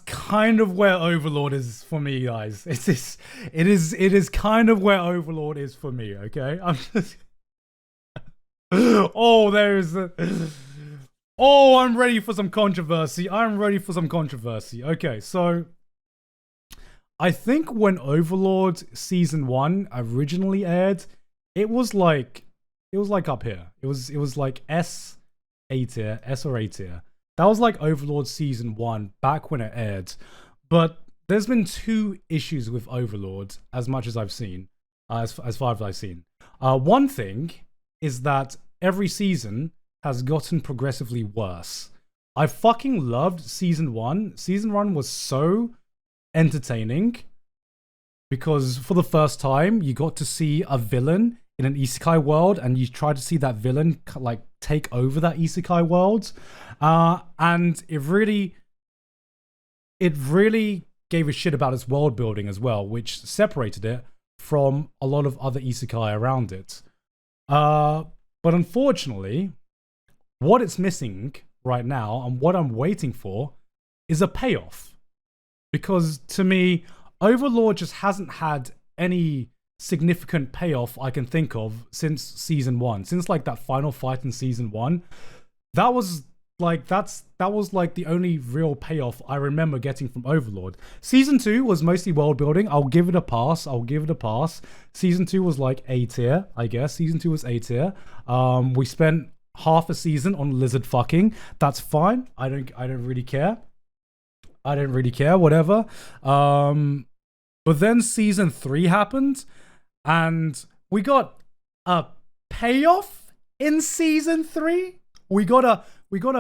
kind of where Overlord is for me, guys. It is kind of where Overlord is for me. Okay, I'm just. Oh, there's. Oh, I'm ready for some controversy. I'm ready for some controversy. Okay, so I think when Overlord season 1 originally aired, it was like up here. It was like S A tier, S or A tier. That was like Overlord season 1 back when it aired. But there's been 2 issues with Overlord as much as I've seen, as far as I've seen. One thing is that every season has gotten progressively worse. I fucking loved season 1. Season 1 was so entertaining because for the first time you got to see a villain in an isekai world, and you try to see that villain like take over that isekai world, and it really gave a shit about its world building as well, which separated it from a lot of other isekai around it. But unfortunately, what it's missing right now and what I'm waiting for is a payoff, because to me, Overlord just hasn't had any significant payoff I can think of since season 1, since like that final fight in season 1. That was like the only real payoff I remember getting from Overlord. Season 2 was mostly world building. I'll give it a pass. Season 2 was like A tier, I guess. Season 2 was A tier. We spent half a season on lizard fucking. That's fine. I don't really care. Whatever. But then season 3 happened, and we got a payoff in season 3. We got a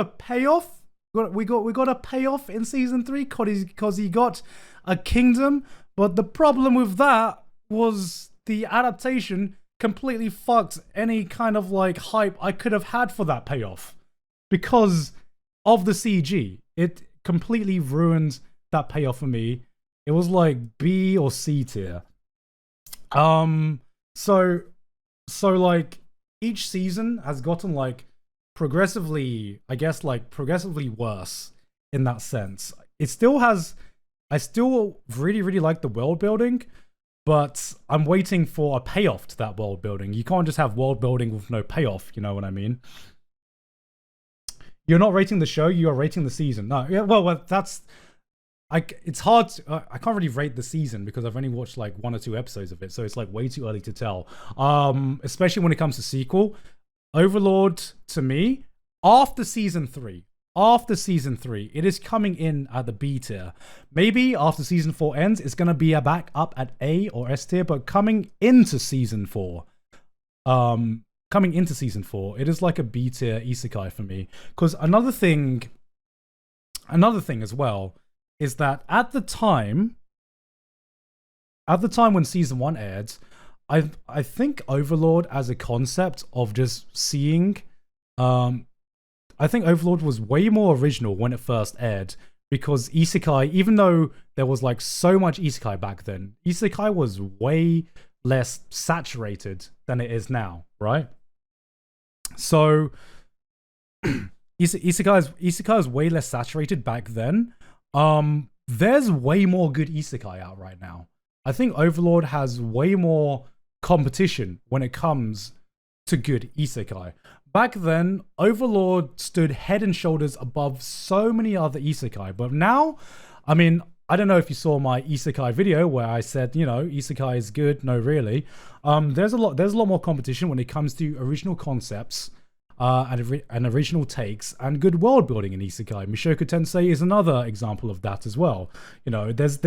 payoff. We got a payoff in season 3 because he got a kingdom. But the problem with that was the adaptation completely fucked any kind of like hype I could have had for that payoff because of the CG. It completely ruined that payoff for me. It was like B or C tier. So like each season has gotten like progressively, I guess, like progressively worse in that sense. It still has, I still really like the world building, but I'm waiting for a payoff to that world building. You can't just have world building with no payoff, you know what I mean? You're not rating the show, you are rating the season. No, yeah, well that's... it's hard to, I can't really rate the season because I've only watched like 1 or 2 episodes of it, so it's like way too early to tell. Especially when it comes to sequel. Overlord, to me, after season 3, it is coming in at the B tier. Maybe after season 4 ends, it's gonna be back up at A or S tier, but coming into season 4, it is like a B tier isekai for me. Because another thing as well is that at the time when season 1 aired, I think Overlord as a concept of just seeing, I think Overlord was way more original when it first aired, because isekai, even though there was like so much isekai back then, isekai was way less saturated than it is now, right? So isekai is way less saturated back then. There's way more good isekai out right now. I think Overlord has way more competition when it comes to good isekai. Back then, Overlord stood head and shoulders above so many other isekai, but now, I mean, I don't know if you saw my isekai video where I said, you know, isekai is good. No, really. There's a lot more competition when it comes to original concepts. and original takes and good world building in isekai. Mushoku Tensei is another example of that as well. You know, there's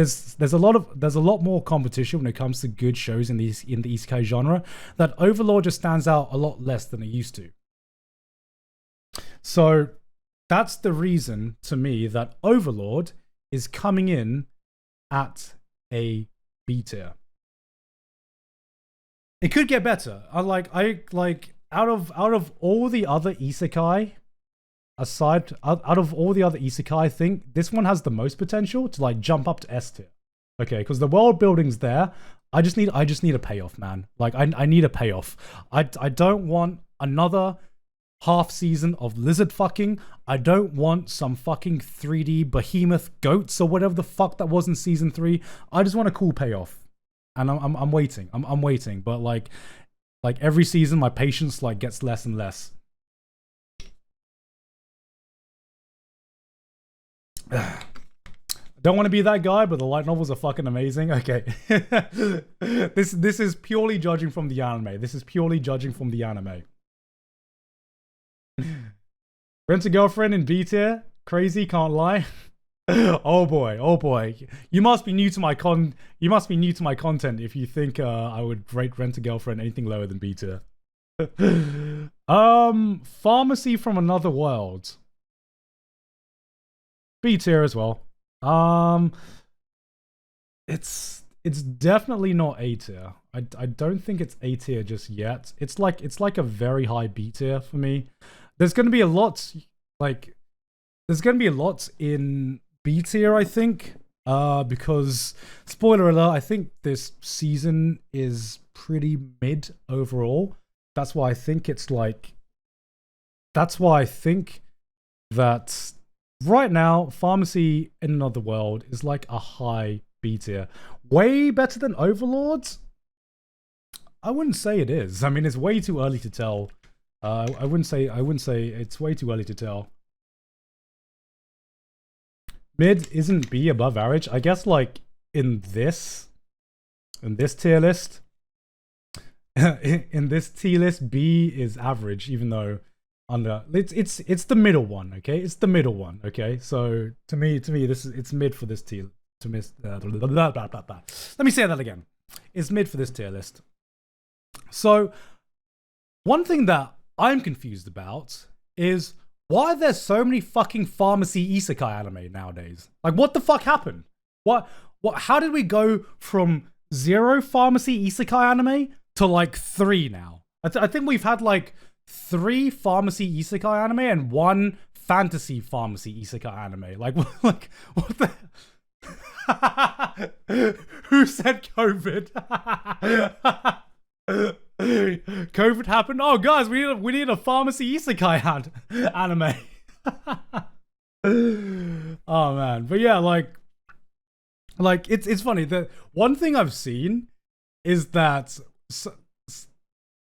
a lot more competition when it comes to good shows in the isekai genre. That Overlord just stands out a lot less than it used to. So that's the reason to me that Overlord is coming in at a B tier. It could get better. Out of all the other isekai, out of all the other isekai, I think this one has the most potential to like jump up to S tier. Okay, because the world building's there. I just need a payoff, man. Like I need a payoff. I don't want another half season of lizard fucking. I don't want some fucking 3D behemoth goats or whatever the fuck that was in season 3. I just want a cool payoff. And I'm waiting. I'm waiting, but like every season my patience like gets less and less. Don't want to be that guy, but the light novels are fucking amazing. Okay. This is purely judging from the anime. Rent a girlfriend in B tier? Crazy, can't lie. Oh boy. You must be new to my content if you think I would rate Rent a Girlfriend anything lower than B tier. Pharmacy from Another World. B tier as well. It's definitely not A tier. I don't think it's A tier just yet. It's like a very high B tier for me. There's gonna be a lot in B tier, I think. Because spoiler alert, I think this season is pretty mid overall. That's why I think that right now, Pharmacy in Another World is like a high B tier. Way better than Overlords? I wouldn't say it is. I mean, it's way too early to tell. I wouldn't say it's way too early to tell. Mid isn't B above average. I guess like in this tier list, in this tier list, B is average, even though under it's the middle one. Okay, it's the middle one. Okay, so to me, it's mid for this tier. Let me say that again. It's mid for this tier list. So one thing that I'm confused about is why are there so many fucking pharmacy isekai anime nowadays? Like, what the fuck happened? How did we go from 0 pharmacy isekai anime to like 3 now? I think we've had like 3 pharmacy isekai anime and 1 fantasy pharmacy isekai anime. Like what the... Who said COVID? COVID happened. Oh, guys, we need a pharmacy isekai anime. Oh man, but yeah, like it's funny that one thing I've seen is that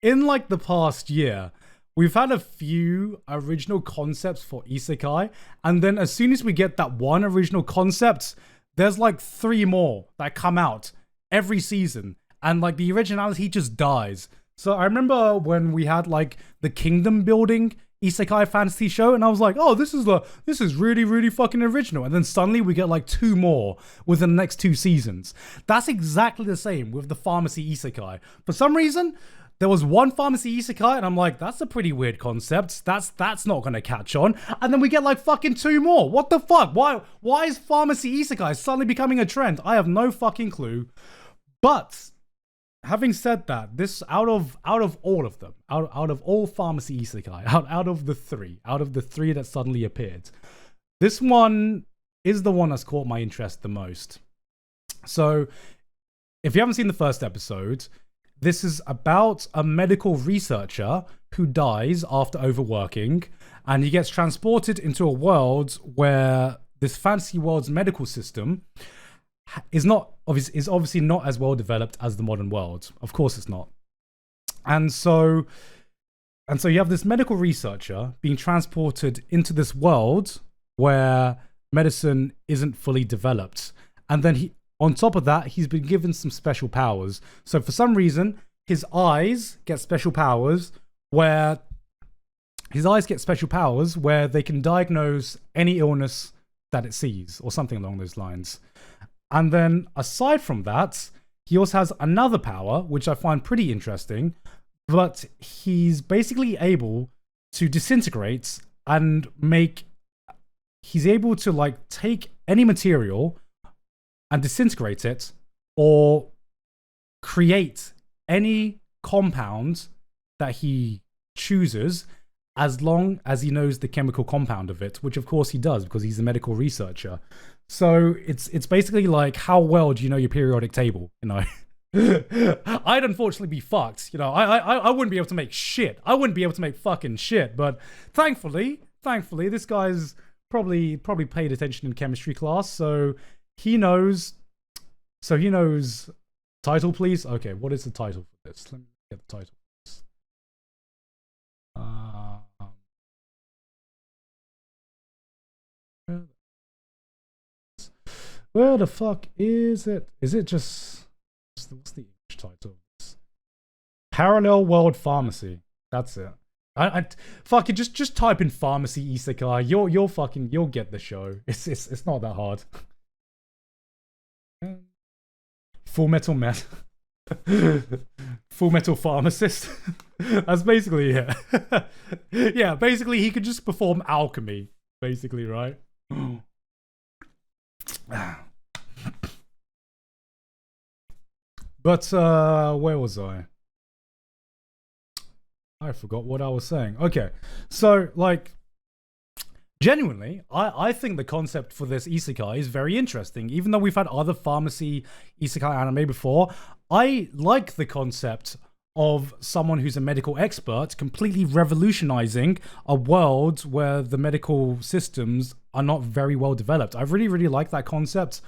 in like the past year, we've had a few original concepts for isekai, and then as soon as we get that one original concept, there's like 3 more that come out every season, and like the originality just dies. So I remember when we had like the kingdom building isekai fantasy show, and I was like, oh, this is really, really fucking original. And then suddenly we get like 2 more within the next 2 seasons. That's exactly the same with the pharmacy isekai. For some reason, there was 1 pharmacy isekai, and I'm like, that's a pretty weird concept. That's not gonna catch on. And then we get like fucking 2 more. What the fuck? Why is pharmacy isekai suddenly becoming a trend? I have no fucking clue. But having said that, this out of all of them, out of all pharmacy isekai, out of the 3 that suddenly appeared, this one is the one that's caught my interest the most. So, if you haven't seen the first episode, this is about a medical researcher who dies after overworking, and he gets transported into a world where this fantasy world's medical system is obviously not as well developed as the modern world. Of course it's not. And so you have this medical researcher being transported into this world where medicine isn't fully developed. And then on top of that, he's been given some special powers. So for some reason, his eyes get special powers where his eyes get special powers where they can diagnose any illness that it sees, or something along those lines. And then, aside from that, he also has another power, which I find pretty interesting, but he's basically able to disintegrate and make... He's able to, like, take any material and disintegrate it, or create any compound that he chooses, as long as he knows the chemical compound of it, which of course he does because he's a medical researcher. So it's basically like, how well do you know your periodic table? You know, I'd unfortunately be fucked. You know, I wouldn't be able to make shit. I wouldn't be able to make fucking shit. But thankfully, this guy's probably paid attention in chemistry class, so he knows. Title, please. Okay, what is the title for this? Let me get the title. Where the fuck is it? Is it just... What's the English title? Parallel World Pharmacy. That's it. Fuck it, just type in pharmacy isekai. You'll get the show. It's not that hard. Full Metal Full Metal Pharmacist. That's basically it. Yeah, basically he could just perform alchemy. Basically, right? But where was I? I forgot what I was saying. Okay, so like, genuinely, I think the concept for this isekai is very interesting. Even though we've had other pharmacy isekai anime before, I like the concept of someone who's a medical expert completely revolutionizing a world where the medical systems are not very well developed. I really like that concept.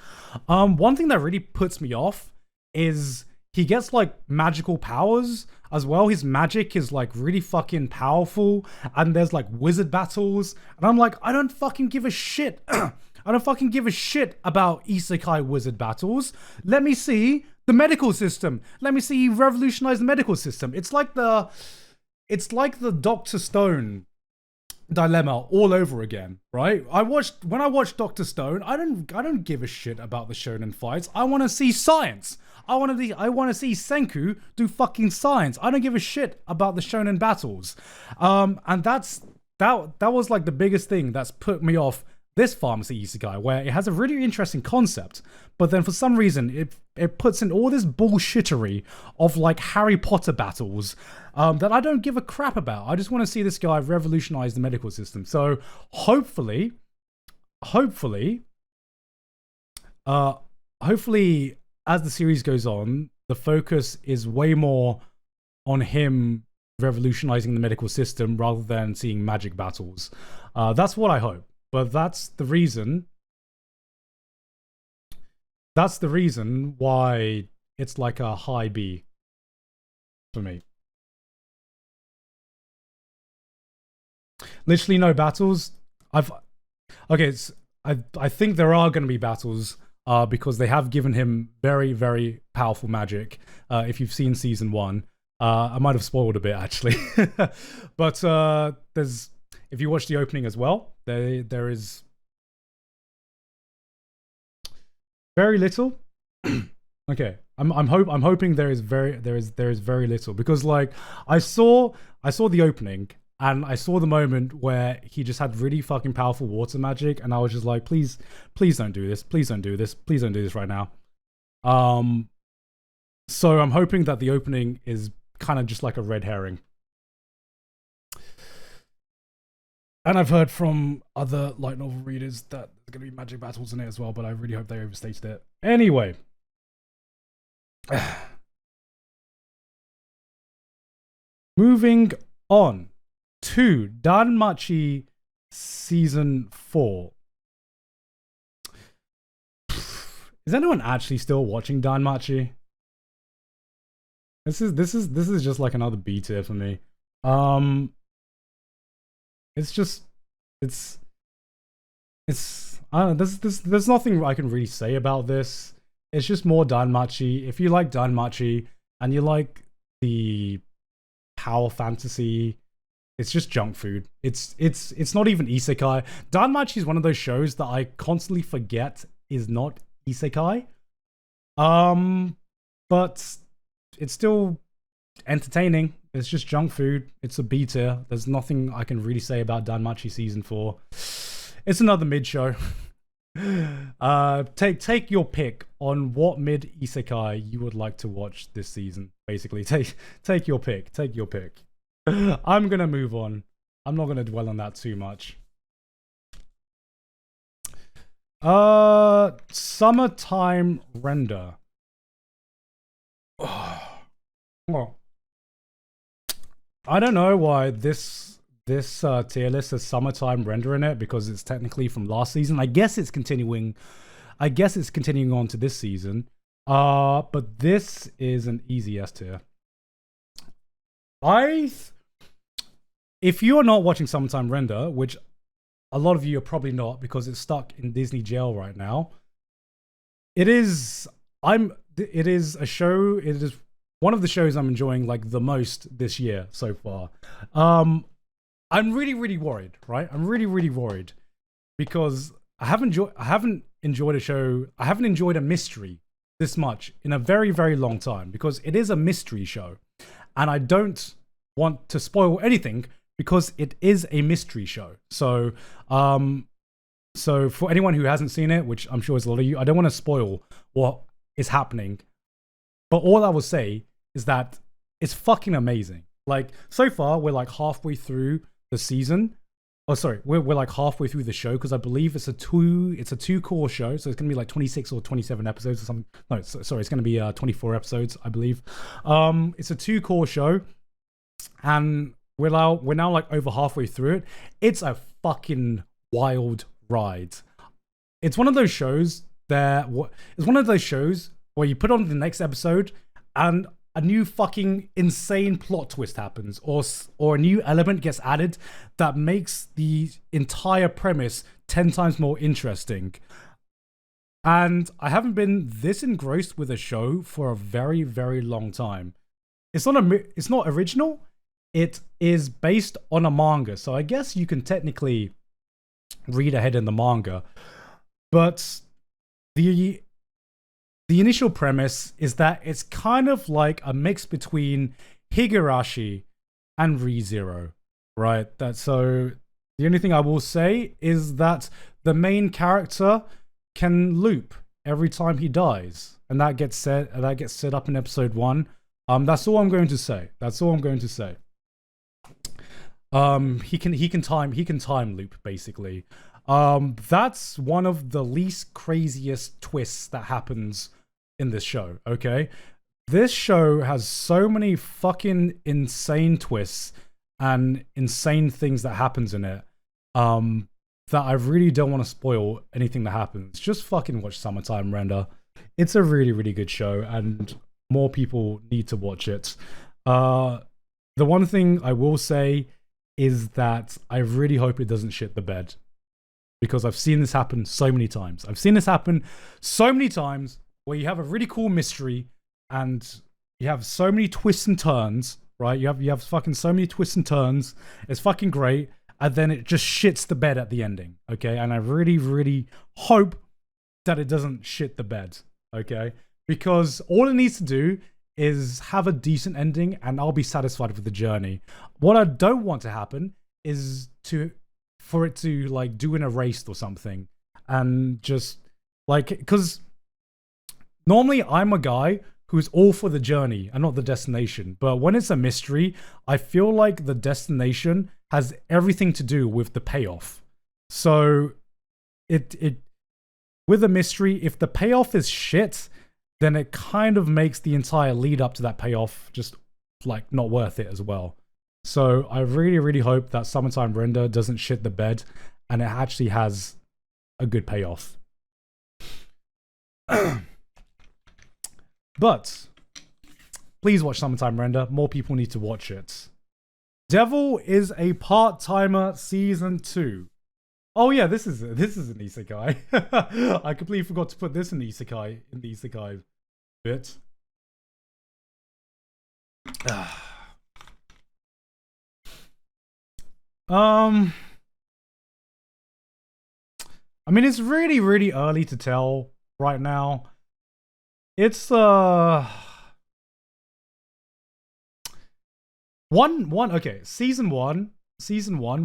One thing that really puts me off is he gets like magical powers as well. His magic is like really fucking powerful, and there's like wizard battles, and I'm like, I don't fucking give a shit. I don't fucking give a shit about isekai wizard battles. Let me see the medical system. Let me see you revolutionize the medical system. It's like the Dr. Stone dilemma all over again, right? When I watched Dr. Stone, I don't give a shit about the shonen fights. I want to see science. I want to see Senku do fucking science. I don't give a shit about the shonen battles. And that was like the biggest thing that's put me off this pharmacy isekai, where it has a really interesting concept, but then for some reason it puts in all this bullshittery of like Harry Potter battles that I don't give a crap about. I just want to see this guy revolutionize the medical system. So hopefully, as the series goes on, the focus is way more on him revolutionizing the medical system rather than seeing magic battles. That's what I hope. But that's the reason why it's like a high B for me. Literally no battles. I think there are going to be battles because they have given him very, very powerful magic. If you've seen season 1, I might have spoiled a bit actually, but if you watch the opening as well, there is very little. Okay, I'm hoping there is very little, because like I saw the opening and I saw the moment where he just had really fucking powerful water magic, and I was just like, please don't do this, please don't do this right now. So I'm hoping that the opening is kind of just like a red herring. And I've heard from other light novel readers that there's going to be magic battles in it as well, but I really hope they overstated it. Anyway. Moving on to Danmachi Season 4. Is anyone actually still watching Danmachi? This is just like another B tier for me. It's I don't know, there's nothing I can really say about this. It's just more Danmachi. If you like Danmachi and you like the power fantasy It's just junk food. It's not even isekai. Danmachi is one of those shows that I constantly forget is not isekai. But it's still entertaining. It's just junk food. It's a B tier. There's nothing I can really say about Danmachi season 4. It's another mid show. Take your pick on what mid isekai you would like to watch this season. Basically, take your pick. Take your pick. I'm gonna move on. I'm not gonna dwell on that too much. Summertime render. Oh. I don't know why this tier list has summertime render in it, because it's technically from last season. I guess it's continuing on to this season. But this is an easy S tier. If you are not watching Summertime Render, which a lot of you are probably not because it's stuck in Disney jail right now, it is a show. It is one of the shows I'm enjoying like the most this year so far. I'm really worried, right? I'm really worried because I haven't enjoyed a show. I haven't enjoyed a mystery this much in a very long time, because it is a mystery show, and I don't want to spoil anything because it is a mystery show. So for anyone who hasn't seen it, which I'm sure is a lot of you, I don't want to spoil what is happening, but all I will say is that it's fucking amazing. Like, so far we're like halfway through the season. Oh, sorry, we're like halfway through the show, because I believe it's a two core show, so it's gonna be like 26 or 27 episodes or something. No, sorry, it's gonna be 24 episodes, I believe. It's a 2 core show, and we're now like over halfway through it. It's a fucking wild ride. It's one of those shows where you put on the next episode and a new fucking insane plot twist happens, or a new element gets added that makes the entire premise 10 times more interesting. And I haven't been this engrossed with a show for a very long time. It's not original. It is based on a manga, so I guess you can technically read ahead in the manga. But the initial premise is that it's kind of like a mix between Higurashi and ReZero, right? So the only thing I will say is that the main character can loop every time he dies, and that gets set up in episode 1. That's all I'm going to say. He can time loop, basically. That's one of the least craziest twists that happens in this show, okay? This show has so many fucking insane twists and insane things that happens in it, that I really don't want to spoil anything that happens. Just fucking watch Summertime Render. It's a really good show, and more people need to watch it. The one thing I will say is that I really hope it doesn't shit the bed, because I've seen this happen so many times. Where you have a really cool mystery and you have so many twists and turns, right? You have fucking so many twists and turns. It's fucking great. And then it just shits the bed at the ending, okay? And I really hope that it doesn't shit the bed, okay? Because all it needs to do is have a decent ending, and I'll be satisfied with the journey. What I don't want to happen is for it to like do an erased or something, and just like, because normally I'm a guy who's all for the journey and not the destination, but when it's a mystery, I feel like the destination has everything to do with the payoff. So it with a mystery, if the payoff is shit, then it kind of makes the entire lead up to that payoff just like not worth it as well. So I really hope that Summertime Render doesn't shit the bed and it actually has a good payoff. But please watch Summertime Render. More people need to watch it. Devil is a Part-Timer Season 2. Oh yeah, this is an isekai. I completely forgot to put this in the isekai bit. I mean, it's really, really early to tell right now. It's okay, season one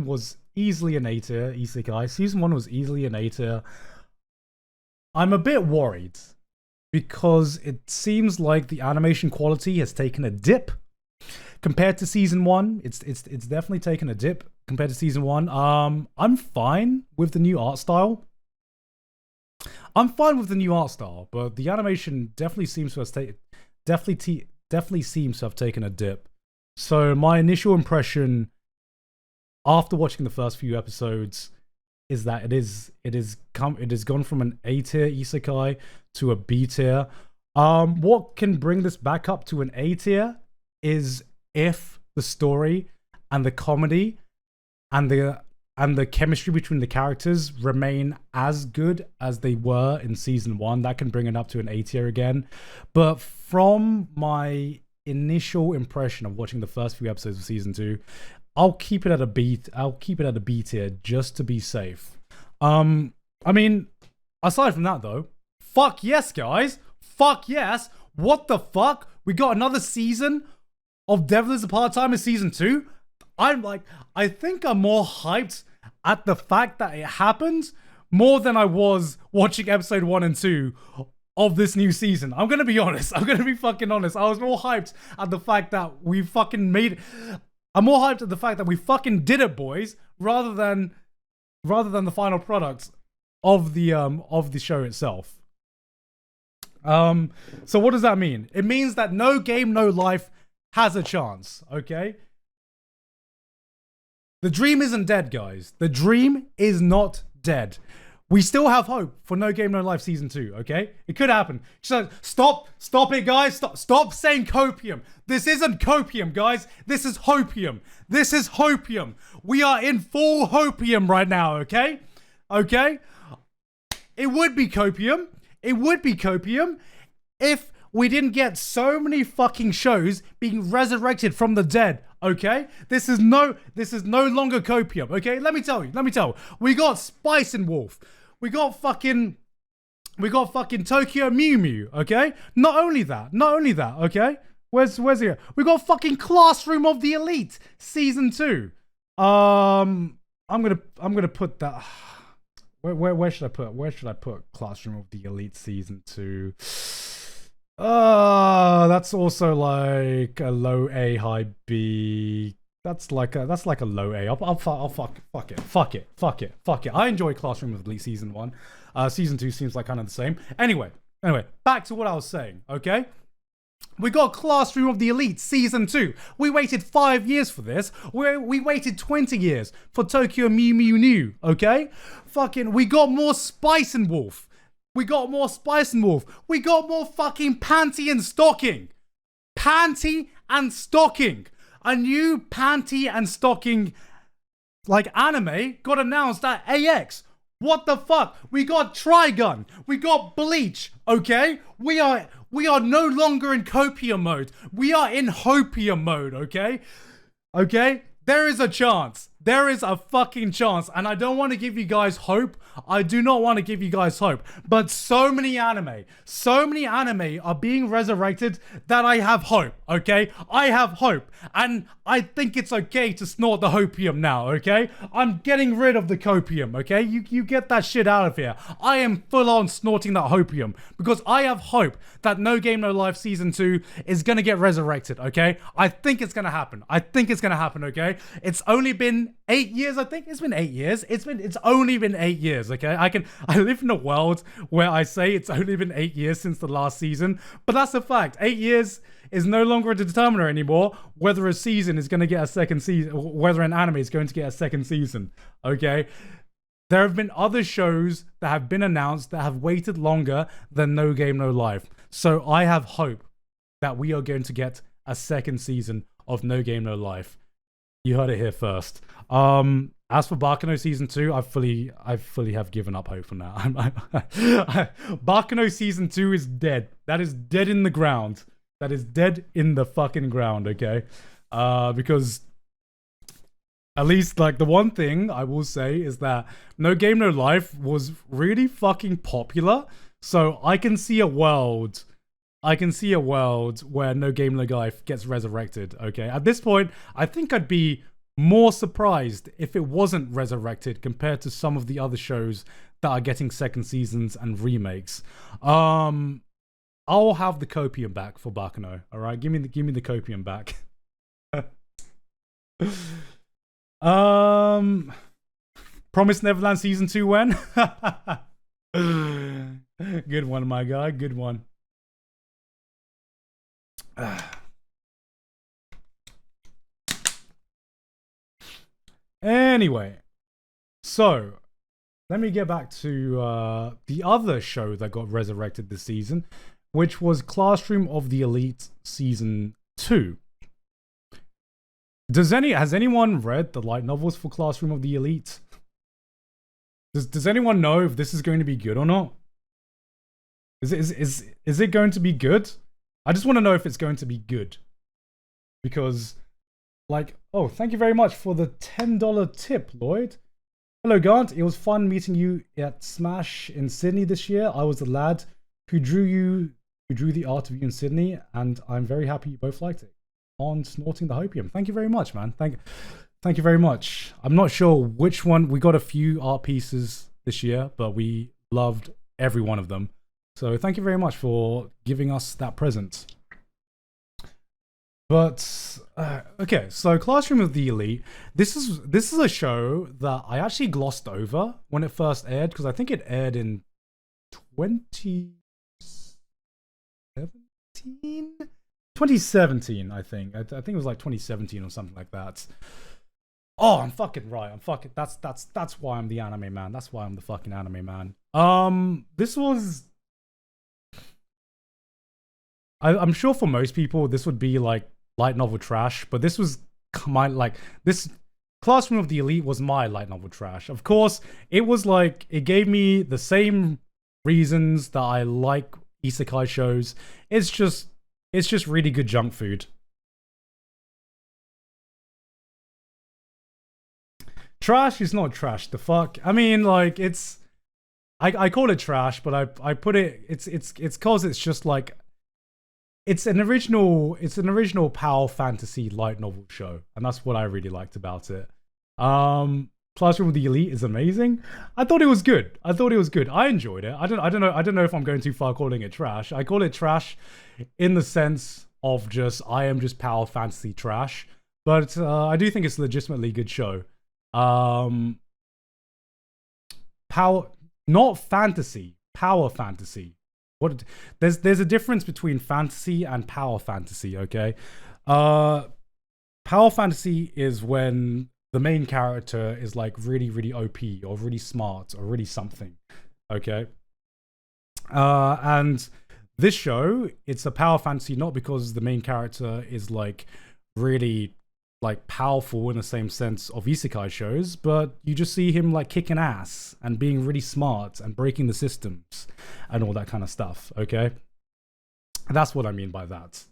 was easily an A tier isekai. Season 1 was easily an A tier. I'm a bit worried because it seems like the animation quality has taken a dip compared to season 1. It's definitely taken a dip compared to season 1. I'm fine with the new art style. But the animation definitely seems to have definitely seems to have taken a dip. So my initial impression after watching the first few episodes is that it has gone from an A tier isekai to a B tier. What can bring this back up to an A tier is if the story and the comedy and the chemistry between the characters remain as good as they were in season 1. That can bring it up to an A tier again. But from my initial impression of watching the first few episodes of season 2, I'll keep it at a B tier just to be safe. I mean, aside from that though, fuck yes, guys. Fuck yes. What the fuck? We got another season of Devil is a Part-Timer season 2. I think I'm more hyped at the fact that it happened more than I was watching episode 1 and 2 of this new season. I'm gonna be honest. I'm gonna be fucking honest. I was more hyped at the fact that we fucking made it. I'm more hyped at the fact that we fucking did it, boys, rather than the final product of the show itself. So what does that mean? It means that No Game No Life has a chance, okay? The dream isn't dead, guys. The dream is not dead. We still have hope for No Game No Life season 2, okay? It could happen. So stop it, guys. Stop saying copium. This isn't copium, guys. This is hopium. This is hopium. We are in full hopium right now, okay? Okay? It would be copium. It would be copium if we didn't get so many fucking shows being resurrected from the dead, okay? This is no longer copium, okay? Let me tell you. We got Spice and Wolf. We got fucking Tokyo Mew Mew, okay? Not only that, okay? Where's he? We got fucking Classroom of the Elite season 2. I'm gonna put that. Where should I put Classroom of the Elite season 2? That's also like a low A, high B. That's like a low A. I'll fuck it. I enjoy Classroom of the Elite season 1. Season 2 seems like kind of the same. Anyway, back to what I was saying, okay? We got Classroom of the Elite season 2. We waited 5 years for this. We waited 20 years for Tokyo Mew Mew New, okay? We got more Spice and Wolf. We got more fucking Panty and Stocking. Panty and Stocking. A new Panty and Stocking like anime got announced at AX. What the fuck? We got Trigun. We got Bleach. Okay? We are no longer in copium mode. We are in hopium mode, okay? Okay? There is a chance. There is a fucking chance. And I don't want to give you guys hope. I do not want to give you guys hope. But so many anime are being resurrected that I have hope, okay? I have hope. And I think it's okay to snort the hopium now, okay? I'm getting rid of the copium, okay? You get that shit out of here. I am full on snorting that hopium because I have hope that No Game No Life season 2 is gonna get resurrected, okay? I think it's gonna happen. Okay? It's only been 8 years, I think. It's been 8 years. It's only been 8 years, okay? I live in a world where I say it's only been 8 years since the last season, but that's a fact. 8 years is no longer a determiner anymore whether a season is going to get a second season, whether an anime is going to get a second season, okay? There have been other shows that have been announced that have waited longer than No Game No Life. So I have hope that we are going to get a second season of No Game No Life. You heard it here first. As for Baccano season 2, I fully have given up hope for now. Baccano season 2 is dead. That is dead in the ground. That is dead in the fucking ground, okay? Because At least, like, the one thing I will say is that No Game No Life was really fucking popular. So I can see a world. I can see a world where No Game No Life gets resurrected. Okay, at this point, I think I'd be more surprised if it wasn't resurrected compared to some of the other shows that are getting second seasons and remakes. I'll have the copium back for Baccano. All right, give me the copium back. Promised Neverland season 2 when? Good one, my guy. Good one. Anyway, so let me get back to the other show that got resurrected this season, which was Classroom of the Elite season 2. Has anyone read the light novels for Classroom of the Elite? Does anyone know if this is going to be good or not? Is it going to be good? I just want to know if it's going to be good. Because, like, oh, thank you very much for the $10 tip, Lloyd. Hello, Gant. It was fun meeting you at Smash in Sydney this year. I was the lad who drew the art of you in Sydney, and I'm very happy you both liked it. On snorting the hopium. Thank you very much, man. Thank you very much. I'm not sure which one. We got a few art pieces this year, but we loved every one of them. So thank you very much for giving us that present. But okay, so Classroom of the Elite. This is a show that I actually glossed over when it first aired, because I think it aired in 2017, I think. I think it was like 2017 or something like that. Oh, I'm fucking right. That's why I'm the anime man. That's why I'm the fucking anime man. This was. I'm sure for most people this would be like light novel trash, but this was this Classroom of the Elite was my light novel trash. Of course, it was like it gave me the same reasons that I like isekai shows. It's just really good junk food. Trash is not trash. The fuck? I mean, like, it's I call it trash, but I put it it's cause it's just like it's an original power fantasy light novel show, and that's what I really liked about it. Classroom of the Elite is amazing. I thought it was good. I enjoyed it. I don't know if I'm going too far calling it trash. I call it trash in the sense of just I am just power fantasy trash, but I do think it's a legitimately good show. Power, not fantasy, power fantasy. There's a difference between fantasy and power fantasy, okay? Power fantasy is when the main character is like really, really OP or really smart or really something, okay? And this show, it's a power fantasy not because the main character is like really like powerful in the same sense of isekai shows, but you just see him like kicking ass and being really smart and breaking the systems and all that kind of stuff, okay? That's what I mean by that.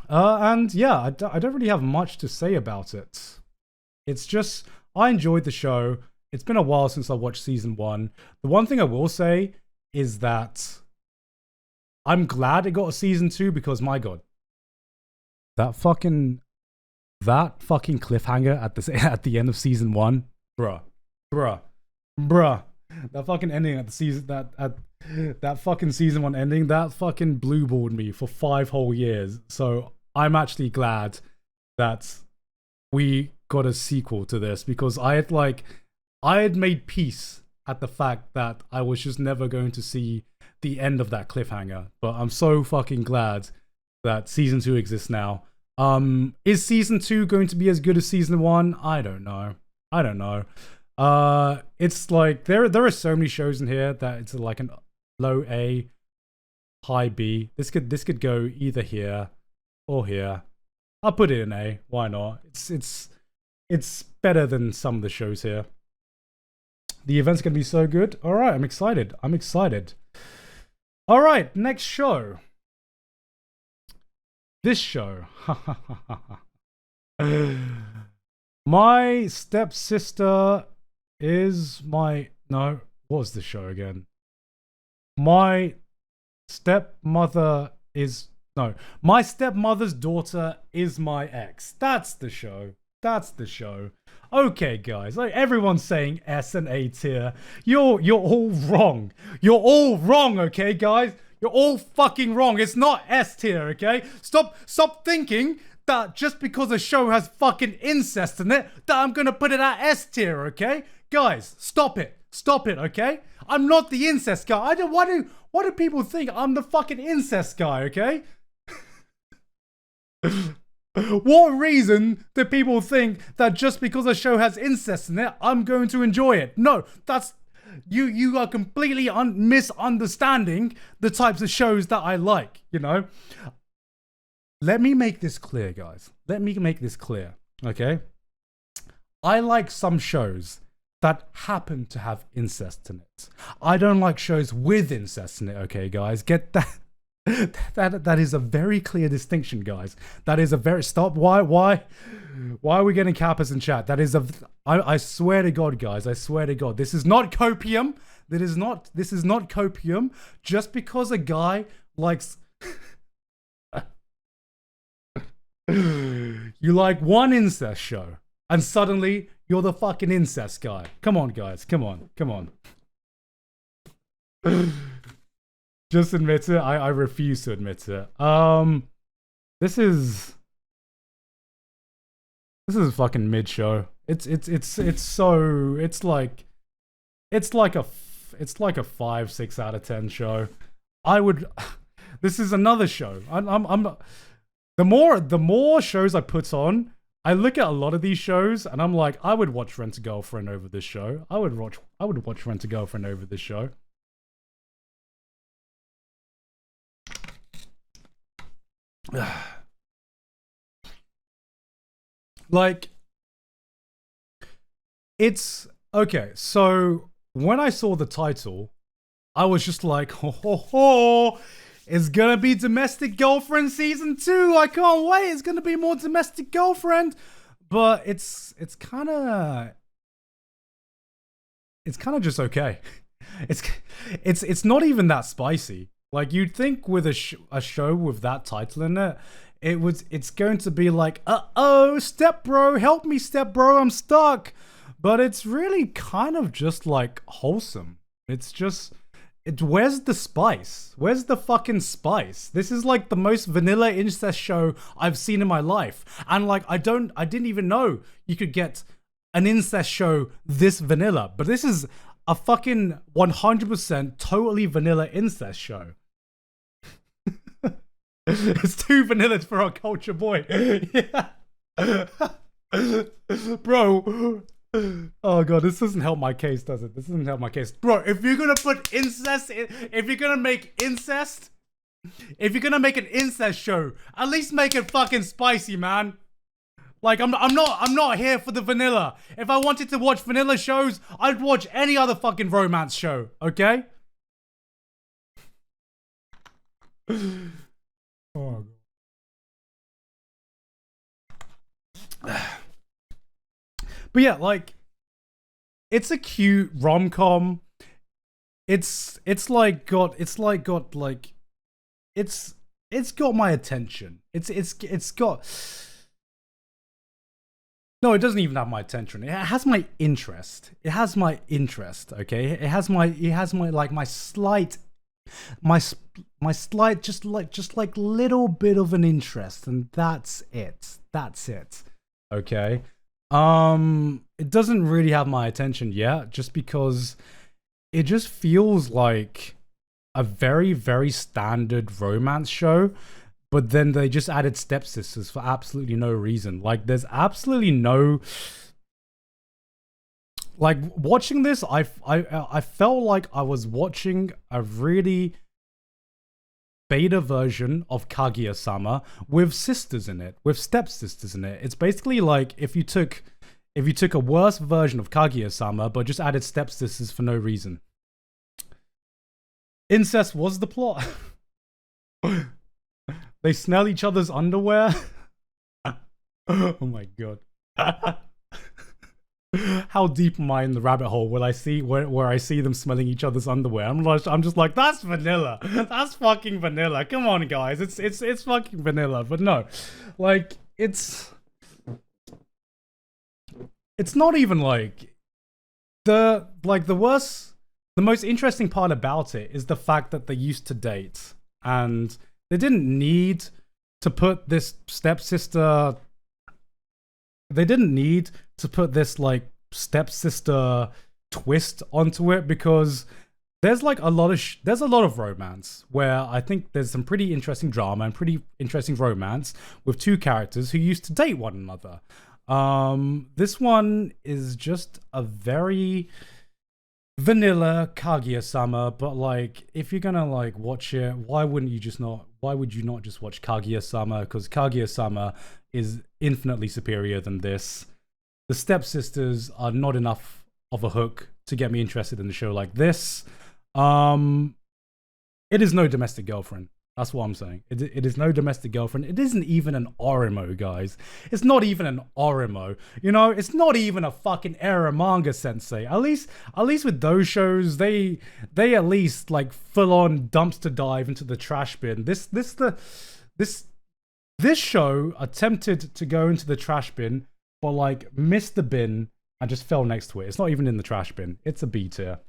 And yeah, I don't really have much to say about it. It's just, I enjoyed the show. It's been a while since I watched season 1. The one thing I will say is that I'm glad it got a season 2 because, my god, that fucking cliffhanger at the end of season 1, bruh. That fucking ending at the season that fucking season 1 ending, that fucking blue balled me for 5 whole years. So I'm actually glad that we got a sequel to this, because I had made peace at the fact that I was just never going to see the end of that cliffhanger. But I'm so fucking glad that season 2 exists now. Is season 2 going to be as good as season 1? I don't know. It's like there are so many shows in here that it's like an low A, high B. This could go either here or here. I'll put it in A. Why not? It's better than some of the shows here. The event's gonna be so good. All right, I'm excited. All right, next show. This show. My stepsister is my... No, what was the show again? My stepmother is... No, my stepmother's daughter is my ex. That's the show. That's the show. Okay, guys. Like everyone's saying S and A tier. You're all wrong. You're all wrong, okay, guys? You're all fucking wrong. It's not S tier, okay? Stop thinking that just because a show has fucking incest in it, that I'm gonna put it at S tier, okay? Guys, stop it. Stop it, okay? I'm not the incest guy. Why do people think I'm the fucking incest guy, okay? What reason do people think that just because a show has incest in it, I'm going to enjoy it? No, that's... You are completely misunderstanding the types of shows that I like, you know? Let me make this clear, guys. Let me make this clear, okay? I like some shows that happen to have incest in it. I don't like shows with incest in it, okay, guys? Get that... That is a very clear distinction, guys. That is a very... Stop. Why are we getting kappas in chat? That is a... I swear to God, guys. I swear to God. This is not copium. This is not copium. Just because a guy likes... You like one incest show, and suddenly you're the fucking incest guy. Come on, guys. Come on. Come on. Just admit it. I refuse to admit it. This is a fucking mid show. It's like a 5-6 out of 10 show. I would. This is another show. The more shows I put on, I look at a lot of these shows and I'm like, I would watch Rent a Girlfriend over this show. I would watch Rent a Girlfriend over this show. Like, it's okay. So when I saw the title, I was just like, ho, it's gonna be Domestic Girlfriend season 2. I can't wait. It's gonna be more Domestic Girlfriend. But it's kind of just okay. It's not even that spicy. Like, you'd think with a show with that title in it, it's going to be like, uh-oh, step bro, help me, step bro, I'm stuck. But it's really kind of just like wholesome. It's just, where's the spice? Where's the fucking spice? This is like the most vanilla incest show I've seen in my life. And like, I didn't even know you could get an incest show this vanilla. But this is a fucking 100% totally vanilla incest show. It's too vanilla for our culture, boy. Yeah. Bro. Oh god, this doesn't help my case, does it? This doesn't help my case. Bro, if you're gonna put incest, if you're gonna make incest, if you're gonna make an incest show, at least make it fucking spicy, man. Like, I'm not here for the vanilla. If I wanted to watch vanilla shows, I'd watch any other fucking romance show, okay? Oh god. But yeah, like, it's a cute rom-com. It's got my attention. It's got... No, it doesn't even have my attention. It has my interest. It has my interest, okay? It has my like my slight just like little bit of an interest, and that's it. That's it. Okay? It doesn't really have my attention yet, just because it just feels like a very, very standard romance show. But then they just added stepsisters for absolutely no reason. Like, there's absolutely no... Like, watching this, I felt like I was watching a really beta version of Kaguya-sama with sisters in it, with stepsisters in it. It's basically like if you took a worse version of Kaguya-sama, but just added stepsisters for no reason. Incest was the plot. They smell each other's underwear. Oh my god. How deep am I in the rabbit hole where I see them smelling each other's underwear? I'm just like, that's vanilla. That's fucking vanilla. Come on, guys. It's fucking vanilla. But no, like it's not even like the most interesting part about it is the fact that they used to date and they didn't need to put this stepsister. They didn't need to put this like stepsister twist onto it because there's like there's a lot of romance where I think there's some pretty interesting drama and pretty interesting romance with two characters who used to date one another. This one is just a very vanilla Kaguya-sama, but like if you're gonna like watch it, why would you not just watch Kaguya-sama? Because Kaguya-sama is infinitely superior than this. The stepsisters are not enough of a hook to get me interested in a show like this. It is no domestic girlfriend. That's what I'm saying. It is no domestic girlfriend. It isn't even an Orimo, guys. It's not even an Orimo. You know, it's not even a fucking era manga sensei. At least with those shows, they at least like full on dumpster dive into the trash bin. This show attempted to go into the trash bin, but like missed the bin and just fell next to it. It's not even in the trash bin. It's a B tier.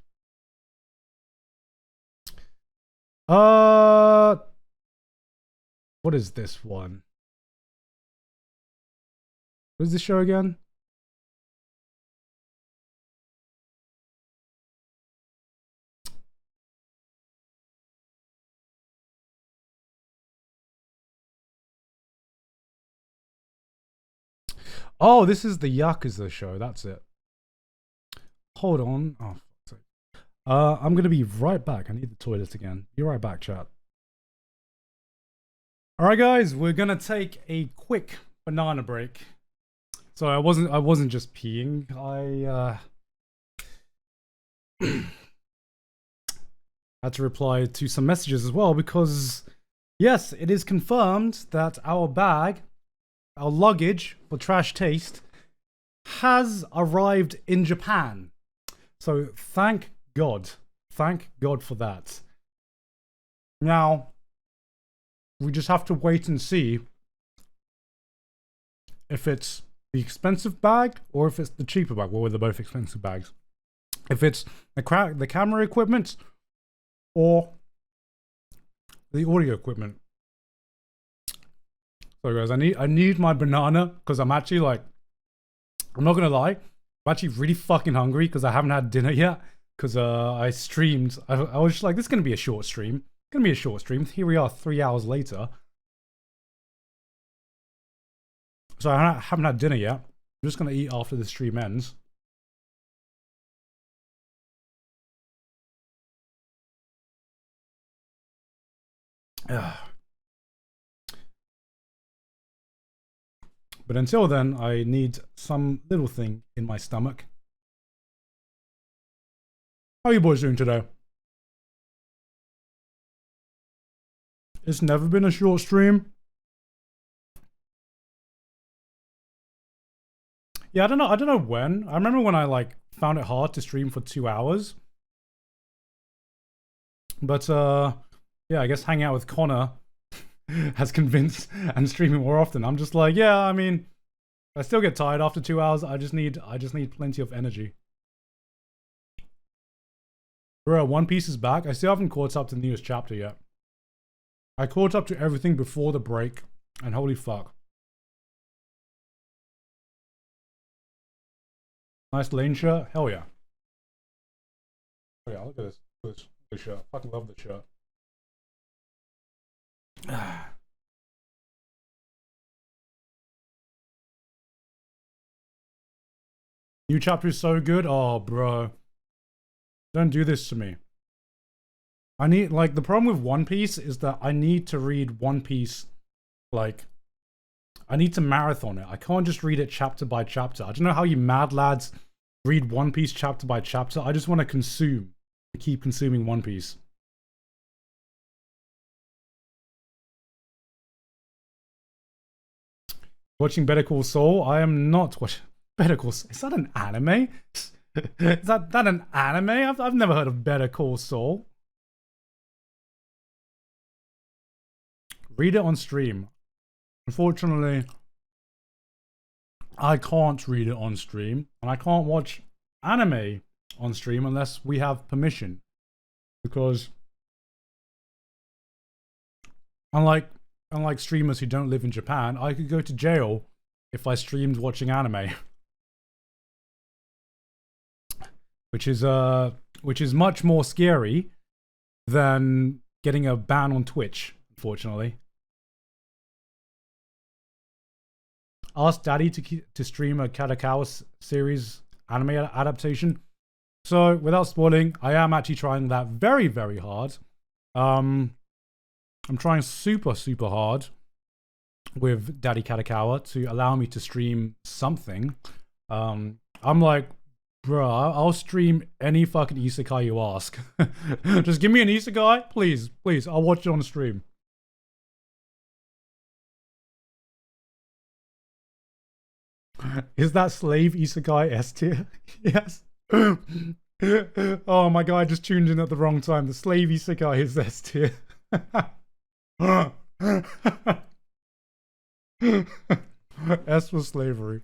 What is this one? What is this show again? Oh, this is the Yakuza show. That's it. Hold on. Oh, I'm gonna be right back. I need the toilet again. Be right back, chat. Alright guys, we're gonna take a quick banana break. So I wasn't just peeing. I had to reply to some messages as well because yes, it is confirmed that our luggage for Trash Taste has arrived in Japan. So thank God for that. Now we just have to wait and see if it's the expensive bag or if it's the cheaper bag. Well, they're both expensive bags. If it's the camera equipment or the audio equipment. So guys, I need my banana because I'm actually like, I'm not gonna lie, I'm actually really fucking hungry because I haven't had dinner yet because I streamed. I was just like, this is gonna be a short stream. Gonna be a short stream. Here we are 3 hours later. So I haven't had dinner yet. I'm just gonna eat after the stream ends. But until then, I need some little thing in my stomach. How are you boys doing today? It's never been a short stream. Yeah, I don't know when. I remember when I like found it hard to stream for 2 hours. But yeah, I guess hanging out with Connor has convinced and streaming more often. I'm just like, yeah, I mean, I still get tired after 2 hours. I just need plenty of energy. Bro, One Piece is back. I still haven't caught up to the newest chapter yet. I caught up to everything before the break, and holy fuck. Nice lane shirt? Hell yeah. Oh yeah, look at this. This shirt. I fucking love this shirt. New chapter is so good. Oh, bro. Don't do this to me. I need, like, the problem with One Piece is that I need to read One Piece, like, I need to marathon it. I can't just read it chapter by chapter. I don't know how you mad lads read One Piece chapter by chapter. I just want to keep consuming One Piece. Watching Better Call Saul? I am not watching. Better Call Saul. Is that an anime? Is that an anime? I've never heard of Better Call Saul. Read it on stream. Unfortunately, I can't read it on stream, and I can't watch anime on stream unless we have permission. Because unlike streamers who don't live in Japan, I could go to jail if I streamed watching anime. Which is much more scary than getting a ban on Twitch, unfortunately. Asked Daddy to stream a Kadokawa series anime adaptation. So, without spoiling, I am actually trying that very, very hard. I'm trying super, super hard with Daddy Kadokawa to allow me to stream something. I'm like, bro, I'll stream any fucking isekai you ask. Just give me an isekai, please, please. I'll watch it on the stream. Is that slave isekai S tier? Yes. Oh my god, I just tuned in at the wrong time. The slave isekai is S tier. S for slavery.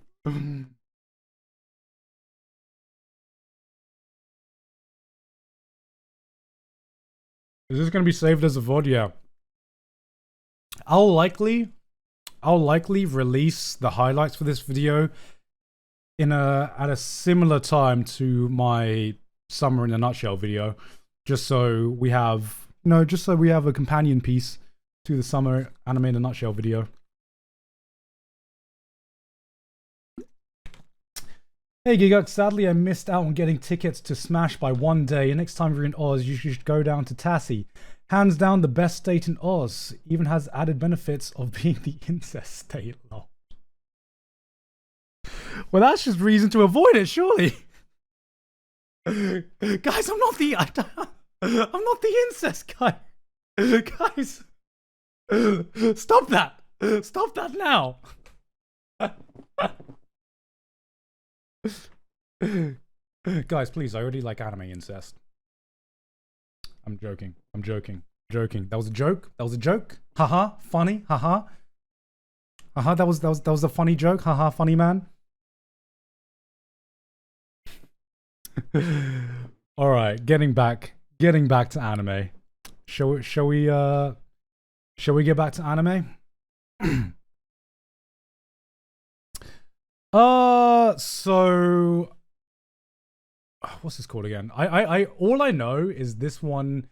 Is this going to be saved as a VOD? Yeah. I'll likely release the highlights for this video at a similar time to my Summer in a Nutshell video, just so we have a companion piece to the Summer Anime in a Nutshell video. Hey Gigux, sadly I missed out on getting tickets to Smash by one day. Next time you're in Oz, you should go down to Tassie. Hands down the best state in Oz. Even has added benefits of being the incest state. Lol. Well, that's just reason to avoid it, surely. Guys, I'm not the incest guy. Guys, stop that. Stop that now. Guys, please, I already like anime incest. I'm joking. I'm joking. Joking. That was a joke. That was a joke. Haha. Funny. Haha. Haha. That was a funny joke. Haha. Funny man. All right. Getting back to anime. Shall we get back to anime? So what's this called again? I all I know is this one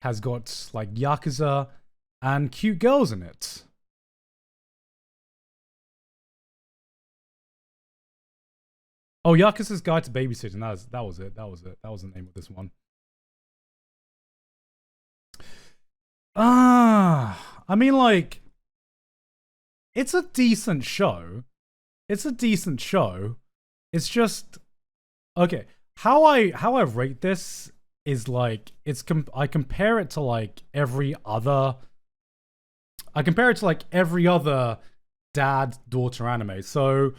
has got like Yakuza and cute girls in it. Oh, Yakuza's Guide to Babysitting. That was it. That was the name of this one. I mean, like, it's a decent show. It's just okay. How I rate this is like I compare it to like every other. I compare it to like every other dad-daughter anime. So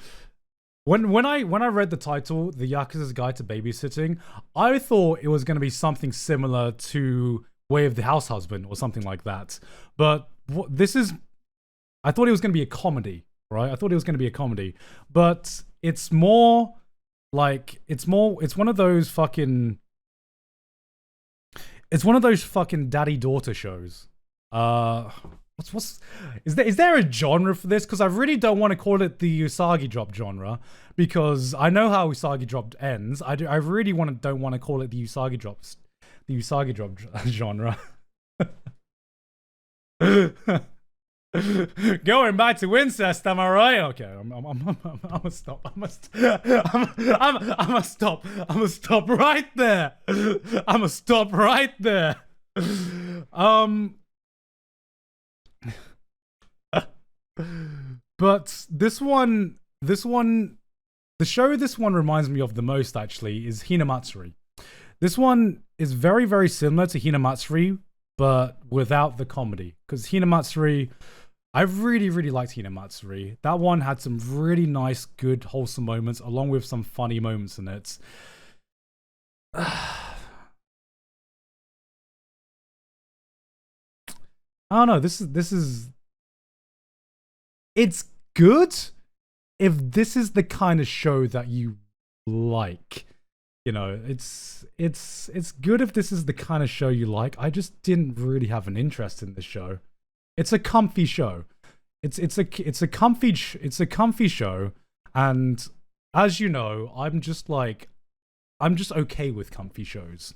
when I read the title, The Yakuza's Guide to Babysitting, I thought it was going to be something similar to Way of the House Husband or something like that. But this is, I thought it was going to be a comedy, right? I thought it was going to be a comedy, but it's more like it's one of those fucking daddy-daughter shows. Is there a genre for this? Because I really don't want to call it the Usagi Drop genre, because I know how Usagi Drop ends. I really don't want to call it the Usagi Drop genre. Going back to incest, am I right? Okay, I'm gonna stop. I'm gonna stop right there. I'm gonna stop right there. But this one, the show this one reminds me of the most actually is Hinamatsuri. This one is very, very similar to Hinamatsuri, but without the comedy. Because Hinamatsuri, I really, really liked Hinamatsuri. That one had some really nice, good, wholesome moments, along with some funny moments in it. I don't know. This is. It's good if this is the kind of show that you like. You know, it's good if this is the kind of show you like. I just didn't really have an interest in this show. It's a comfy show. It's a comfy show, and as you know, I'm just okay with comfy shows.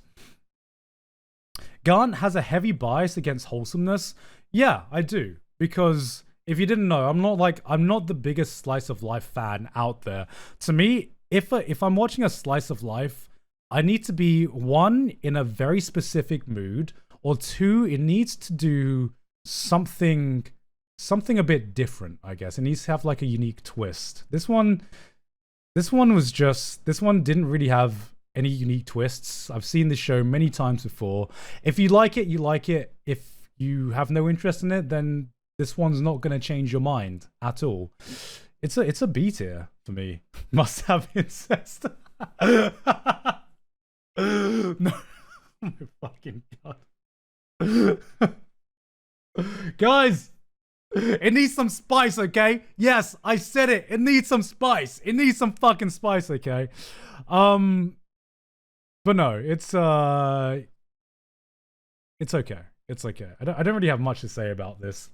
Garnt has a heavy bias against wholesomeness. Yeah, I do, because if you didn't know, I'm not the biggest slice of life fan out there. To me, if I'm watching a slice of life, I need to be, one, in a very specific mood, or two, it needs to do something a bit different, I guess. It needs to have like a unique twist. This one didn't really have any unique twists. I've seen this show many times before. If you like it, you like it. If you have no interest in it, then this one's not going to change your mind at all. It's a B tier for me. Must have incest. No. Oh my fucking god. Guys, it needs some spice, okay? Yes, I said it. It needs some spice. It needs some fucking spice, okay? But no, it's okay. It's okay. I don't really have much to say about this.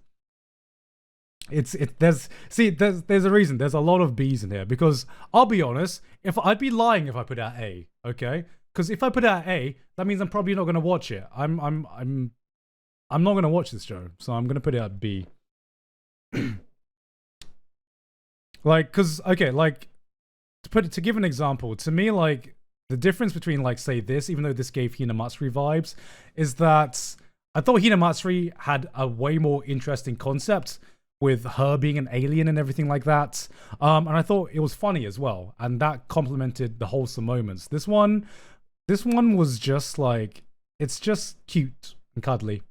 There's a reason. There's a lot of B's in here, because I'll be honest, if I'd be lying if I put out A, okay? Because if I put out A, that means I'm probably not gonna watch it. I'm not gonna watch this show, so I'm gonna put it at B. Like, cause okay, like to give an example, to me, like the difference between like say this, even though this gave Hinamatsuri vibes, is that I thought Hinamatsuri had a way more interesting concept with her being an alien and everything like that. And I thought it was funny as well, and that complemented the wholesome moments. This one was just like, it's just cute and cuddly.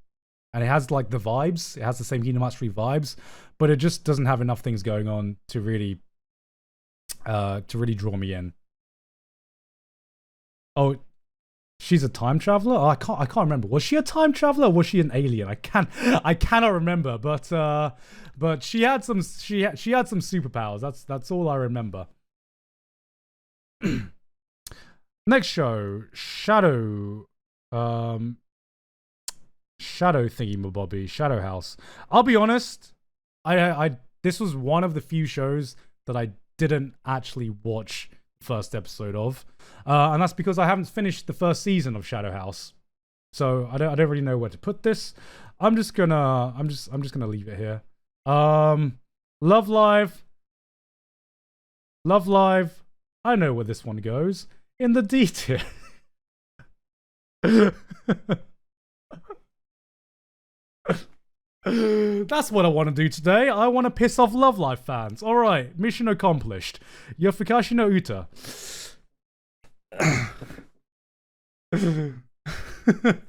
And it has like the vibes. It has the same Hinamatsuri vibes, but it just doesn't have enough things going on to really draw me in. Oh, she's a time traveler? Oh, I can't remember. Was she a time traveler or was she an alien? I cannot remember. But she had some superpowers. That's all I remember. Next show, Shadow thingy-mabobby, Shadow House. I'll be honest, this was one of the few shows that I didn't actually watch the first episode of, and that's because I haven't finished the first season of Shadow House, so I don't really know where to put this. I'm just gonna leave it here. Love Live. I know where this one goes, in the D tier. That's what I want to do today. I want to piss off Love Live fans. Alright, mission accomplished. Yofukashi no Uta.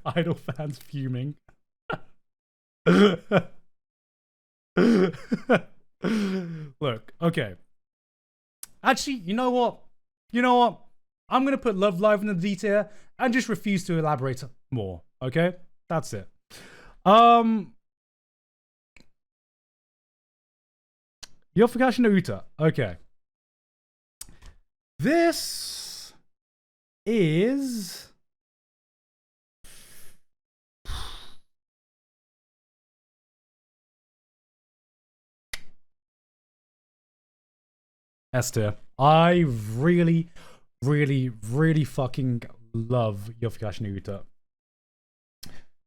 Idol fans fuming. Look, okay. Actually, you know what? I'm going to put Love Live in the D tier and just refuse to elaborate more. Okay? That's it. Yofukashi no Uta. Okay. This is S tier. I really fucking love Yofukashi no Uta.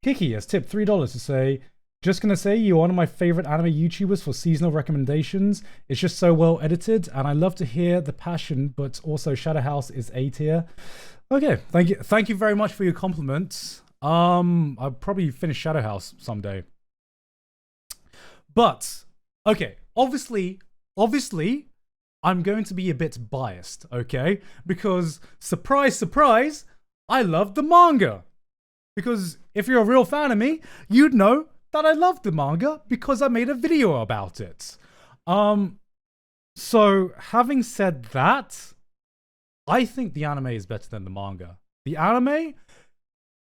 Kiki has tipped $3 to say, just gonna say you're one of my favorite anime YouTubers for seasonal recommendations. It's just so well edited, and I love to hear the passion, but also Shadow House is A tier. Okay, thank you very much for your compliments. I'll probably finish Shadow House someday. But okay, obviously, I'm going to be a bit biased, okay? Because surprise, surprise, I love the manga. Because if you're a real fan of me, you'd know that I love the manga because I made a video about it. So having said that, I think the anime is better than the manga. The anime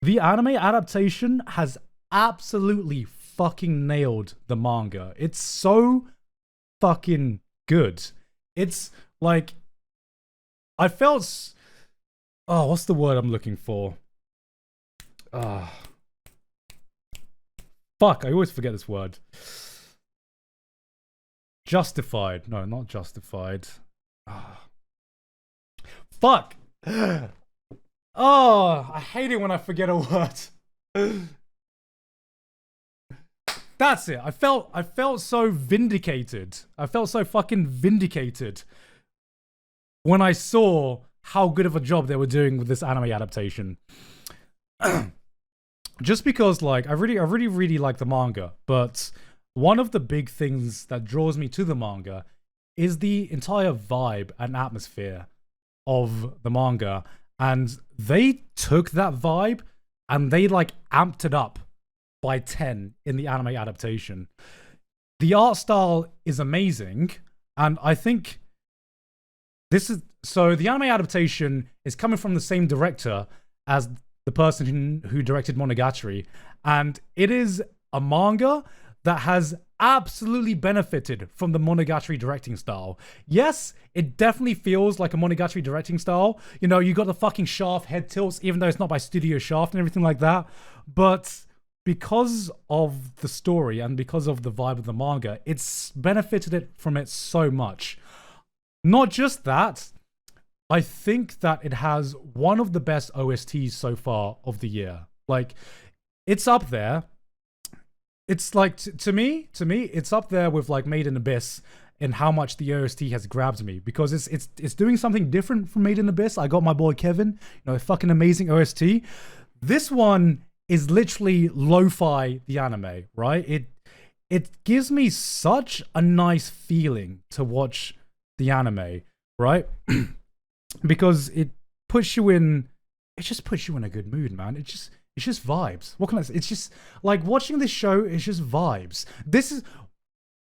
adaptation has absolutely fucking nailed the manga. It's so fucking good. It's like, I felt, oh, what's the word I'm looking for? Fuck, I always forget this word. Justified. No, not justified. Fuck. Oh, I hate it when I forget a word. That's it. I felt so vindicated. I felt so fucking vindicated when I saw how good of a job they were doing with this anime adaptation. Just because, like, I really like the manga, but one of the big things that draws me to the manga is the entire vibe and atmosphere of the manga. And they took that vibe and they, like, amped it up by 10 in the anime adaptation. The art style is amazing, and I think this is... So the anime adaptation is coming from the same director as the person who directed Monogatari, and it is a manga that has absolutely benefited from the Monogatari directing style. Yes, it definitely feels like a Monogatari directing style. You know, you got the fucking Shaft head tilts, even though it's not by Studio Shaft and everything like that. But because of the story and because of the vibe of the manga, it's benefited it from it so much. Not just that, I think that it has one of the best OSTs so far of the year. Like, it's up there. It's like, to me, it's up there with like Made in Abyss in how much the OST has grabbed me, because it's doing something different from Made in Abyss. I got my boy Kevin, you know, a fucking amazing OST. This one is literally lo-fi the anime, right? It gives me such a nice feeling to watch the anime, right? Because it puts you in, it just puts you in a good mood, man. It's just vibes. What can I say? It's just like watching this show. It's just vibes. This is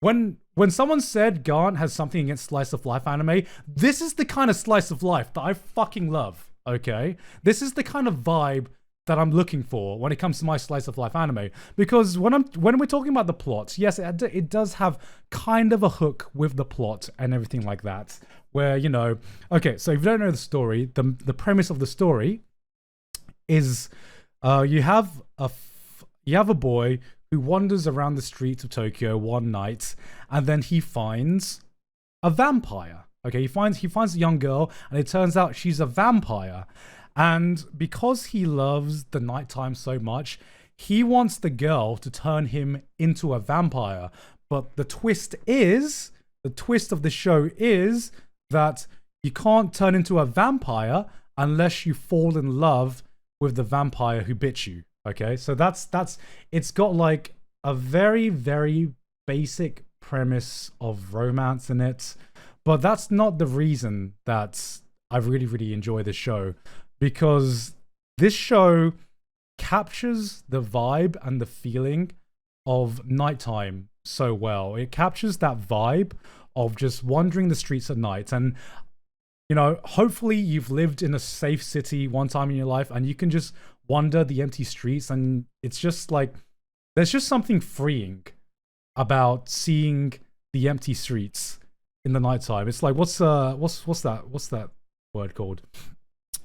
when someone said Garnt has something against slice of life anime. This is the kind of slice of life that I fucking love. Okay, this is the kind of vibe that I'm looking for when it comes to my slice of life anime. Because when we're talking about the plot, yes, it does have kind of a hook with the plot and everything like that. Where, you know, okay, so if you don't know the story, the premise of the story is you have a boy who wanders around the streets of Tokyo one night, and then he finds a vampire. Okay, he finds a young girl, and it turns out she's a vampire. And because he loves the nighttime so much, he wants the girl to turn him into a vampire. But the twist of the show is that you can't turn into a vampire unless you fall in love with the vampire who bit you. Okay, so that's it's got like a very, very basic premise of romance in it, but that's not the reason that I really, really enjoy this show, because this show captures the vibe and the feeling of nighttime so well. It captures that vibe of just wandering the streets at night. And, you know, hopefully you've lived in a safe city one time in your life and you can just wander the empty streets, and it's just like, there's just something freeing about seeing the empty streets in the nighttime. It's like, what's that word called?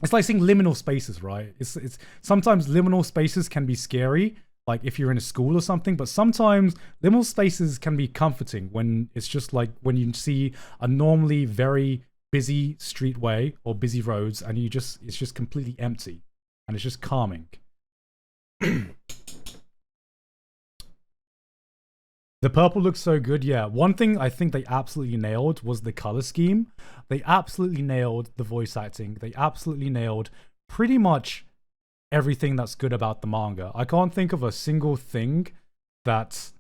It's like seeing liminal spaces, right? It's sometimes liminal spaces can be scary, like if you're in a school or something, but sometimes liminal spaces can be comforting when it's just like when you see a normally very busy streetway or busy roads and it's just completely empty and it's just calming. The purple looks so good, yeah. One thing I think they absolutely nailed was the color scheme. They absolutely nailed the voice acting. They absolutely nailed pretty much everything that's good about the manga. I can't think of a single thing that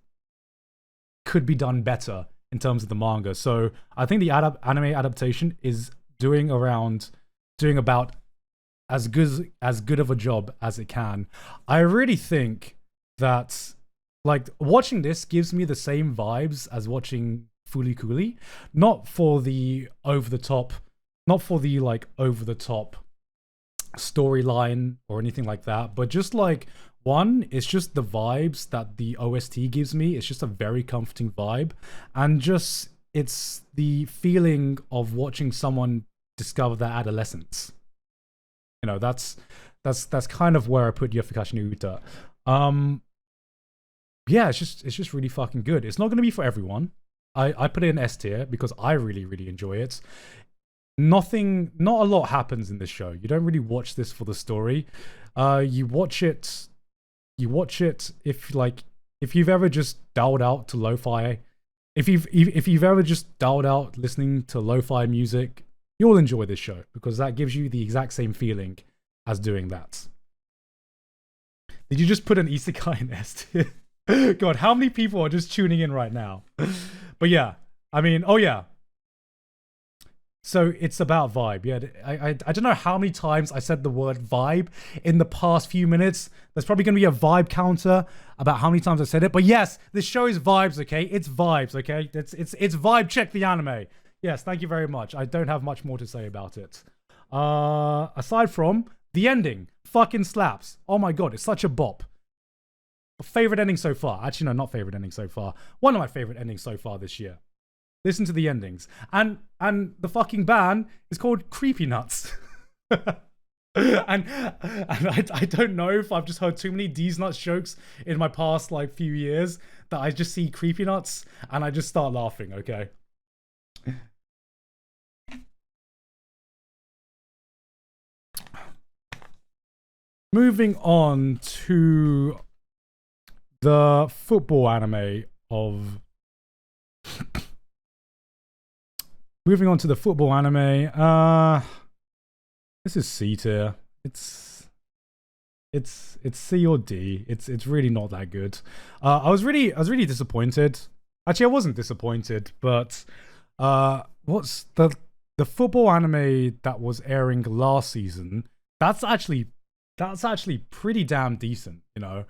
could be done better in terms of the manga. So I think the anime adaptation is doing about as good of a job as it can. I really think that like watching this gives me the same vibes as watching Fooly Cooly. Not for the over the top, not for the like over the top storyline or anything like that, but just like one, it's just the vibes that the OST gives me. It's just a very comforting vibe, and just it's the feeling of watching someone discover their adolescence. You know, that's kind of where I put Yofukashi no Uta. Yeah, it's just really fucking good. It's not going to be for everyone. I put it in S tier because I really, really enjoy it. Not a lot happens in this show. You don't really watch this for the story. You watch it if you've ever just dialed out to lo-fi. If you've ever just dialed out listening to lo-fi music, you'll enjoy this show because that gives you the exact same feeling as doing that. Did you just put an isekai in S tier? God, how many people are just tuning in right now? But yeah, I mean, oh yeah. So it's about vibe. Yeah, I don't know how many times I said the word vibe in the past few minutes. There's probably going to be a vibe counter about how many times I said it. But yes, this show is vibes, okay? It's vibes, okay? It's vibe check the anime. Yes, thank you very much. I don't have much more to say about it. Aside from the ending, fucking slaps. Oh my god, it's such a bop. Favorite ending so far. Actually, no, not favorite ending so far. One of my favorite endings so far this year. Listen to the endings. And the fucking band is called Creepy Nuts. and I don't know if I've just heard too many D's Nuts jokes in my past like few years that I just see Creepy Nuts and I just start laughing, okay? Moving on to the football anime of... Moving on to the football anime. This is C tier. It's C or D. It's really not that good. I was really disappointed. Actually, I wasn't disappointed, but what's the football anime that was airing last season? That's actually pretty damn decent, you know.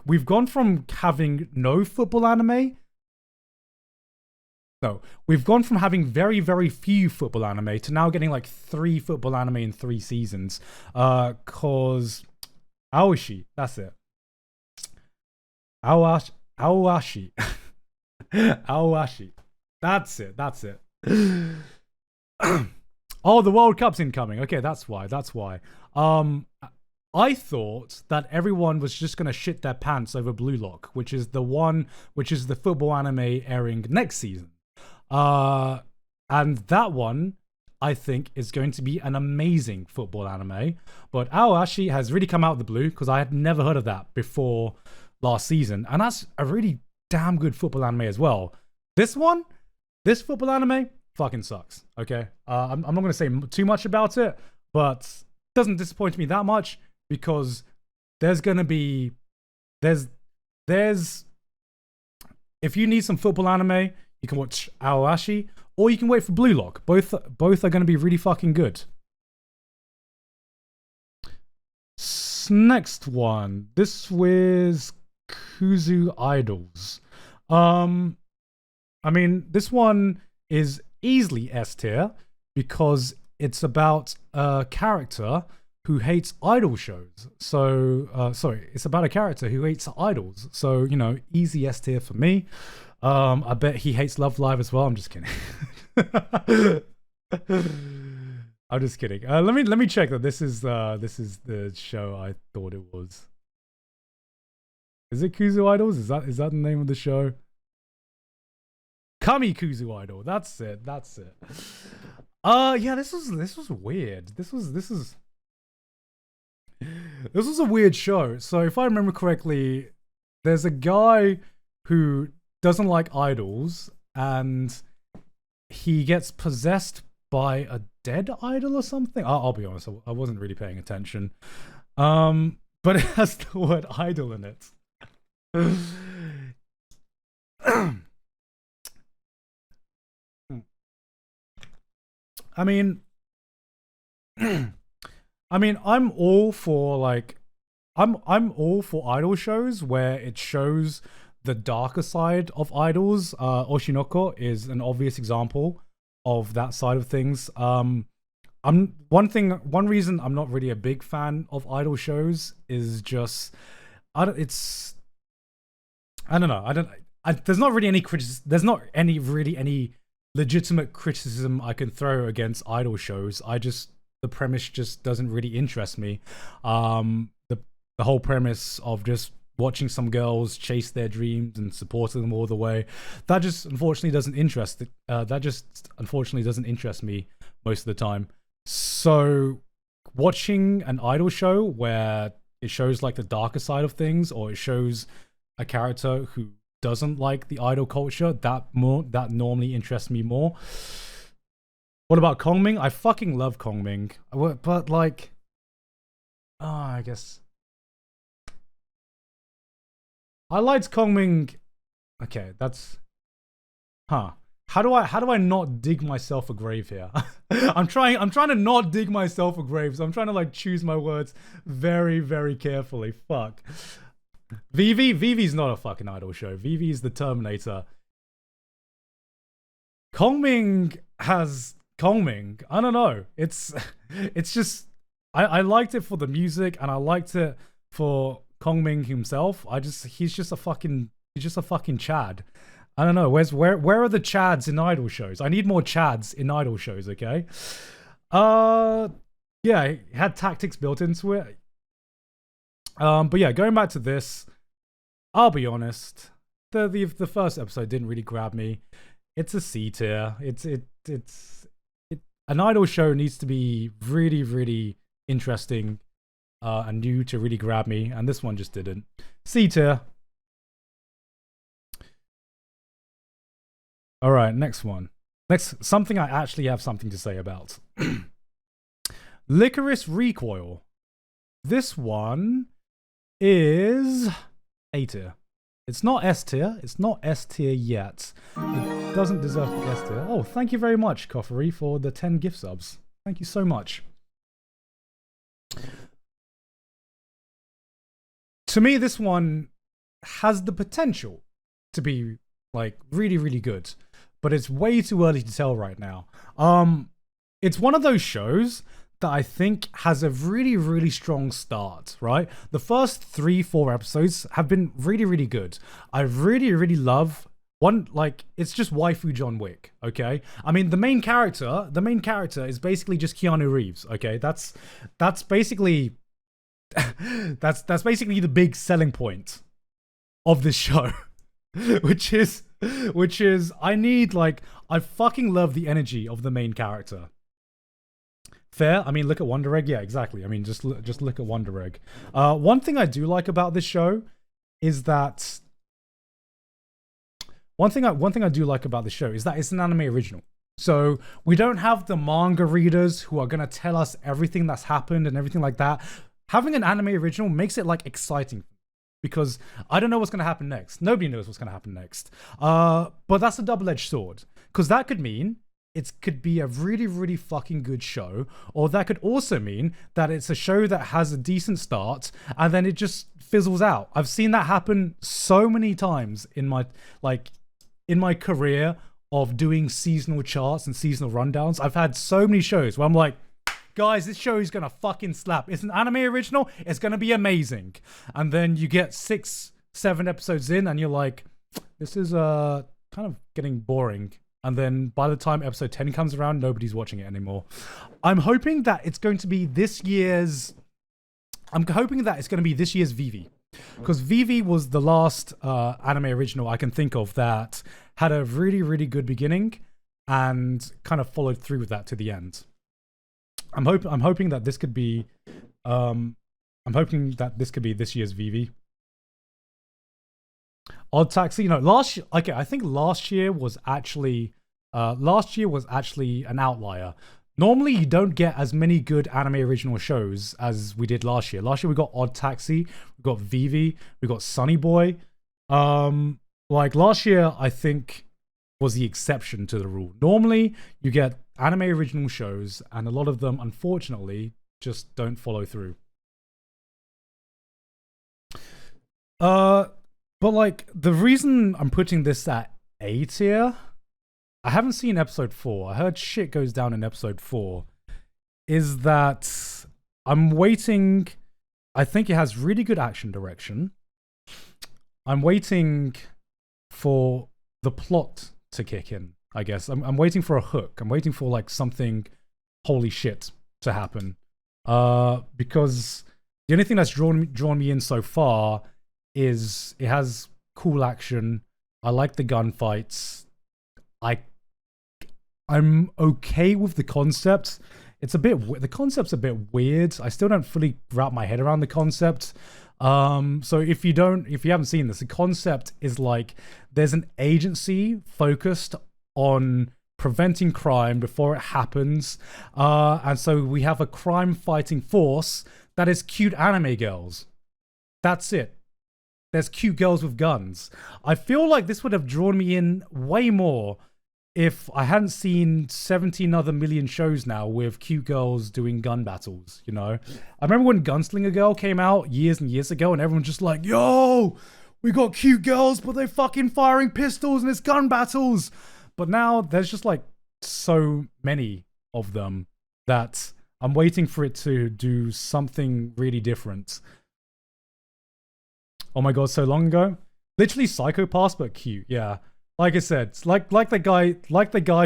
We've gone from having no football anime. No, we've gone from having very, very few football anime to now getting like 3 football anime in 3 seasons. Cause Aoshi, that's it. Aoshi. Aoshi. That's it. Oh, the World Cup's incoming. Okay, that's why. I thought that everyone was just gonna shit their pants over Blue Lock, which is the football anime airing next season. And that one, I think, is going to be an amazing football anime. But Aoashi has really come out of the blue because I had never heard of that before last season. And that's a really damn good football anime as well. This football anime, fucking sucks, okay? I'm not going to say too much about it, but it doesn't disappoint me that much because there's if you need some football anime, you can watch Aoashi, or you can wait for Blue Lock. Both are going to be really fucking good. Next one. This was Kuzu Idols. I mean, this one is easily S tier because it's about a character who hates idol shows. So, it's about a character who hates idols. So, you know, easy S tier for me. I bet he hates Love Live as well. I'm just kidding. I'm just kidding. Let me check that this is the show I thought it was. Is it Kuzu Idols? Is that the name of the show? Kami Kuzu Idol. That's it. Yeah, this was weird. This was a weird show. So if I remember correctly, there's a guy who doesn't like idols and he gets possessed by a dead idol or something. I'll be honest, I wasn't really paying attention. But it has the word idol in it. I mean, I'm all for I'm all for idol shows where it shows the darker side of idols. Oshinoko is an obvious example of that side of things. One reason I'm not really a big fan of idol shows is just there's not really any there's not any legitimate criticism I can throw against idol shows. The premise just doesn't really interest me. The whole premise of just watching some girls chase their dreams and supporting them all the way, that just unfortunately doesn't interest me most of the time. So watching an idol show where it shows like the darker side of things, or it shows a character who doesn't like the idol culture, that normally interests me more. What about Kongming? I fucking love Kongming, but like, I guess I liked Kongming. Okay, that's How do I not dig myself a grave here? I'm trying to not dig myself a grave, so I'm trying to like choose my words very, very carefully. Fuck. Vivi's not a fucking idol show. Vivi is the Terminator. Kongming has Kongming. I don't know. It's just I liked it for the music, and I liked it for Kongming himself. He's just a fucking Chad. I don't know. Where are the Chads in idol shows? I need more Chads in idol shows, okay? Yeah, it had tactics built into it. But yeah, going back to this, I'll be honest. The first episode didn't really grab me. It's a C tier. An idol show needs to be really, really interesting and new to really grab me, and this one just didn't. C tier. All right, next one. Next, something I actually have something to say about. Lycoris Recoil. This one is A tier. It's not S tier. It's not S tier yet. It doesn't deserve to be S tier. Oh, thank you very much, Koffery, for the 10 gift subs. Thank you so much. To me, this one has the potential to be like really, really good, but it's way too early to tell right now. It's one of those shows that I think has a really, really strong start, right? The first 3-4 episodes have been really, really good. I really, really love one, like, it's just waifu John Wick, okay? I mean, the main character is basically just Keanu Reeves, okay? That's basically that's basically the big selling point of this show. which is I fucking love the energy of the main character. Fair? I mean, look at Wonder Egg. Yeah, exactly. I mean, just look at Wonder Egg. One thing I do like about this show is that one thing I do like about the show is that it's an anime original. So we don't have the manga readers who are gonna tell us everything that's happened and everything like that. Having an anime original makes it like exciting, because I don't know what's going to happen next. Nobody knows what's going to happen next. But that's a double-edged sword, because that could mean it could be a really, really fucking good show, or that could also mean that it's a show that has a decent start and then it just fizzles out. I've seen that happen so many times in my career of doing seasonal charts and seasonal rundowns. I've had so many shows where I'm like, guys, this show is gonna fucking slap. It's an anime original. It's gonna be amazing. And then you get 6-7 episodes in and you're like, this is kind of getting boring. And then by the time episode 10 comes around, nobody's watching it anymore. I'm hoping that it's going to be this year's Vivi. Because Vivi was the last anime original I can think of that had a really, really good beginning and kind of followed through with that to the end. I'm hoping that this could be this year's Vivi. Odd Taxi, I think last year was actually an outlier. Normally you don't get as many good anime original shows as we did last year. Last year we got Odd Taxi, we got Vivi, we got Sunny Boy. Like last year I think was the exception to the rule. Normally you get anime original shows, and a lot of them, unfortunately, just don't follow through. Uh, but like the reason I'm putting this at A tier, I haven't seen episode 4. I heard shit goes down in episode 4. Is that I'm waiting. I think it has really good action direction. I'm waiting for the plot to kick in, I guess. I'm waiting for a hook. I'm waiting for like something holy shit to happen. Because the only thing that's drawn me in so far is it has cool action. I like the gunfights. I'm okay with the concept. It's a bit, the concept's a bit weird. I still don't fully wrap my head around the concept. So if you haven't seen this, the concept is like there's an agency focused on preventing crime before it happens. And so we have a crime fighting force that is cute anime girls. That's it. There's cute girls with guns. I feel like this would have drawn me in way more if I hadn't seen 17 other million shows now with cute girls doing gun battles, you know? I remember when Gunslinger Girl came out years and years ago and everyone's just like, yo, we got cute girls, but they're fucking firing pistols and it's gun battles. But now there's just like so many of them that I'm waiting for it to do something really different. Oh my god, so long ago? Literally Psychopaths, but cute, yeah. Like I said, like the guy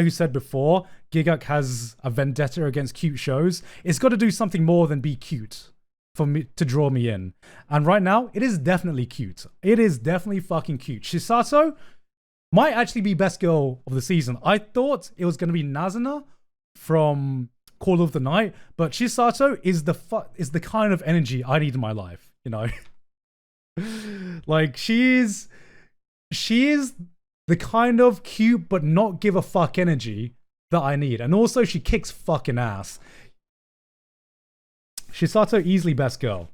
who said before, Giguk has a vendetta against cute shows. It's got to do something more than be cute for me to draw me in. And right now, it is definitely cute. It is definitely fucking cute. Chisato might actually be best girl of the season. I thought it was going to be Nazuna from Call of the Night, but Chisato is the kind of energy I need in my life, you know? Like she is the kind of cute but not give a fuck energy that I need. And also she kicks fucking ass. Chisato easily best girl.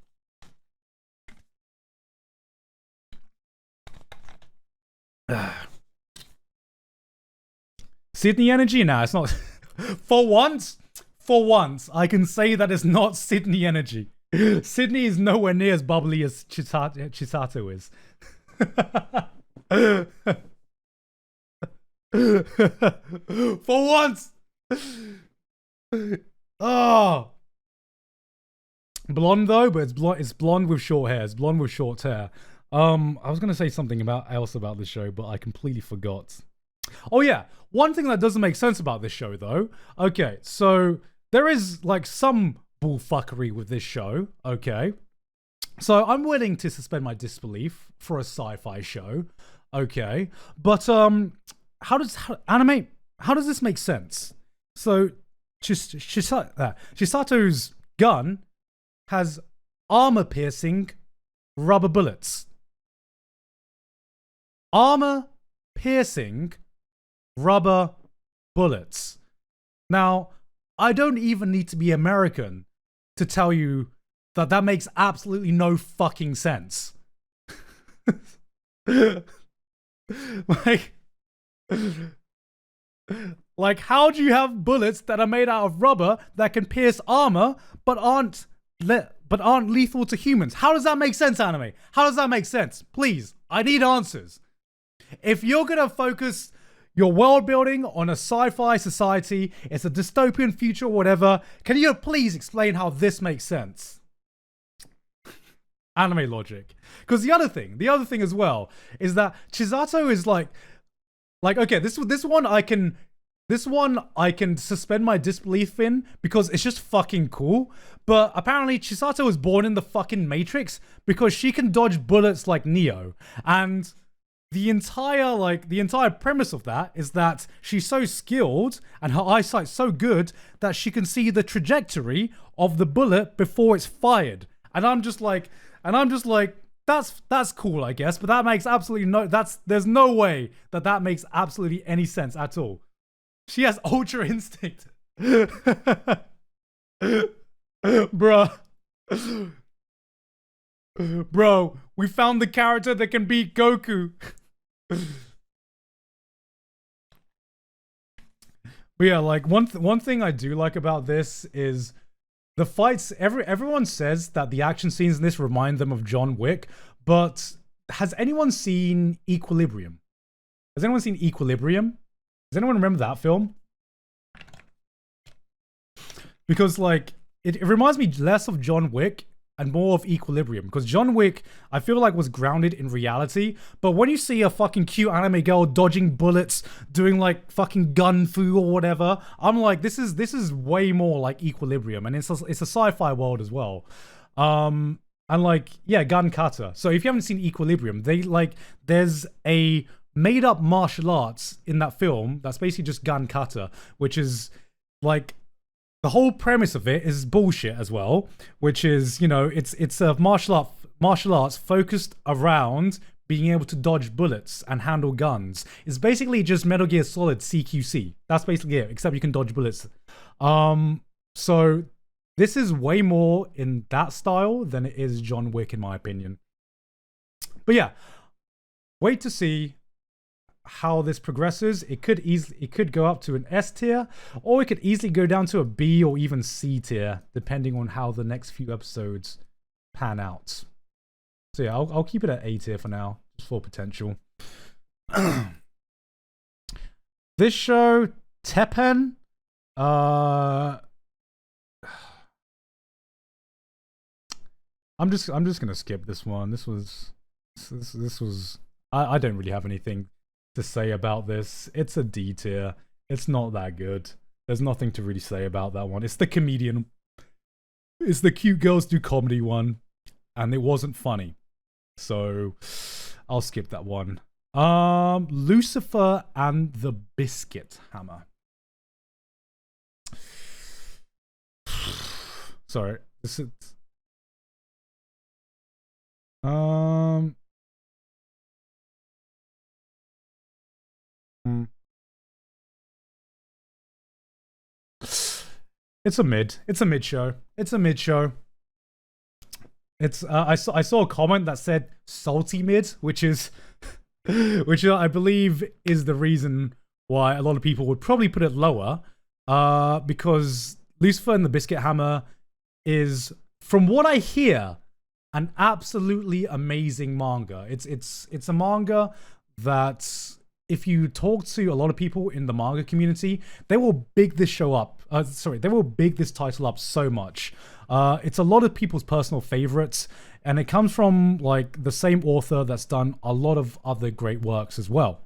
Sydney energy? Nah, it's not. For once, I can say that it's not Sydney energy. Sydney is nowhere near as bubbly as Chisato is. For once. Oh. Blonde though, but it's blonde with short hair. It's blonde with short hair. I was gonna say something else about this show, but I completely forgot. Oh yeah, one thing that doesn't make sense about this show though. Okay, so there is like some bullfuckery with this show. Okay, so I'm willing to suspend my disbelief for a sci-fi show. Okay, but how does this make sense? So Chisato's gun has armor-piercing rubber bullets. Armor-piercing rubber bullets. Now, I don't even need to be American to tell you that that makes absolutely no fucking sense. Like, how do you have bullets that are made out of rubber that can pierce armor but aren't lethal to humans? How does that make sense, anime? How does that make sense? Please, I need answers. If you're gonna focus your world building on a sci-fi society, it's a dystopian future or whatever, can you please explain how this makes sense? Anime logic. Because the other thing as well is that Chisato is like okay, this one I can suspend my disbelief in because it's just fucking cool. But apparently Chisato was born in the fucking Matrix because she can dodge bullets like Neo. And the entire premise of that is that she's so skilled and her eyesight's so good that she can see the trajectory of the bullet before it's fired. And I'm just like, that's cool, I guess, but that makes absolutely there's no way that makes absolutely any sense at all. She has ultra instinct. Bruh. Bro, we found the character that can beat Goku. But yeah, like one thing I do like about this is the fights. Everyone says that the action scenes in this remind them of John Wick, but has anyone seen Equilibrium? Has anyone seen Equilibrium? Does anyone remember that film? Because like it reminds me less of John Wick and more of Equilibrium, because John Wick I feel like was grounded in reality, but when you see a fucking cute anime girl dodging bullets, doing like fucking gun fu or whatever, I'm like, this is way more like Equilibrium, and it's a sci-fi world as well. And like, yeah, gun kata. So if you haven't seen Equilibrium, there's a made up martial arts in that film that's basically just gun kata, which is like, the whole premise of it is bullshit as well, which is, you know, it's a martial arts focused around being able to dodge bullets and handle guns. It's basically just Metal Gear Solid CQC. That's basically it, except you can dodge bullets. So this is way more in that style than it is John Wick, in my opinion. But yeah, wait to see how this progresses. It could go up to an S tier, or it could easily go down to a B or even C tier, depending on how the next few episodes pan out. So yeah, I'll keep it at A tier for now, just for potential. This show, Teppen, I'm just gonna skip this one. This was I don't really have anything to say about this. It's a D tier. It's not that good. There's nothing to really say about that one. It's the comedian. It's the cute girls do comedy one, and it wasn't funny. So I'll skip that one. Lucifer and the Biscuit Hammer. Sorry. This is It's a mid. It's a mid show. It's a mid show. It's I saw a comment that said salty mid, which I believe is the reason why a lot of people would probably put it lower. Because Lucifer and the Biscuit Hammer is, from what I hear, an absolutely amazing manga. It's a manga that, if you talk to a lot of people in the manga community, they will big this show up. They will big this title up so much. It's a lot of people's personal favorites, and it comes from like the same author that's done a lot of other great works as well.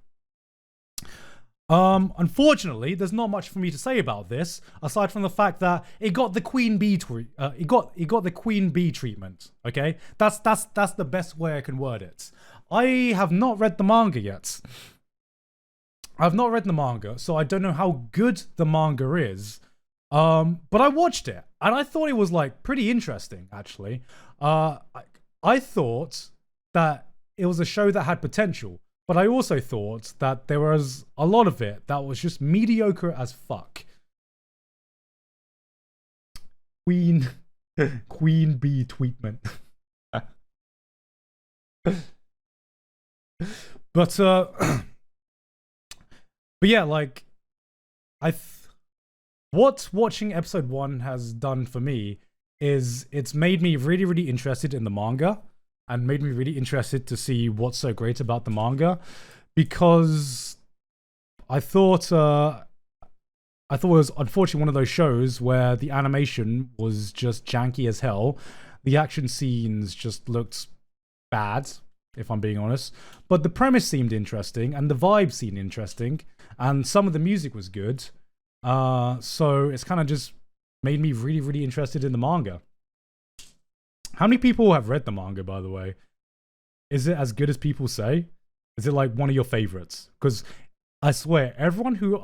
Unfortunately, there's not much for me to say about this aside from the fact that it got the Queen Bee it got the Queen Bee treatment. Okay, that's the best way I can word it. I have not read the manga yet. I've not read the manga, so I don't know how good the manga is. But I watched it, and I thought it was like pretty interesting, actually. I thought that it was a show that had potential, but I also thought that there was a lot of it that was just mediocre as fuck. Queen Bee treatment. But yeah, like, what watching episode 1 has done for me is it's made me really, really interested in the manga, and made me really interested to see what's so great about the manga, because I thought it was unfortunately one of those shows where the animation was just janky as hell. The action scenes just looked bad, if I'm being honest. But the premise seemed interesting, and the vibe seemed interesting, and some of the music was good. So it's kind of just made me really, really interested in the manga. How many people have read the manga, by the way? Is it as good as people say? Is it like one of your favorites? Because I swear, everyone who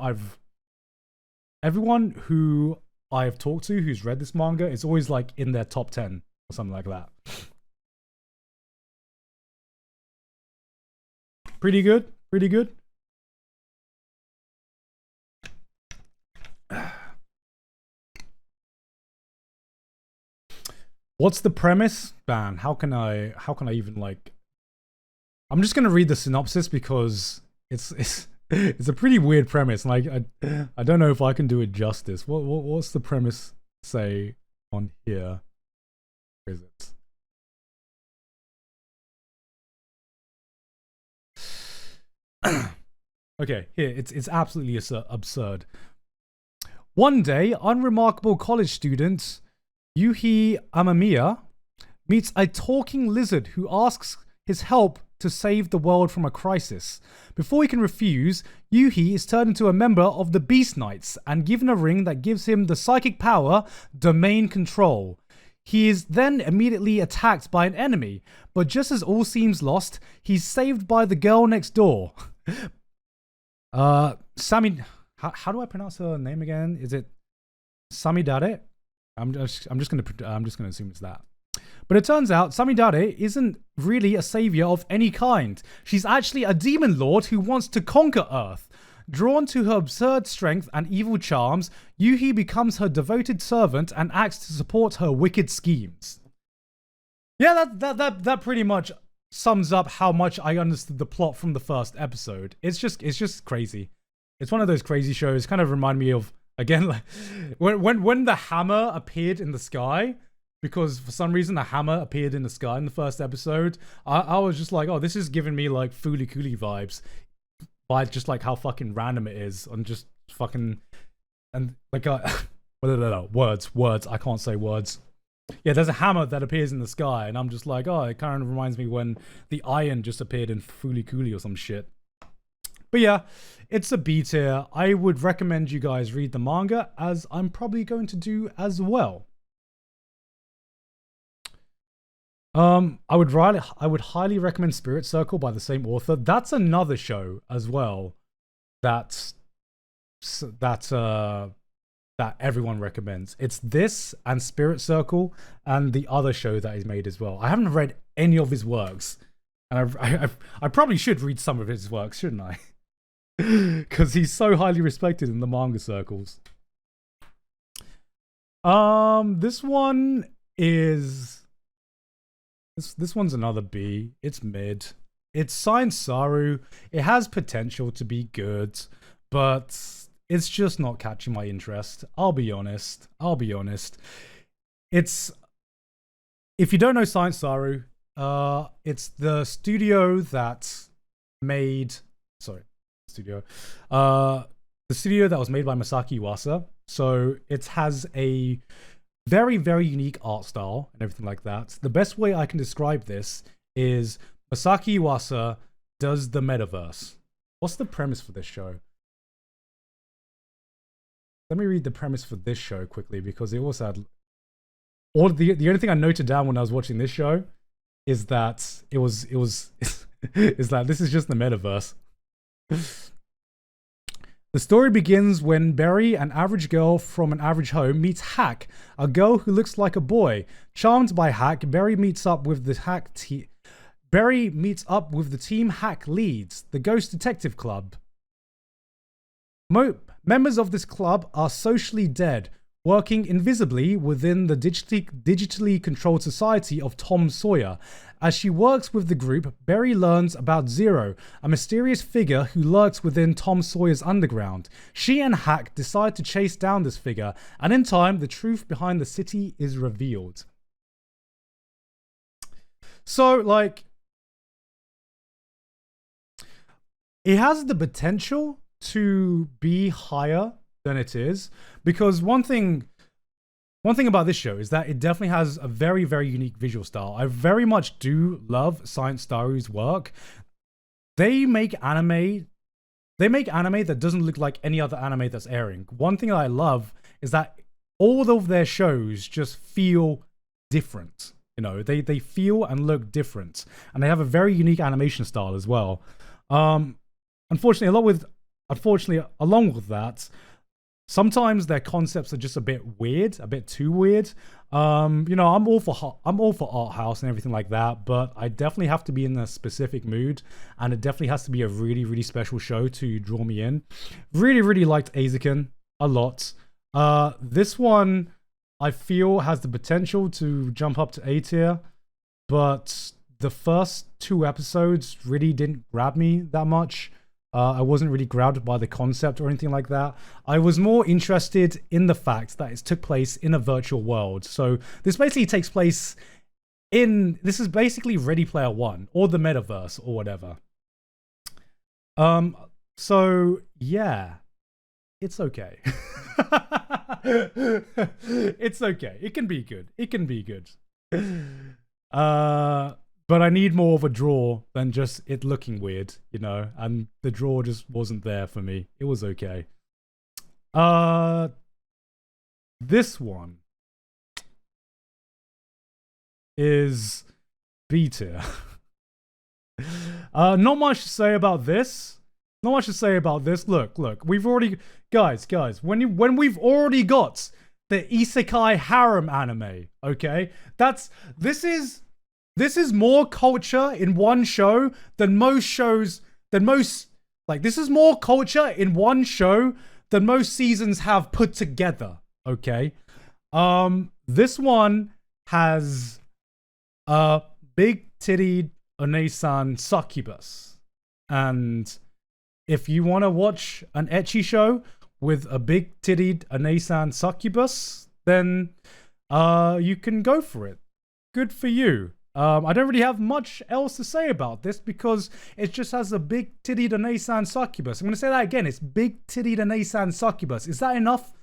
I've talked to who's read this manga is always like in their top 10 or something like that. Pretty good. Pretty good. What's the premise? Man, how can I even like... I'm just gonna read the synopsis because it's a pretty weird premise. Like I don't know if I can do it justice. What's the premise say on here? Where is it? Okay, here, it's absolutely absurd. One day, unremarkable college student Yuhi Amamiya meets a talking lizard who asks his help to save the world from a crisis. Before he can refuse, Yuhi is turned into a member of the Beast Knights and given a ring that gives him the psychic power, Domain Control. He is then immediately attacked by an enemy, but just as all seems lost, he's saved by the girl next door. Sami, how do I pronounce her name again? Is it Samidare? I'm just gonna assume it's that. But it turns out Samidare isn't really a savior of any kind. She's actually a demon lord who wants to conquer Earth. Drawn to her absurd strength and evil charms, Yuhi becomes her devoted servant and acts to support her wicked schemes. Yeah, that pretty much sums up how much I understood the plot from the first episode. It's just crazy. It's one of those crazy shows. Kind of remind me of, again, like when the hammer appeared in the sky. Because for some reason the hammer appeared in the sky in the first episode. I was just like, oh, this is giving me like Fooly Cooly vibes. By just like how fucking random it is. And just fucking... And like... words. I can't say words. Yeah, there's a hammer that appears in the sky. And I'm just like, oh, it kind of reminds me when the iron just appeared in Fooly Cooly or some shit. But yeah, it's a B tier. I would recommend you guys read the manga, as I'm probably going to do as well. I would highly recommend Spirit Circle by the same author. That's another show as well that everyone recommends. It's this and Spirit Circle and the other show that he's made as well. I haven't read any of his works, and I probably should read some of his works, shouldn't I? Because he's so highly respected in the manga circles. This one is... This one's another B. It's mid. It's Science Saru. It has potential to be good, but it's just not catching my interest. I'll be honest. It's... If you don't know Science Saru, it's the studio that made... Sorry. The studio that was made by Masaki Yuasa. So it has a... very, very unique art style and everything like that. The best way I can describe this is Masaki Yuasa does the metaverse. What's the premise for this show? Let me read the premise for this show quickly, because it also had... The only thing I noted down when I was watching this show is that is that this is just the metaverse. The story begins when Berry, an average girl from an average home, meets Hack, a girl who looks like a boy. Charmed by Hack, Berry meets up with the team Hack leads, the Ghost Detective Club. Members of this club are socially dead, working invisibly within the digitally controlled society of Tom Sawyer. As she works with the group, Berry learns about Zero, a mysterious figure who lurks within Tom Sawyer's underground. She and Hack decide to chase down this figure, and in time, the truth behind the city is revealed. So, like, it has the potential to be higher than it is, because one thing about this show is that it definitely has a very, very unique visual style. I very much do love Science Saru's work. They make anime that doesn't look like any other anime that's airing. One thing that I love is that all of their shows just feel different. You know, they feel and look different, and they have a very unique animation style as well. Unfortunately, along with that, sometimes their concepts are just a bit weird, a bit too weird. You know, I'm all for art house and everything like that, but I definitely have to be in a specific mood, and it definitely has to be a really, really special show to draw me in. Really, really liked Eizouken a lot. This one I feel has the potential to jump up to A tier, but the first 2 episodes really didn't grab me that much. I wasn't really grabbed by the concept or anything like that. I was more interested in the fact that it took place in a virtual world. So this basically takes place this is basically Ready Player One or the metaverse or whatever. So yeah, it's okay. It's okay. It can be good. It can be good. But I need more of a draw than just it looking weird, you know, and the draw just wasn't there for me. It was okay. This one is B tier. Not much to say about this. Not much to say about this. Look, we've already, guys, when we've already got the Isekai Harem anime, okay? This is more culture in one show than most shows, this is more culture in one show than most seasons have put together, okay? This one has a big tittied Onesan succubus, and if you want to watch an ecchi show with a big tittied Onesan succubus, then you can go for it. Good for you. I don't really have much else to say about this because it just has a big tittied Onesan succubus. I'm going to say that again. It's big tittied Onesan succubus. Is that enough?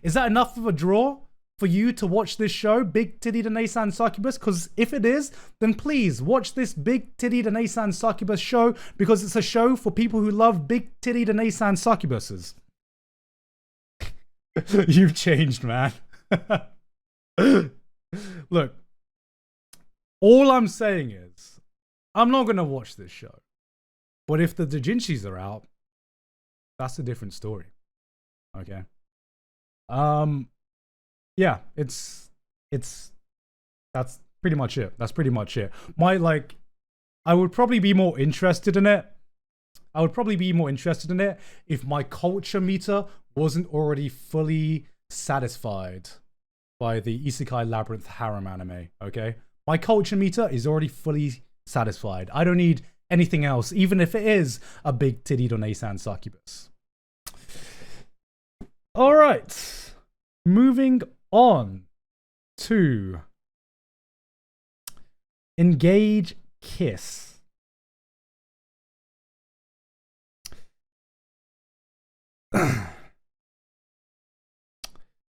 Is that enough of a draw for you to watch this show, Big Tittied Onesan Succubus? Because if it is, then please watch this Big Tittied Onesan Succubus show, because it's a show for people who love Big Tittied Onesan Succubuses. You've changed, man. Look, all I'm saying is, I'm not going to watch this show. But if the doujinshis are out, that's a different story. Okay? Yeah, that's pretty much it. That's pretty much it. I would probably be more interested in it. If my culture meter wasn't already fully satisfied by the Isekai Labyrinth Harem anime, okay? My culture meter is already fully satisfied. I don't need anything else, even if it is a big tittied Onesan succubus. All right, moving on to Engage Kiss.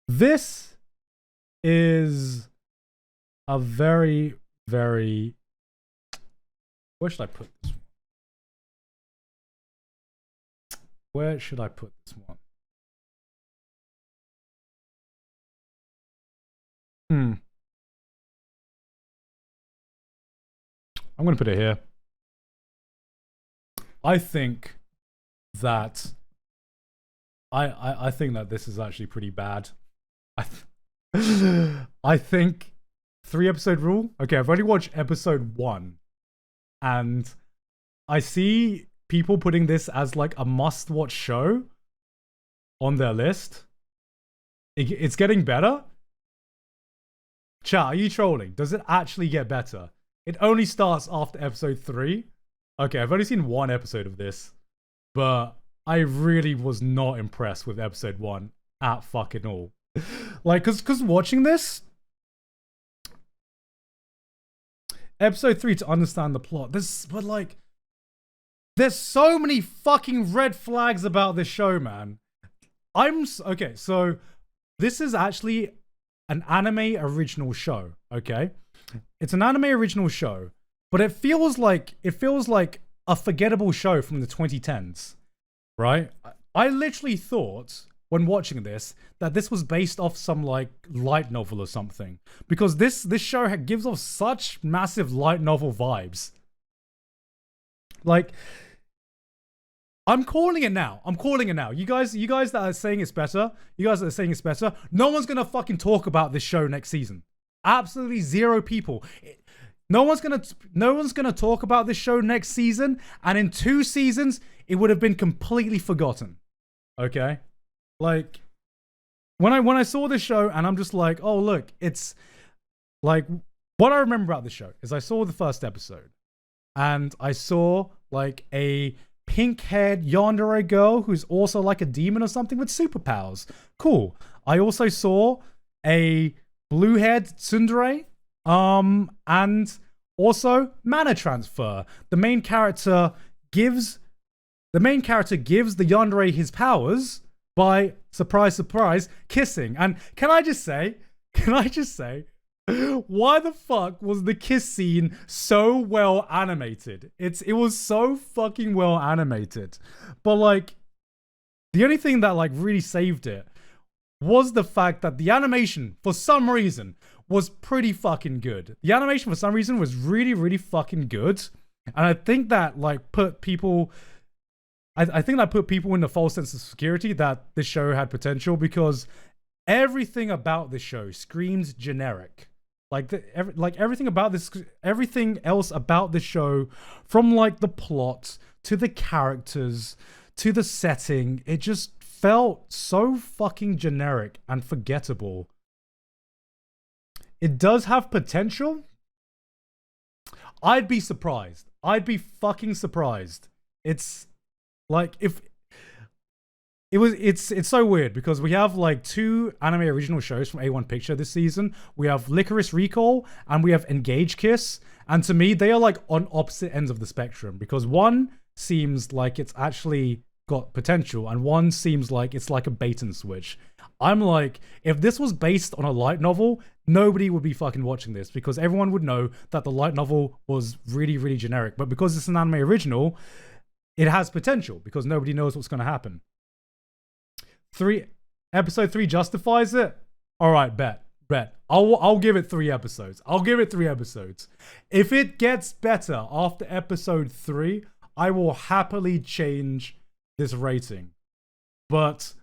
This is a very, very... Where should I put this one? Where should I put this one? I'm going to put it here. I think that I think that this is actually pretty bad. I think 3-episode rule. Okay, I've only watched episode 1, and I see people putting this as like a must-watch show on their list. It's getting better. Chat, are you trolling? Does it actually get better? It only starts after episode 3. Okay, I've only seen 1 episode of this, but I really was not impressed with episode 1 at fucking all. Like, cause watching this, episode 3 to understand the plot. There's so many fucking red flags about this show, man. Okay, so this is actually an anime original show, okay? It's an anime original show, but it feels like a forgettable show from the 2010s, right? I literally thought when watching this that this was based off some like light novel or something, because this show gives off such massive light novel vibes. Like, I'm calling it now. You guys that are saying it's better, no one's gonna fucking talk about this show next season. Absolutely zero people. No one's gonna talk about this show next season, and in 2 seasons, it would have been completely forgotten. Okay? Like, when I saw this show, and I'm just like, oh look, it's like, what I remember about the show is I saw the first episode, and I saw like a pink-haired yandere girl who's also like a demon or something with superpowers. Cool. I also saw a blue-haired tsundere, and also mana transfer. The main character gives the main character gives the yandere his powers by, surprise, surprise, kissing. And can I just say, why the fuck was the kiss scene so well animated? It was so fucking well animated. But like, the only thing that like really saved it was the fact that the animation, for some reason, was pretty fucking good. The animation, for some reason, was really, really fucking good. And I think that like put people... I think that put people in a false sense of security that this show had potential, because everything about this show screams generic. Everything else about this show, from like the plot to the characters to the setting, it just felt so fucking generic and forgettable. It does have potential. I'd be surprised. I'd be fucking surprised. It's like, it's so weird because we have like 2 anime original shows from A1 Picture this season. We have Lycoris Recoil and we have Engage Kiss. And to me, they are like on opposite ends of the spectrum, because one seems like it's actually got potential and one seems like it's like a bait and switch. I'm like, if this was based on a light novel, nobody would be fucking watching this, because everyone would know that the light novel was really, really generic. But because it's an anime original, it has potential because nobody knows what's going to happen. Episode 3 justifies it. All right, bet. I'll give it 3 episodes. If it gets better after episode 3, I will happily change this rating. But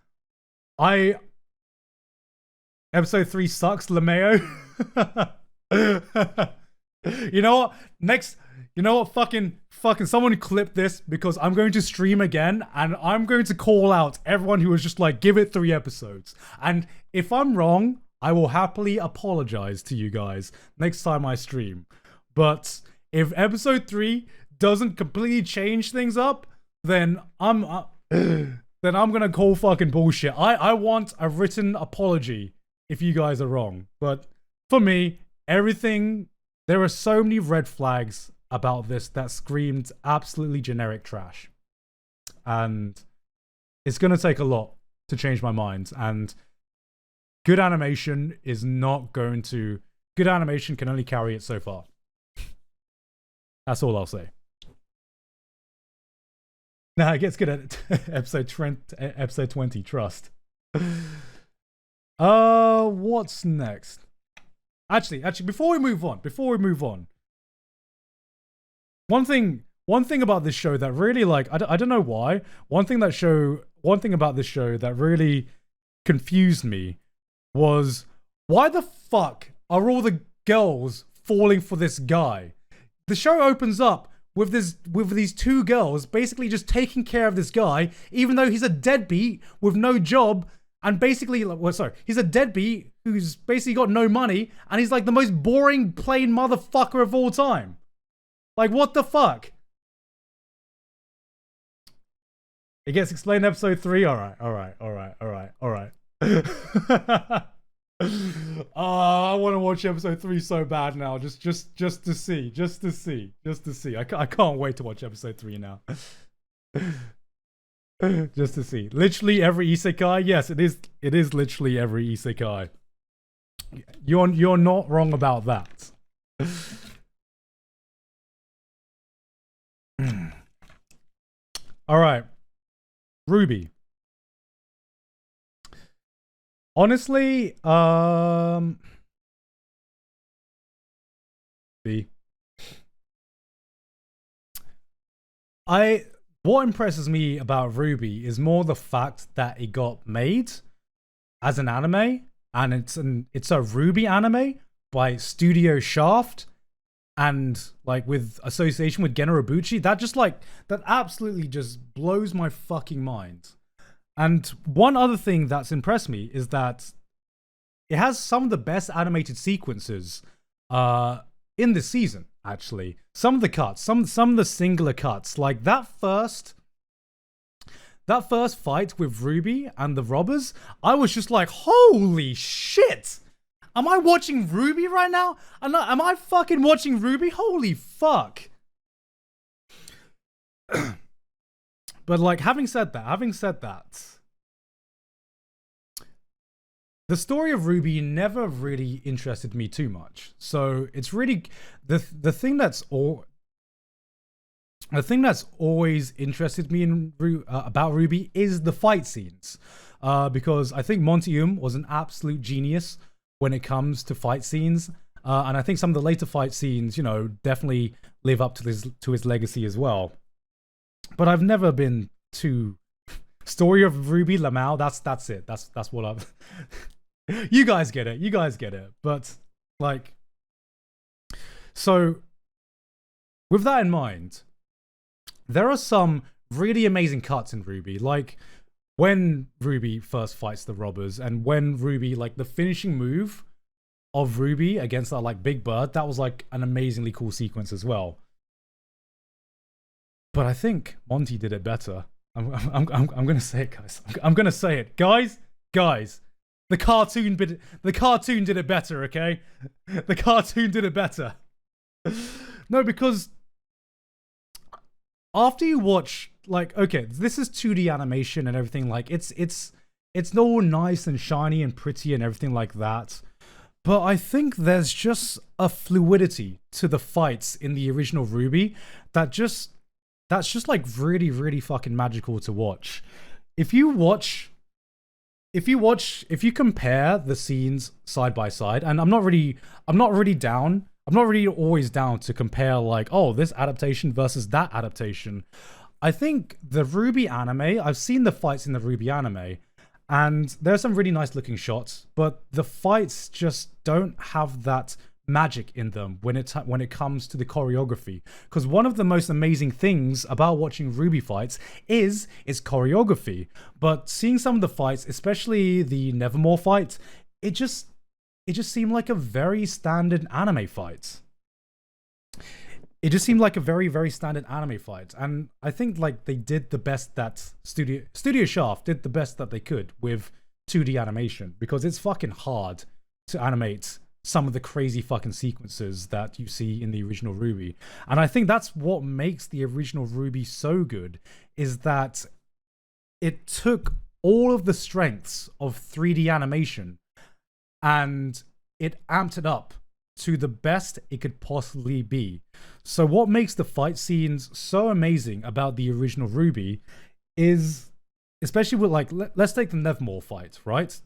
episode 3 sucks, Lemeo. You know what? Fucking someone clip this, because I'm going to stream again and I'm going to call out everyone who was just like, give it 3 episodes. And if I'm wrong, I will happily apologize to you guys next time I stream. But if episode 3 doesn't completely change things up, then I'm gonna call fucking bullshit. I want a written apology if you guys are wrong. But for me, there are so many red flags about this that screamed absolutely generic trash. And it's going to take a lot to change my mind. And good animation can only carry it so far. That's all I'll say. Nah, it gets good at episode 20, trust. What's next? Actually, before we move on, one thing about this show that really, like, I don't know why. One thing about this show that really confused me was, why the fuck are all the girls falling for this guy? The show opens up with these 2 girls basically just taking care of this guy, even though he's a deadbeat with no job. And basically, he's a deadbeat who's basically got no money, and he's like the most boring, plain motherfucker of all time. Like, what the fuck? It gets explained in episode 3. All right. I want to watch episode 3 so bad now, just to see. I can't wait to watch episode 3 now. Just to see. Literally every isekai. Yes, it is literally every isekai. You're not wrong about that. All right. Ruby. Honestly, B. What impresses me about Ruby is more the fact that it got made as an anime, and it's a Ruby anime by Studio Shaft, and like with association with Geno Ibuchi. That absolutely just blows my fucking mind. And one other thing that's impressed me is that it has some of the best animated sequences in this season. Actually, some of the cuts, some of the singular cuts, like that first fight with Ruby and the robbers, I was just like, holy shit! Am I watching Ruby right now? Am I fucking watching Ruby? Holy fuck! But But like, having said that, the story of Ruby never really interested me too much. So it's really the thing that's always interested me in about Ruby is the fight scenes, because I think Monty was an absolute genius when it comes to fight scenes, and I think some of the later fight scenes, you know, definitely live up to his legacy as well. But I've never been too story of Ruby Lamau. That's it. That's what I've. You guys get it. But like, so with that in mind, there are some really amazing cuts in Ruby, like when Ruby first fights the robbers, and when Ruby, like the finishing move of Ruby against that like big bird, that was like an amazingly cool sequence as well. But I think Monty did it better. I'm gonna say it, guys. I'm gonna say it, guys. The cartoon did it better, okay? The cartoon did it better. No, because after you watch, like, okay, this is 2D animation and everything, like, it's all nice and shiny and pretty and everything like that. But I think there's just a fluidity to the fights in the original Ruby that's just like really, really fucking magical to watch. If you compare the scenes side by side, and I'm not really always down to compare like, oh, this adaptation versus that adaptation. I think the Ruby anime, I've seen the fights in the Ruby anime, and there's some really nice looking shots, but the fights just don't have that magic in them when it comes to the choreography. Because one of the most amazing things about watching Ruby fights is its choreography. But seeing some of the fights, especially the Nevermore fight, it just seemed like a very standard anime fight. It just seemed like a very, very standard anime fight. And I think like they did the best that Studio Shaft did the best that they could with 2D animation, because it's fucking hard to animate some of the crazy fucking sequences that you see in the original Ruby. And I think that's what makes the original Ruby so good, is that it took all of the strengths of 3D animation and it amped it up to the best it could possibly be. So what makes the fight scenes so amazing about the original Ruby is, especially with like, let's take the Nevermore fight, right?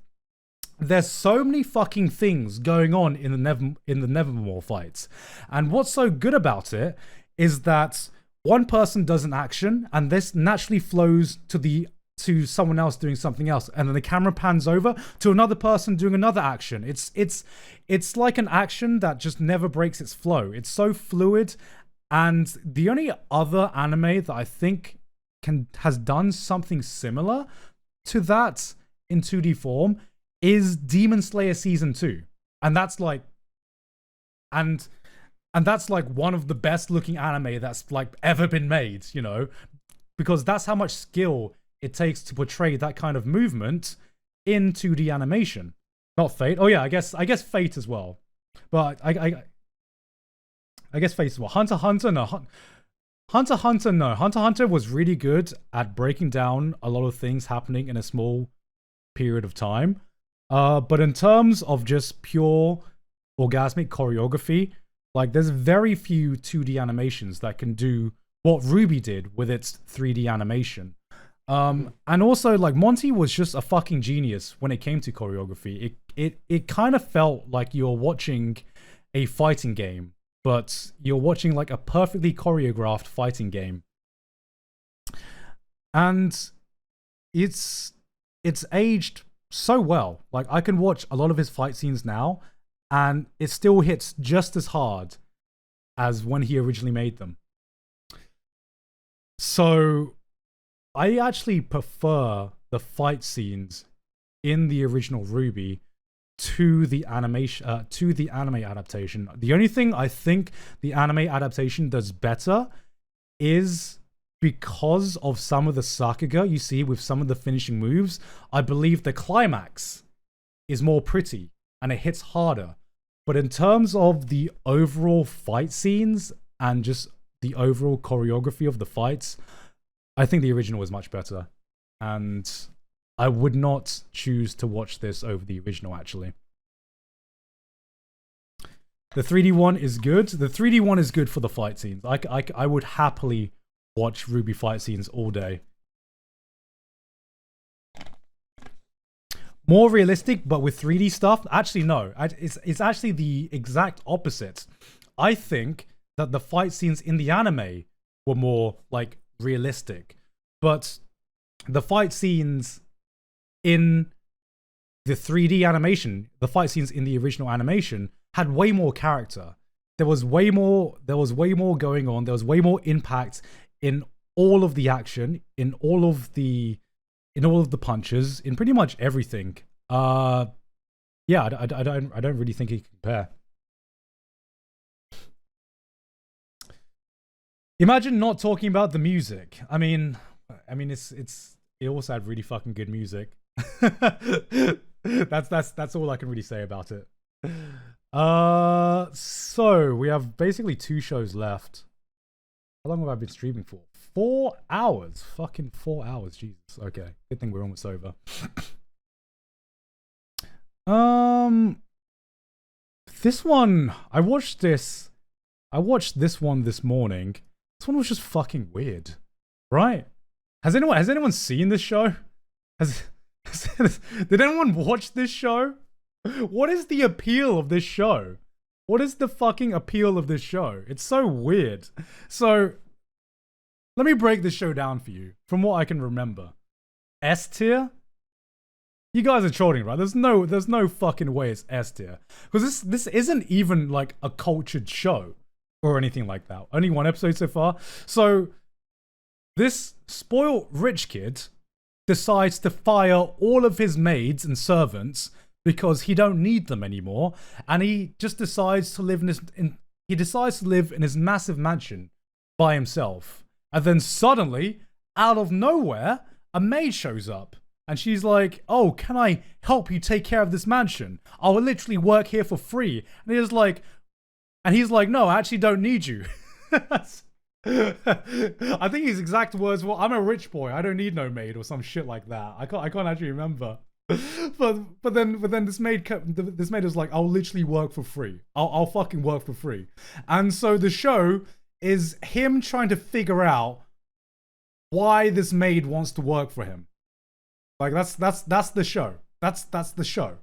There's so many fucking things going on in the Nevermore fights. And what's so good about it is that one person does an action and this naturally flows to someone else doing something else, and then the camera pans over to another person doing another action. It's like an action that just never breaks its flow. It's so fluid. And the only other anime that I think has done something similar to that in 2D form is Demon Slayer Season 2. And that's like and that's like one of the best looking anime that's like ever been made, you know, because that's how much skill it takes to portray that kind of movement in 2D animation. Not Fate. Oh yeah, I guess Fate as well. But I guess Fate as well. Hunter x Hunter, no. Hunter x Hunter, no. Hunter x Hunter was really good at breaking down a lot of things happening in a small period of time. But in terms of just pure orgasmic choreography, like there's very few 2D animations that can do what Ruby did with its 3D animation. And also like Monty was just a fucking genius when it came to choreography. It kind of felt like you're watching a fighting game, but you're watching like a perfectly choreographed fighting game. And it's aged so well. Like I can watch a lot of his fight scenes now and it still hits just as hard as when he originally made them. So I actually prefer the fight scenes in the original Ruby to the animation, to the anime adaptation. The only thing I think the anime adaptation does better is because of some of the sakuga you see with some of the finishing moves. I believe the climax is more pretty and it hits harder. But in terms of the overall fight scenes and just the overall choreography of the fights, I think the original is much better, and I would not choose to watch this over the original, actually. The 3D one is good. The 3D one is good for the fight scenes. I would happily watch Ruby fight scenes all day. More realistic, but with 3D stuff? Actually, no. It's actually the exact opposite. I think that the fight scenes in the anime were more, like, realistic. But the fight scenes in the 3D animation, the fight scenes in the original animation, had way more character. There was way more going on. There was way more impact in all of the action, in all of the punches, in pretty much everything. Yeah, I don't really think it can compare. Imagine not talking about the music. I mean, it also had really fucking good music. That's all I can really say about it. So we have basically 2 shows left. How long have I been streaming for? 4 hours. Fucking 4 hours. Jesus. Okay. Good thing we're almost over. This one, I watched this one this morning. This one was just fucking weird. Right? Has anyone seen this show? Did anyone watch this show? What is the appeal of this show? What is the fucking appeal of this show? It's so weird. So, let me break this show down for you, from what I can remember. S tier? You guys are trolling, right? There's no fucking way it's S tier. Because this isn't even like a cultured show or anything like that. Only 1 episode so far. So, this spoiled rich kid decides to fire all of his maids and servants because he don't need them anymore, and he just decides to live in his massive mansion by himself. And then suddenly, out of nowhere, a maid shows up, and she's like, "Oh, can I help you take care of this mansion? I'll literally work here for free." And he's like, "No, I actually don't need you." I think his exact words were, "I'm a rich boy. I don't need no maid," or some shit like that. I can't actually remember. but then this maid was like, "I'll literally work for free. I'll fucking work for free." And so the show is him trying to figure out why this maid wants to work for him. Like that's the show. That's the show.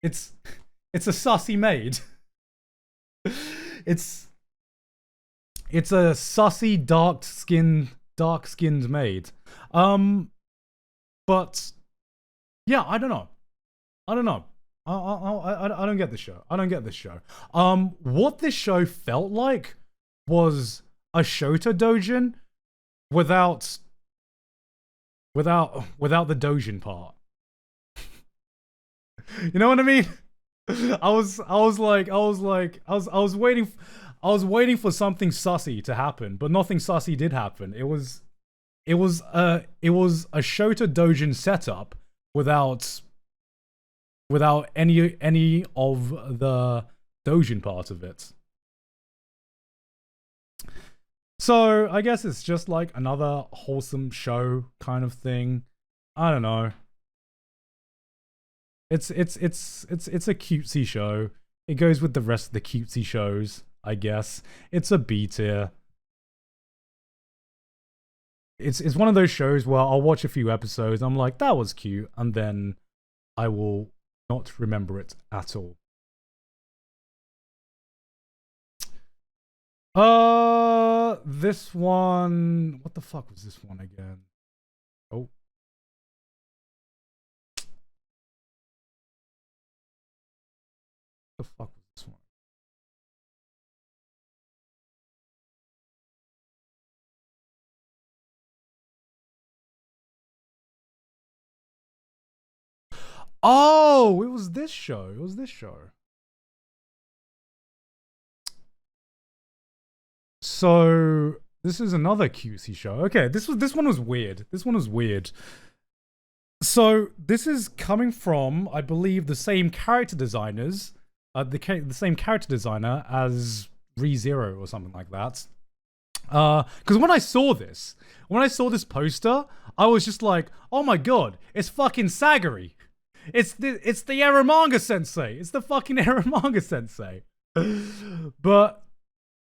It's a sussy maid. It's a sussy dark-skinned maid. But yeah, I don't know. I don't get this show. I don't get this show. What this show felt like was a Shota Dojin without the Dojin part. You know what I mean? I was waiting for something sussy to happen, but nothing sussy did happen. It was a Shota Dojin setup without any of the Dojin part of it. So I guess it's just like another wholesome show kind of thing. I don't know. It's a cutesy show. It goes with the rest of the cutesy shows, I guess. It's a B tier. It's one of those shows where I'll watch a few episodes, I'm like, that was cute, and then I will not remember it at all. This one, what the fuck was this one again? Oh. What the fuck was this one? Oh, it was this show. So this is another cutesy show. Okay, this one was weird. So this is coming from, I believe, the same character designers, the same character designer as ReZero or something like that. Because when I saw this poster, I was just like, oh my god, it's fucking Sagari. It's the Eromanga Sensei. It's the fucking Eromanga Sensei. But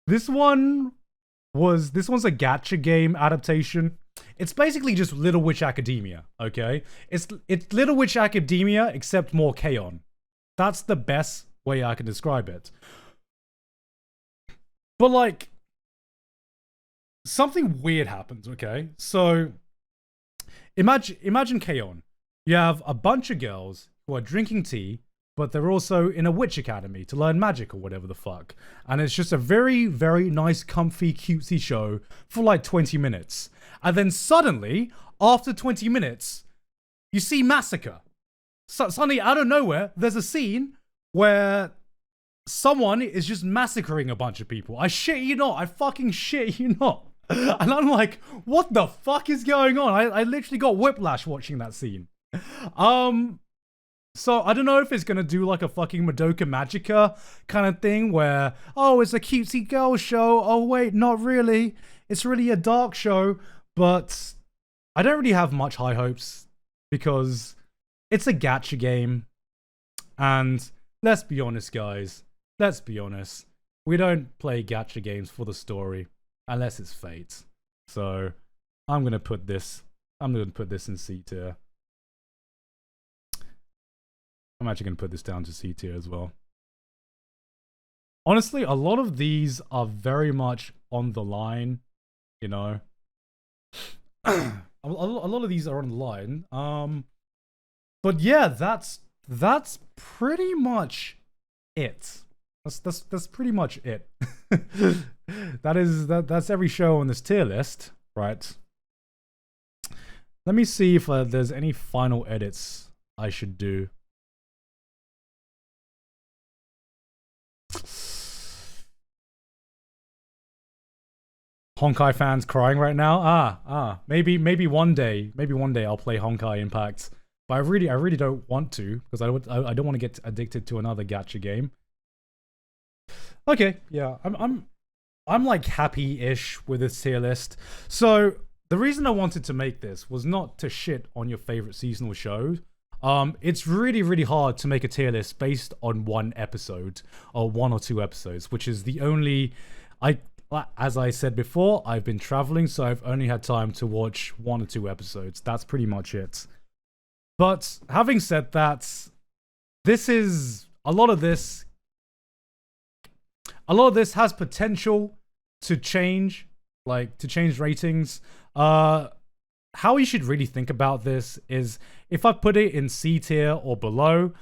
this one's a gacha game adaptation. It's basically just Little Witch Academia, okay? It's Little Witch Academia except more K-On! That's the best way I can describe it. But like, something weird happens, okay? So imagine K-On! You have a bunch of girls who are drinking tea, but they're also in a witch academy to learn magic or whatever the fuck. And it's just a very, very nice, comfy, cutesy show for like 20 minutes. And then suddenly, after 20 minutes, you see massacre. Suddenly, out of nowhere, there's a scene where someone is just massacring a bunch of people. I shit you not. I fucking shit you not. And I'm like, what the fuck is going on? I literally got whiplash watching that scene. So I don't know if it's gonna do like a fucking Madoka Magica kind of thing where, oh, it's a cutesy girl show. Oh wait, not really. It's really a dark show. But I don't really have much high hopes because it's a gacha game. And let's be honest, guys. Let's be honest. We don't play gacha games for the story unless it's Fate. So I'm gonna put this in C tier. I'm actually going to put this down to C tier as well. Honestly, a lot of these are very much on the line, you know. a lot of these are on the line. But yeah, that's pretty much it. That's pretty much it. That's every show on this tier list, right? Let me see if there's any final edits I should do. Honkai fans crying right now. Maybe one day I'll play Honkai Impact, but I really don't want to because I don't want to get addicted to another gacha game. Okay, yeah, I'm like happy-ish with this tier list. So the reason I wanted to make this was not to shit on your favorite seasonal shows. It's really hard to make a tier list based on one episode or one or two episodes, which is the only as I said before, I've been traveling, so I've only had time to watch one or two episodes. That's pretty much it. But having said that, a lot of this has potential to change ratings. How you should really think about this is if I put it in C tier or below,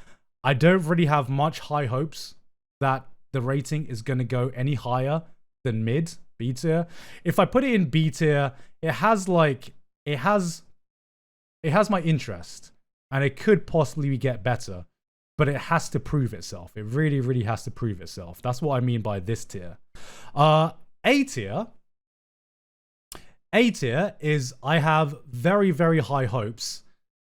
I don't really have much high hopes that the rating is going to go any higher than mid B tier. If I put it in B tier, it has my interest and it could possibly get better, but it has to prove itself. It really has to prove itself. That's what I mean by this tier. A tier is I have very high hopes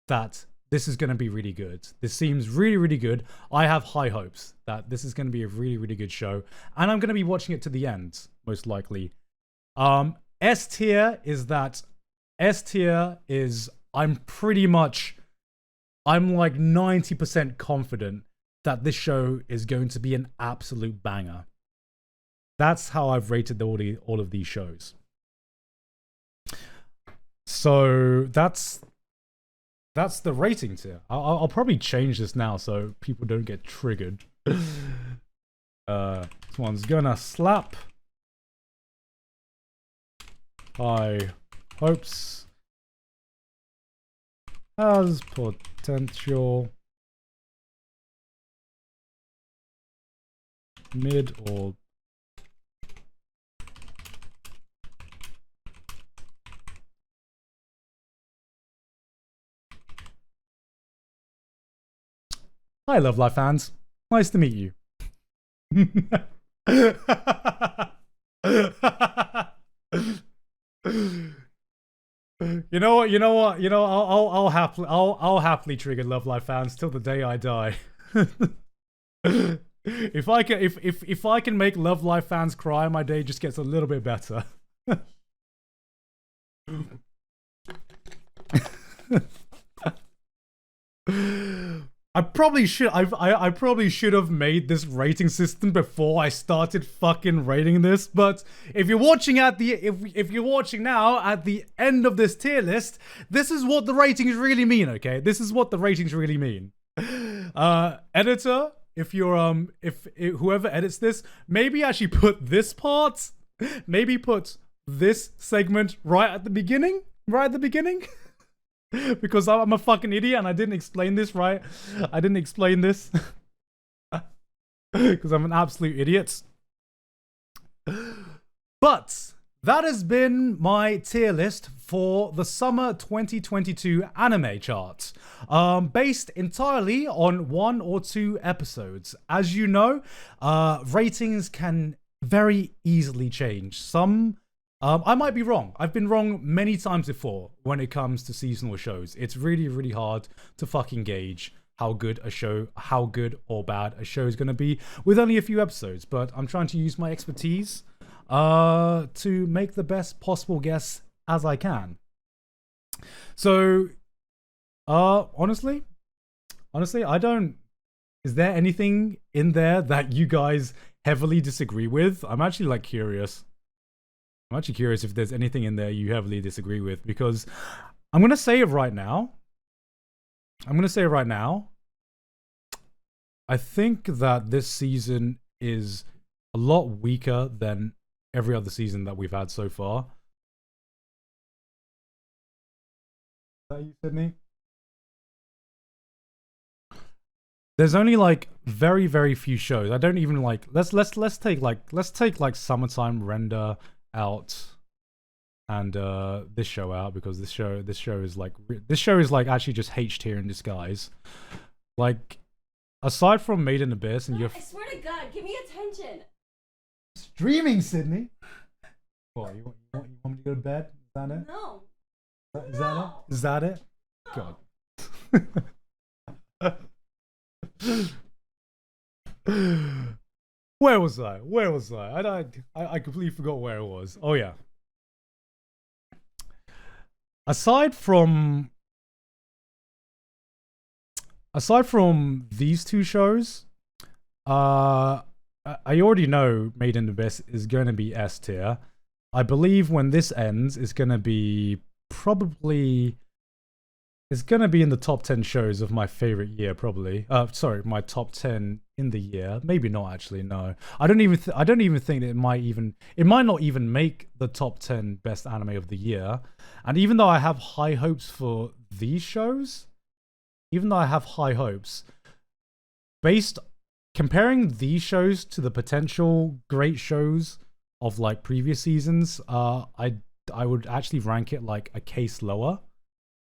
that this is going to be really good. This seems really good. I have high hopes that this is going to be a really good show, and I'm going to be watching it to the end, most likely. S tier is I'm like 90% confident that this show is going to be an absolute banger. That's how I've rated all of these shows. So that's the rating tier. I'll probably change this now so people don't get triggered. This one's gonna slap. High hopes. Has potential. Mid or Hi, Love Life fans. Nice to meet you. You know what? I'll happily trigger Love Life fans till the day I die. If I can make Love Life fans cry, my day just gets a little bit better. I probably should have made this rating system before I started fucking rating this, but if you're watching if you're watching now at the end of this tier list, this is what the ratings really mean, okay? This is what the ratings really mean. Editor, if you're if whoever edits this, maybe actually put this part, maybe put this segment right at the beginning. Because I'm a fucking idiot and I didn't explain this right. I didn't explain this. Because I'm an absolute idiot. But that has been my tier list for the summer 2022 anime chart. Based entirely on 1 or 2 episodes. As you know, ratings can very easily change. I might be wrong. I've been wrong many times before when it comes to seasonal shows. It's really, really hard to fucking gauge how good or bad a show is going to be with only a few episodes. But I'm trying to use my expertise to make the best possible guess as I can. So, honestly, I don't... Is there anything in there that you guys heavily disagree with? I'm actually, like, curious. I'm actually curious if there's anything in there you heavily disagree with, because I'm going to say it right now. I think that this season is a lot weaker than every other season that we've had so far. Is that you, Sydney? There's only like very, very few shows. I don't even like... Let's take Summertime Render out and this show out, because this show is like actually just H tier in disguise. Like, aside from Made in Abyss and I swear to God, give me attention. Streaming, Sydney. What, you want me to go to bed? Is that it? No. Is that it? God. Where was I? I completely forgot where it was. Oh yeah. Aside from these 2 shows, I already know Made in Abyss is going to be S tier. I believe when this ends, it's going to be it's going to be in the top 10 shows of my favorite year, probably. Sorry, my top 10 in the year. Maybe not, actually, no. I don't even think that it might not even make the top 10 best anime of the year. And even though I have high hopes for these shows, based comparing these shows to the potential great shows of like previous seasons, I would actually rank it like a case lower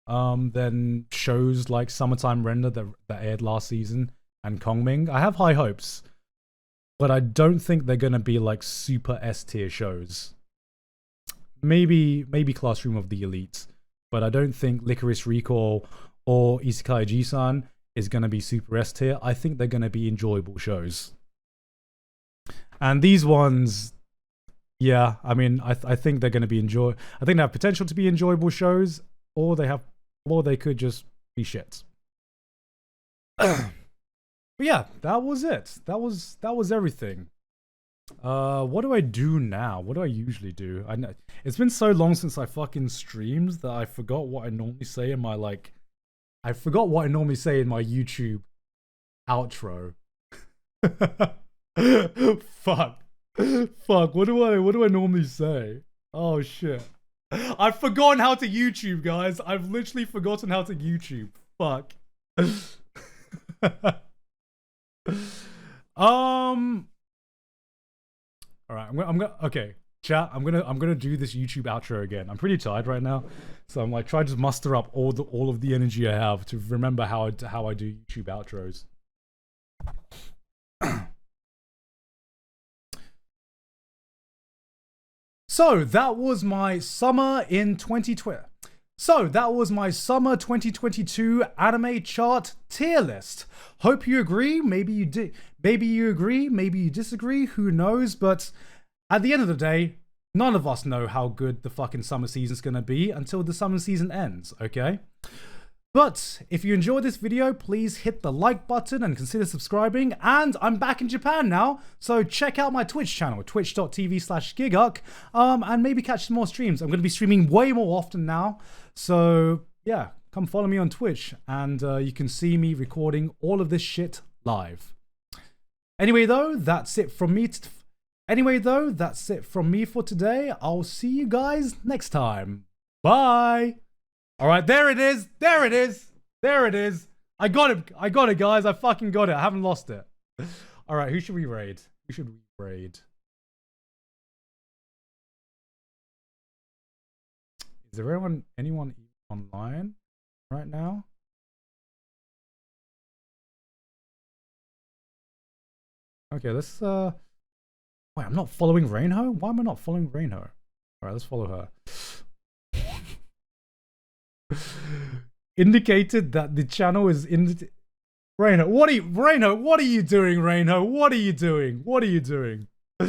than shows like Summertime Render that aired last season and Kongming. I have high hopes, but I don't think they're gonna be like super S tier shows. Maybe Classroom of the Elite, but I don't think Lycoris Recoil or Isekai Ojisan is gonna be super S tier. I think they're gonna be enjoyable shows. And these ones, yeah, I mean, I think they're gonna be I think they have potential to be enjoyable shows, or they could just be shit. But yeah, that was it. That was everything. What do I do now? What do I usually do? It's been so long since I fucking streamed that I forgot what I normally say in my YouTube outro. Fuck. What do I normally say? Oh shit. I've forgotten how to YouTube, guys. I've literally forgotten how to YouTube. Fuck. Alright, okay. Chat, I'm gonna do this YouTube outro again. I'm pretty tired right now. So I'm like trying to muster up all of the energy I have to remember how I do YouTube outros. So that was my summer 2022 anime chart tier list. Hope you agree. Maybe you agree, maybe you disagree, who knows, but at the end of the day, none of us know how good the fucking summer season's gonna be until the summer season ends, okay? But if you enjoyed this video, please hit the like button and consider subscribing. And I'm back in Japan now, so check out my Twitch channel, twitch.tv/giguck, and maybe catch some more streams. I'm going to be streaming way more often now. So yeah, come follow me on Twitch, and you can see me recording all of this shit live. Anyway, though, that's it from me. That's it from me for today. I'll see you guys next time. Bye. All right, there it is. There it is. There it is. I got it. I got it, guys. I fucking got it. I haven't lost it. All right, who should we raid? Who should we raid? Is there anyone online right now? Okay, let's wait, I'm not following Reinho? Why am I not following Reinho? All right, let's follow her. Indicated that the channel is in the Reinho, what are you doing, Reinho? What are you doing? What are you doing? All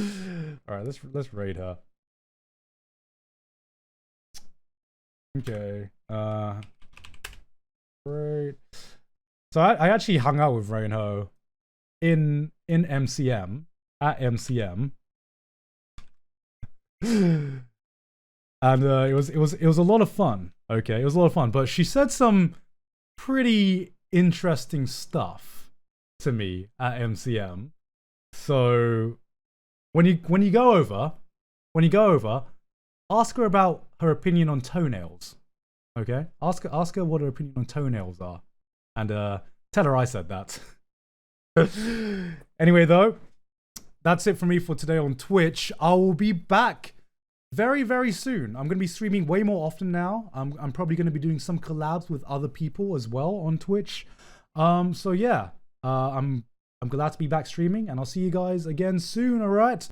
right, let's raid her. Okay. Great. So I actually hung out with Reinho in MCM at MCM. And it was a lot of fun. Okay, it was a lot of fun. But she said some pretty interesting stuff to me at MCM. So when you go over, ask her about her opinion on toenails. Okay, ask her what her opinion on toenails are, and tell her I said that. Anyway, though, that's it for me for today on Twitch. I will be back very, very soon. I'm going to be streaming way more often now. I'm probably going to be doing some collabs with other people as well on Twitch. So yeah, I'm glad to be back streaming, and I'll see you guys again soon, alright?